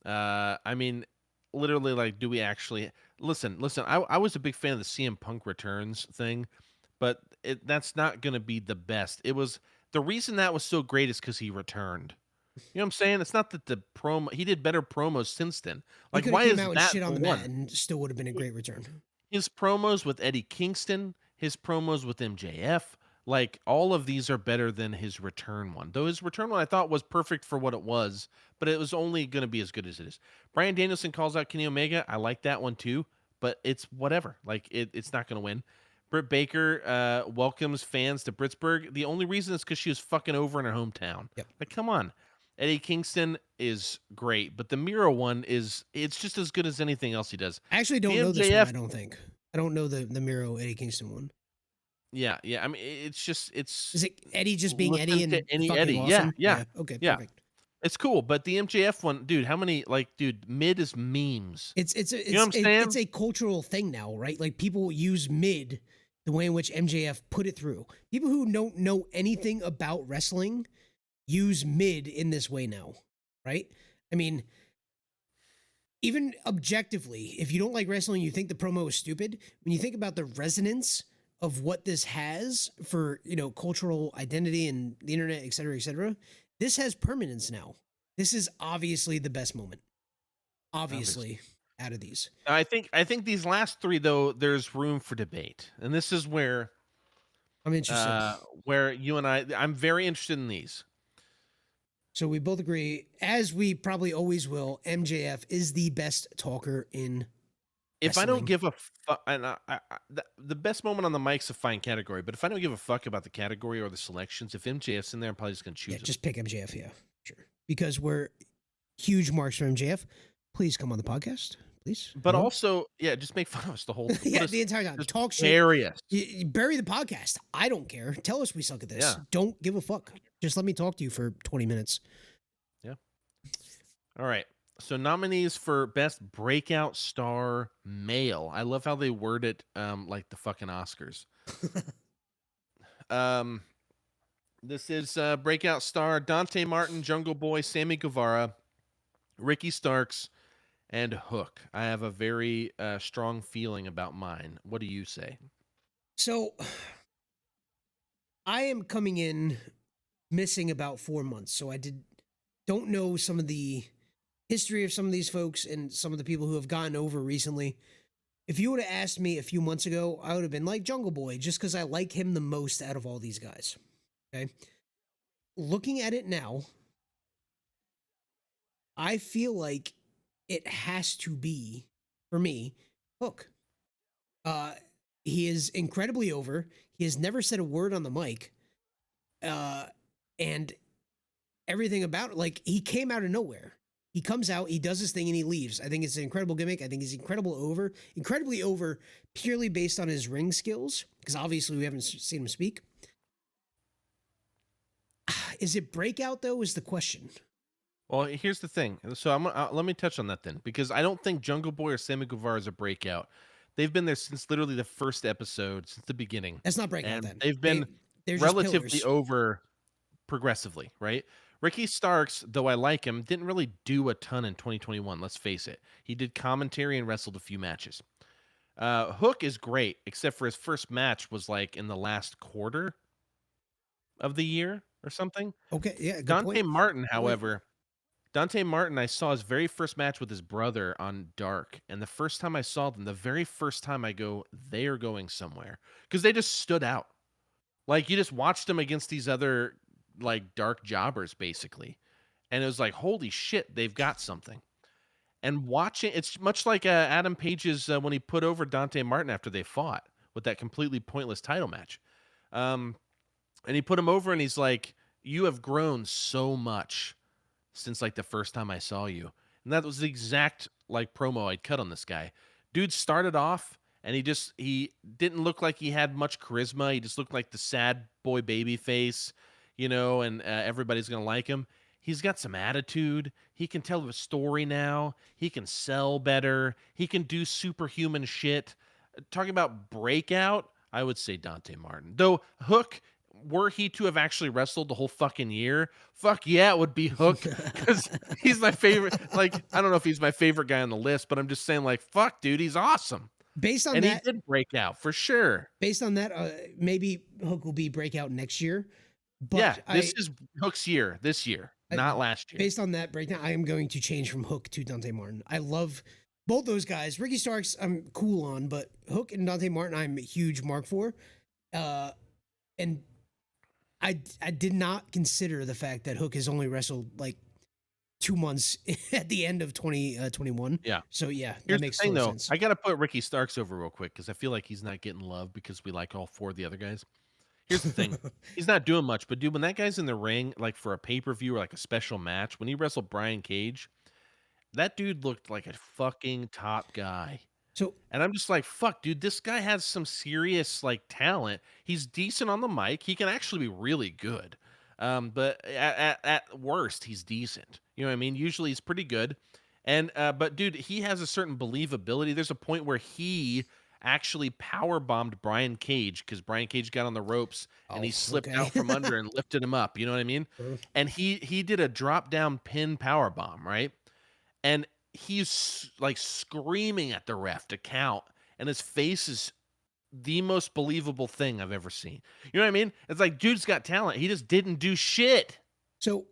I mean, literally, like, do we actually listen? I was a big fan of the CM Punk returns thing, but that's not gonna be the best. It was the reason that was so great is because he returned. You know what I'm saying? It's not that the promo he did better promos since then. He Like, could why have is came out and that shit the on the one? mat and still would have been a great return. His promos with Eddie Kingston, his promos with MJF, like all of these are better than his return one. Though his return one I thought was perfect for what it was, but it was only going to be as good as it is. Bryan Danielson calls out Kenny Omega. I like that one too, but it's whatever. Like it's not going to win. Britt Baker welcomes fans to Britsburg. The only reason is because she was fucking over in her hometown. Yep. Like, come on. Eddie Kingston is great, but the Miro one it's just as good as anything else he does. I actually don't The know this one, I MJF don't think. I don't know the Miro Eddie Kingston one. Yeah. I mean, it's Is it Eddie just being listen Eddie to and any fucking Eddie. awesome? Yeah. Okay, Yeah. perfect. It's cool, but the MJF one, dude, how many dude, mid is memes. It's You know what I'm saying? it's a cultural thing now, right? Like people use mid the way in which MJF put it through. People who don't know anything about wrestling use mid in this way now, right? I mean, even objectively, if you don't like wrestling, you think the promo is stupid. When you think about the resonance of what this has for, cultural identity and the internet, et cetera, this has permanence now. This is obviously the best moment. Obviously, out of these. I think these last three though, there's room for debate, and this is where I'm interested. where you and I'm very interested in these. So we both agree, as we probably always will, MJF is the best talker in If I wrestling. don't give a fuck, and the best moment on the mic's a fine category, but if I don't give a fuck about the category or the selections, if MJF's in there, I'm probably just gonna choose him. Just pick MJF, yeah, sure. Because we're huge marks for MJF. Please come on the podcast, please. But also, yeah, just make fun of us the whole yeah, the entire time. just Talk shit. bury us. You bury the podcast. I don't care. Tell us we suck at this. Yeah. Don't give a fuck. Just let me talk to you for 20 minutes. Yeah. All right. So nominees for best breakout star male. I love how they word it like the fucking Oscars. This is breakout star Dante Martin, Jungle Boy, Sammy Guevara, Ricky Starks, and Hook. I have a very strong feeling about mine. What do you say? So I am coming in missing about 4 months. So I don't know some of the history of some of these folks and some of the people who have gotten over recently. If you would have asked me a few months ago, I would have been like Jungle Boy, just because I like him the most out of all these guys. Okay. Looking at it now, I feel like it has to be, for me, Hook. He is incredibly over. He has never said a word on the mic. And everything about it, like, he came out of nowhere. He comes out, he does his thing, and he leaves. I think it's an incredible gimmick. I think he's incredibly over purely based on his ring skills, because obviously we haven't seen him speak. Is it breakout, though, is the question. Well, here's the thing. So let me touch on that then, because I don't think Jungle Boy or Sammy Guevara is a breakout. They've been there since literally the first episode, since the beginning. That's not breakout, and then. They've been they're just relatively pillars. over progressively, right? Ricky Starks, though I like him, didn't really do a ton in 2021, let's face it. He did commentary and wrestled a few matches. Hook is great, except for his first match was like in the last quarter of the year or something. Okay, yeah, good Dante point. Martin, however, I saw his very first match with his brother on Dark, and the first time I saw them, the very first time I go, they are going somewhere, because they just stood out. Like, you just watched them against these other, like, dark jobbers, basically, and it was like, holy shit, they've got something. And watching, it's much like Adam Page's when he put over Dante Martin after they fought with that completely pointless title match. And he put him over, and he's like, you have grown so much since like the first time I saw you. And that was the exact like promo I'd cut on this guy. Dude started off and he didn't look like he had much charisma. He just looked like the sad boy baby face, and everybody's going to like him. He's got some attitude. He can tell a story now. He can sell better. He can do superhuman shit. Talking about breakout, I would say Dante Martin. Though Hook, were he to have actually wrestled the whole fucking year, fuck yeah, it would be Hook, because he's my favorite. Like, I don't know if he's my favorite guy on the list, but I'm just saying, like, fuck, dude, he's awesome. Based on and that, he did break out for sure. Based on that, maybe Hook will be breakout next year. But yeah, this is Hook's year, this year, not last year. Based on that breakdown, I am going to change from Hook to Dante Martin. I love both those guys. Ricky Starks, I'm cool on, but Hook and Dante Martin, I'm a huge mark for. And I did not consider the fact that Hook has only wrestled like 2 months at the end of 2021. Yeah. So yeah, Here's that makes the thing, though. sense. I got to put Ricky Starks over real quick, because I feel like he's not getting love because we like all four of the other guys. Here's the thing. He's not doing much, but dude, when that guy's in the ring, like for a pay-per-view or like a special match, when he wrestled Brian Cage, that dude looked like a fucking top guy. And I'm just like, fuck, dude, this guy has some serious like talent. He's decent on the mic. He can actually be really good. But at worst, he's decent. You know what I mean? Usually he's pretty good. And but dude, he has a certain believability. There's a point where he actually power bombed Brian Cage, because Brian Cage got on the ropes and he slipped out from under and lifted him up. You know what I mean? And he did a drop down pin power bomb, right? And he's like screaming at the ref to count, and his face is the most believable thing I've ever seen. You know what I mean? It's like, dude's got talent. He just didn't do shit. So,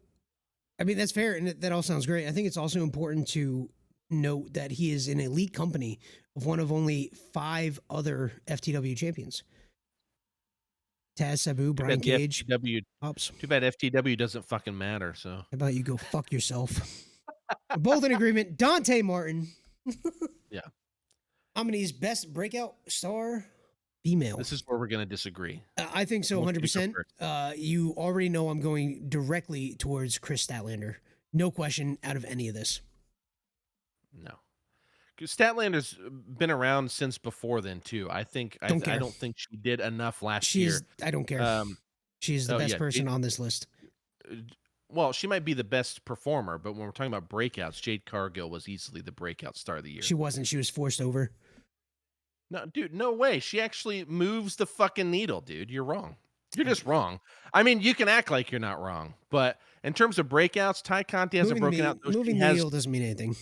I mean, that's fair, and that all sounds great. I think it's also important to note that he is an elite company of one of only 5 other FTW champions. Taz, Sabu, Brian Cage. Too bad FTW doesn't fucking matter. So how about you go fuck yourself? We're both in agreement. Dante Martin. Yeah. Omni's best breakout star, female. This is where we're going to disagree. I think so, 100%. You already know I'm going directly towards Chris Statlander. No question out of any of this. No. Statlander's been around since before then, too. I don't think she did enough last year. I don't care. She's the best person on this list. Well, she might be the best performer, but when we're talking about breakouts, Jade Cargill was easily the breakout star of the year. She wasn't. She was forced over. No, dude, no way. She actually moves the fucking needle, dude. You're wrong. You're just wrong. I mean, you can act like you're not wrong, but in terms of breakouts, Ty Conti hasn't broken out. Moving the needle doesn't mean anything.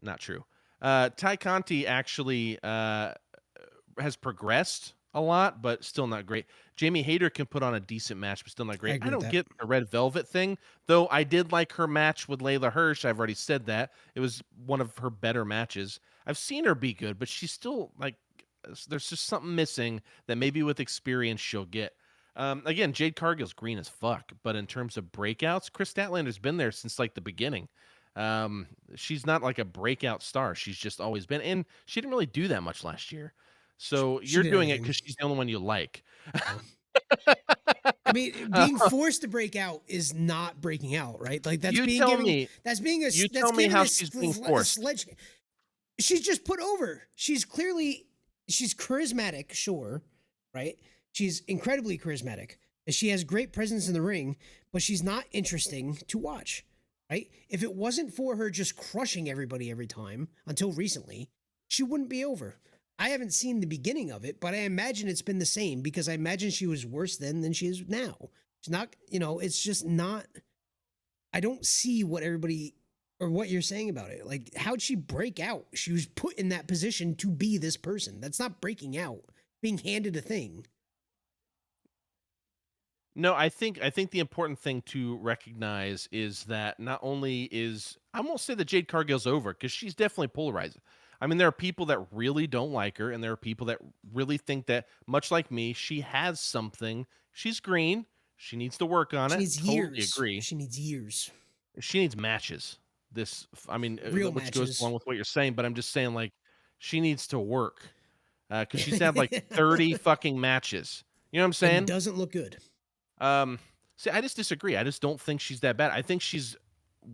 Not true. Ty Conti actually has progressed a lot, but still not great. Jamie Hayter can put on a decent match, but still not great. I don't get the Red Velvet thing, though. I did like her match with Layla Hirsch. I've already said that. It was one of her better matches. I've seen her be good, but she's still like, there's just something missing that maybe with experience she'll get. Again, Jade Cargill's green as fuck, but in terms of breakouts, Chris Statlander's been there since like the beginning. She's not like a breakout star. She's just always been, and she didn't really do that much last year. So She you're did doing it everything. because she's the only one you like. I mean, being forced to break out is not breaking out, right? Like that's You being tell giving. me. That's being a. You That's tell me giving how a, she's being a forced. sledge. She's just put over. She's charismatic, sure, right? She's incredibly charismatic. She has great presence in the ring, but she's not interesting to watch, right? If it wasn't for her just crushing everybody every time until recently, she wouldn't be over. I haven't seen the beginning of it, but I imagine it's been the same because I imagine she was worse then than she is now. She's not, it's just not. I don't see what everybody or what you're saying about it. Like, how'd she break out? She was put in that position to be this person. That's not breaking out. Being handed a thing. No, I think the important thing to recognize is that not only I won't say that Jade Cargill's over because she's definitely polarizing. I mean, there are people that really don't like her, and there are people that really think that, much like me, she has something. She's green. She needs to work on She it. needs Totally years. agree. She needs years. She needs matches. Real which matches. goes along with what you're saying, but I'm just saying, like, she needs to work because she's had like 30 fucking matches. You know what I'm saying? And doesn't look good. See, I just disagree. I just don't think she's that bad. I think she's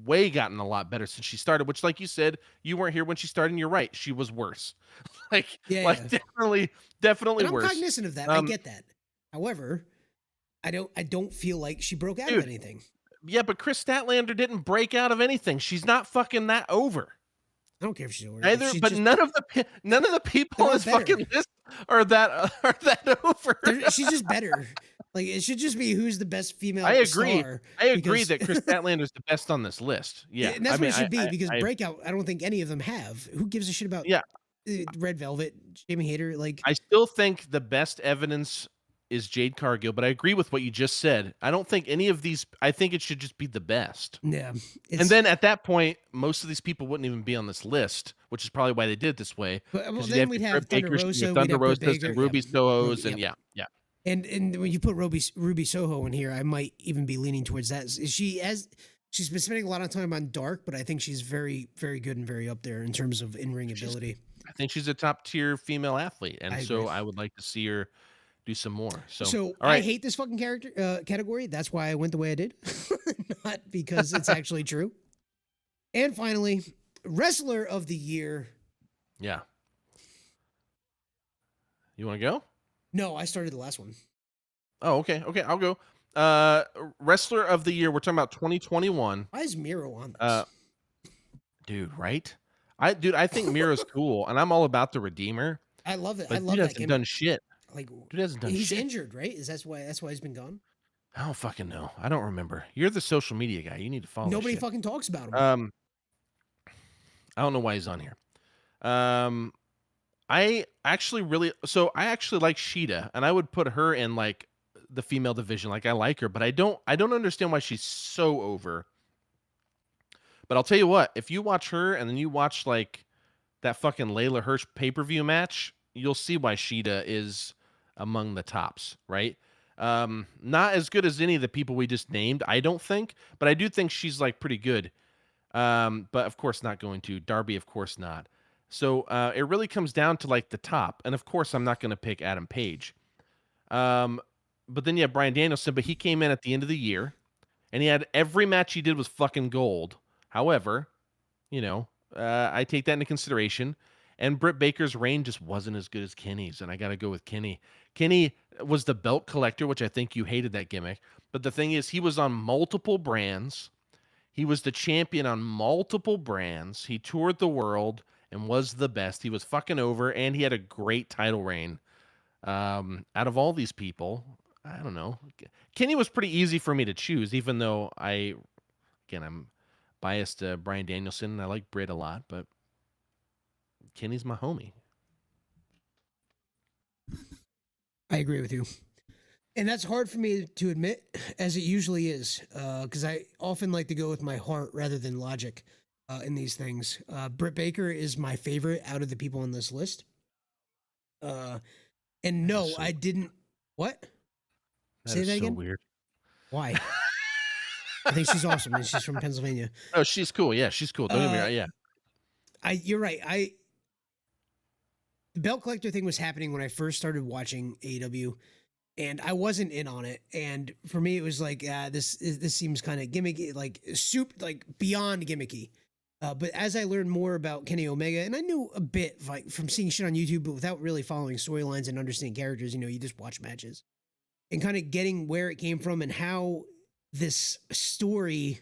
gotten a lot better since she started, which, like you said, you weren't here when she started, and you're right. She was worse. Yeah. definitely And I'm worse. cognizant of that. I get that. However, I don't feel like she broke out of anything. Yeah, but Chris Statlander didn't break out of anything. She's not fucking that over. I don't care if she's over. Either, but none of the people on this fucking list are that over. She's just better. Like, it should just be who's the best female I agree. star. I agree that Chris Statlander is the best on this list. Yeah, and that's what it should be because Breakout, I don't think any of them have. Who gives a shit about Red Velvet, Jamie Hayter? Like, I still think the best evidence is Jade Cargill, but I agree with what you just said. I don't think any of these. I think it should just be the best. Yeah, and then at that point, most of these people wouldn't even be on this list, which is probably why they did it this way. But then we'd have Thunderosa, and Ruby Sohos, and yeah. And when you put Ruby Soho in here, I might even be leaning towards that. She's been spending a lot of time on Dark, but I think she's very, very good and very up there in terms of in-ring ability. I think she's a top-tier female athlete, and I would like to see her do some more. So all right. I hate this fucking category. That's why I went the way I did, not because it's actually true. And finally, Wrestler of the Year. Yeah. You want to go? No, I started the last one. Oh, okay. Okay, I'll go. Wrestler of the Year. We're talking about 2021. Why is Miro on this? Dude, right? I think Miro's cool, and I'm all about the Redeemer. I love it. But I love dude that. hasn't done shit. Like, dude hasn't done shit. He's injured, right? That's why he's been gone? I don't fucking know. I don't remember. You're the social media guy. You need to follow. Nobody fucking talks about him. I don't know why he's on here. I actually like Sheeta, and I would put her in like the female division. Like, I like her, but I don't understand why she's so over. But I'll tell you what, if you watch her and then you watch like that fucking Layla Hirsch pay-per-view match, you'll see why Sheeta is among the tops, right? Not as good as any of the people we just named, I don't think, but I do think she's like pretty good. But of course not going to. Darby, of course not. So it really comes down to like the top. And of course I'm not going to pick Adam Page. But then you have Bryan Danielson, but he came in at the end of the year and he had every match he did was fucking gold. However, I take that into consideration. And Britt Baker's reign just wasn't as good as Kenny's, and I got to go with Kenny. Kenny was the belt collector, which I think you hated that gimmick. But the thing is, he was on multiple brands. He was the champion on multiple brands. He toured the world and was the best. He was fucking over, and he had a great title reign. Out of all these people, I don't know. Kenny was pretty easy for me to choose, even though I'm biased to Bryan Danielson, and I like Britt a lot, but Kenny's my homie. I agree with you. And that's hard for me to admit, as it usually is, because I often like to go with my heart rather than logic in these things. Britt Baker is my favorite out of the people on this list. And no, I didn't. What? Say that again? Weird. Why? I think she's awesome, and she's from Pennsylvania. Oh, she's cool. Yeah, she's cool. Don't get me wrong. Yeah. You're right. the belt collector thing was happening when I first started watching AEW, and I wasn't in on it. And for me, it was like, this seems kind of gimmicky, like beyond gimmicky. But as I learned more about Kenny Omega, and I knew a bit like from seeing shit on YouTube, but without really following storylines and understanding characters, you just watch matches and kind of getting where it came from and how this story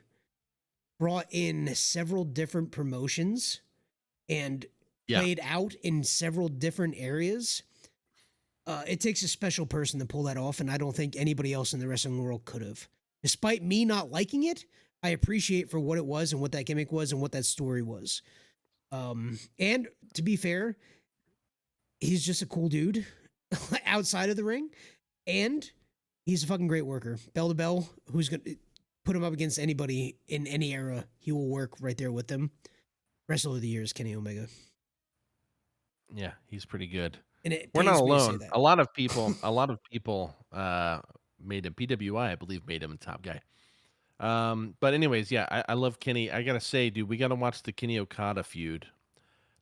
brought in several different promotions and played out in several different areas. It takes a special person to pull that off, and I don't think anybody else in the wrestling world could have. Despite me not liking it, I appreciate for what it was and what that gimmick was and what that story was. And to be fair, he's just a cool dude outside of the ring, and he's a fucking great worker. Bell to bell, who's going to put him up against anybody in any era, he will work right there with them. Wrestler of the year is Kenny Omega. Yeah, he's pretty good. And we're not alone. A lot of people made him. PWI, I believe, made him a top guy. But anyways, yeah, I love Kenny. I gotta say, dude, we gotta watch the Kenny Okada feud.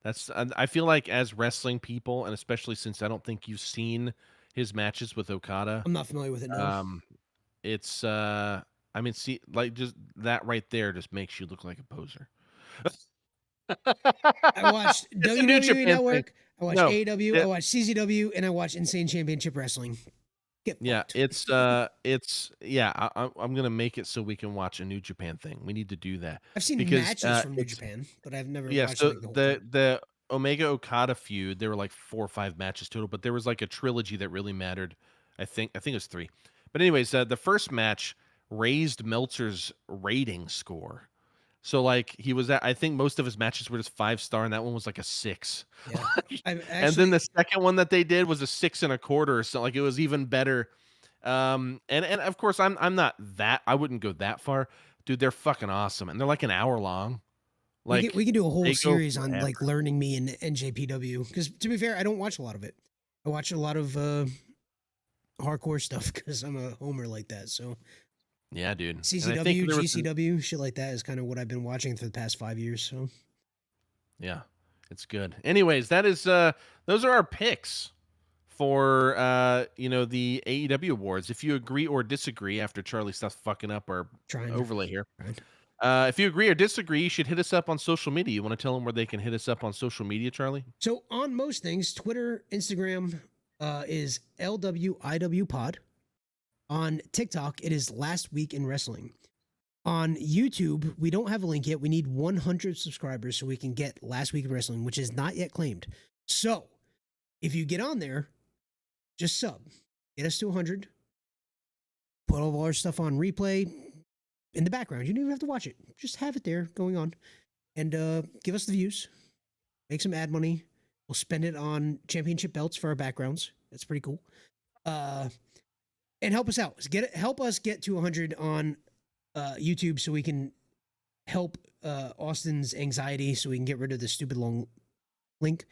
I feel like as wrestling people, and especially since I don't think you've seen his matches with Okada. I'm not familiar with it. No. It's I mean, see, like just that right there just makes you look like a poser. I watched WWE Network. I watched AEW. I watched CZW, and I watched Insane Championship Wrestling. I'm gonna make it so we can watch a New Japan thing. We need to do that. I've seen matches from New Japan, but I've never watched so the Omega Okada feud, there were like 4 or 5 matches total, but there was like a trilogy that really mattered. I think it was 3. But anyways, the first match raised Meltzer's rating score. So like he was I think most of his matches were just 5-star, and that one was like a 6. Yeah. And then the second one that they did was a 6.25, so like it was even better. And of course I'm not that, I wouldn't go that far. Dude, they're fucking awesome, and they're like an hour long. Like we can do a whole series on like learning me in NJPW, because to be fair, I don't watch a lot of it. I watch a lot of hardcore stuff because I'm a homer like that. So yeah, dude. CCW, GCW, shit like that is kind of what I've been watching for the past 5 years. So yeah, it's good. Anyways, that is those are our picks for the AEW Awards. If you agree or disagree, after Charlie stops fucking up our overlay here. If you agree or disagree, you should hit us up on social media. You want to tell them where they can hit us up on social media, Charlie? So on most things, Twitter, Instagram is LWIW Pod. On TikTok, it is Last Week in Wrestling. On YouTube, we don't have a link yet. We need 100 subscribers so we can get Last Week in Wrestling, which is not yet claimed. So if you get on there, just sub. Get us to 100. Put all of our stuff on replay in the background. You don't even have to watch it. Just have it there going on. And give us the views. Make some ad money. We'll spend it on championship belts for our backgrounds. That's pretty cool. And help us out. Help us get to 100 on YouTube so we can help Austin's anxiety, so we can get rid of the stupid long link.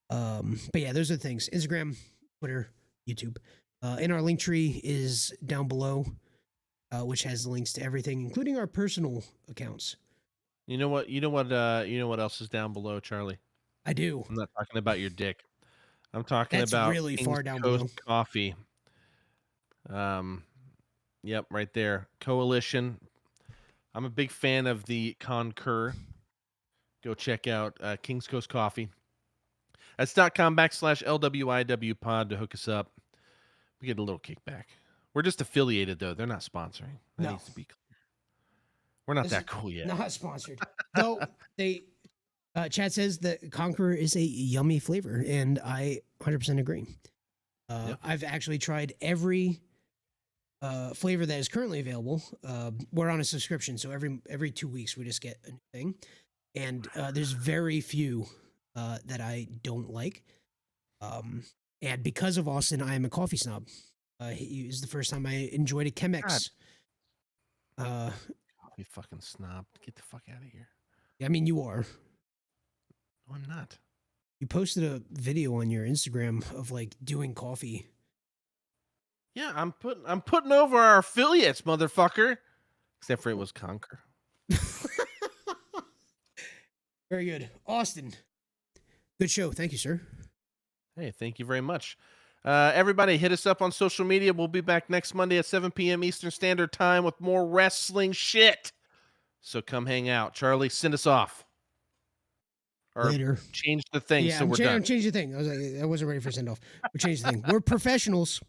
But yeah, those are the things. Instagram, Twitter, YouTube. And our link tree is down below, which has links to everything, including our personal accounts. You know what else is down below, Charlie? I do. I'm not talking about your dick. I'm talking about really King's far down Coast below. Coffee. Yep, right there. Coalition. I'm a big fan of the Concur. Go check out King's Coast Coffee. That's .com/LWIW pod to hook us up. We get a little kickback. We're just affiliated, though. They're not sponsoring. That needs to be clear. We're not that cool yet. Not sponsored. Though Chad says that Conqueror is a yummy flavor, and I 100% agree. Yep. I've actually tried every flavor that is currently available. We're on a subscription, so every 2 weeks we just get a new thing. And there's very few that I don't like. And because of Austin, I am a coffee snob. It was the first time I enjoyed a Chemex. Coffee fucking snob. Get the fuck out of here. I mean, you are. No, I'm not. You posted a video on your Instagram of like doing coffee. Yeah, I'm putting over our affiliates, motherfucker. Except for it was Conquer. Very good. Austin. Good show. Thank you, sir. Hey, thank you very much. Everybody, hit us up on social media. We'll be back next Monday at 7 p.m. Eastern Standard Time with more wrestling shit. So come hang out. Charlie, send us off. Or Later. change the thing Yeah, so we're done. I'm changing the thing. I wasn't ready for send off. We changed the thing. We're professionals.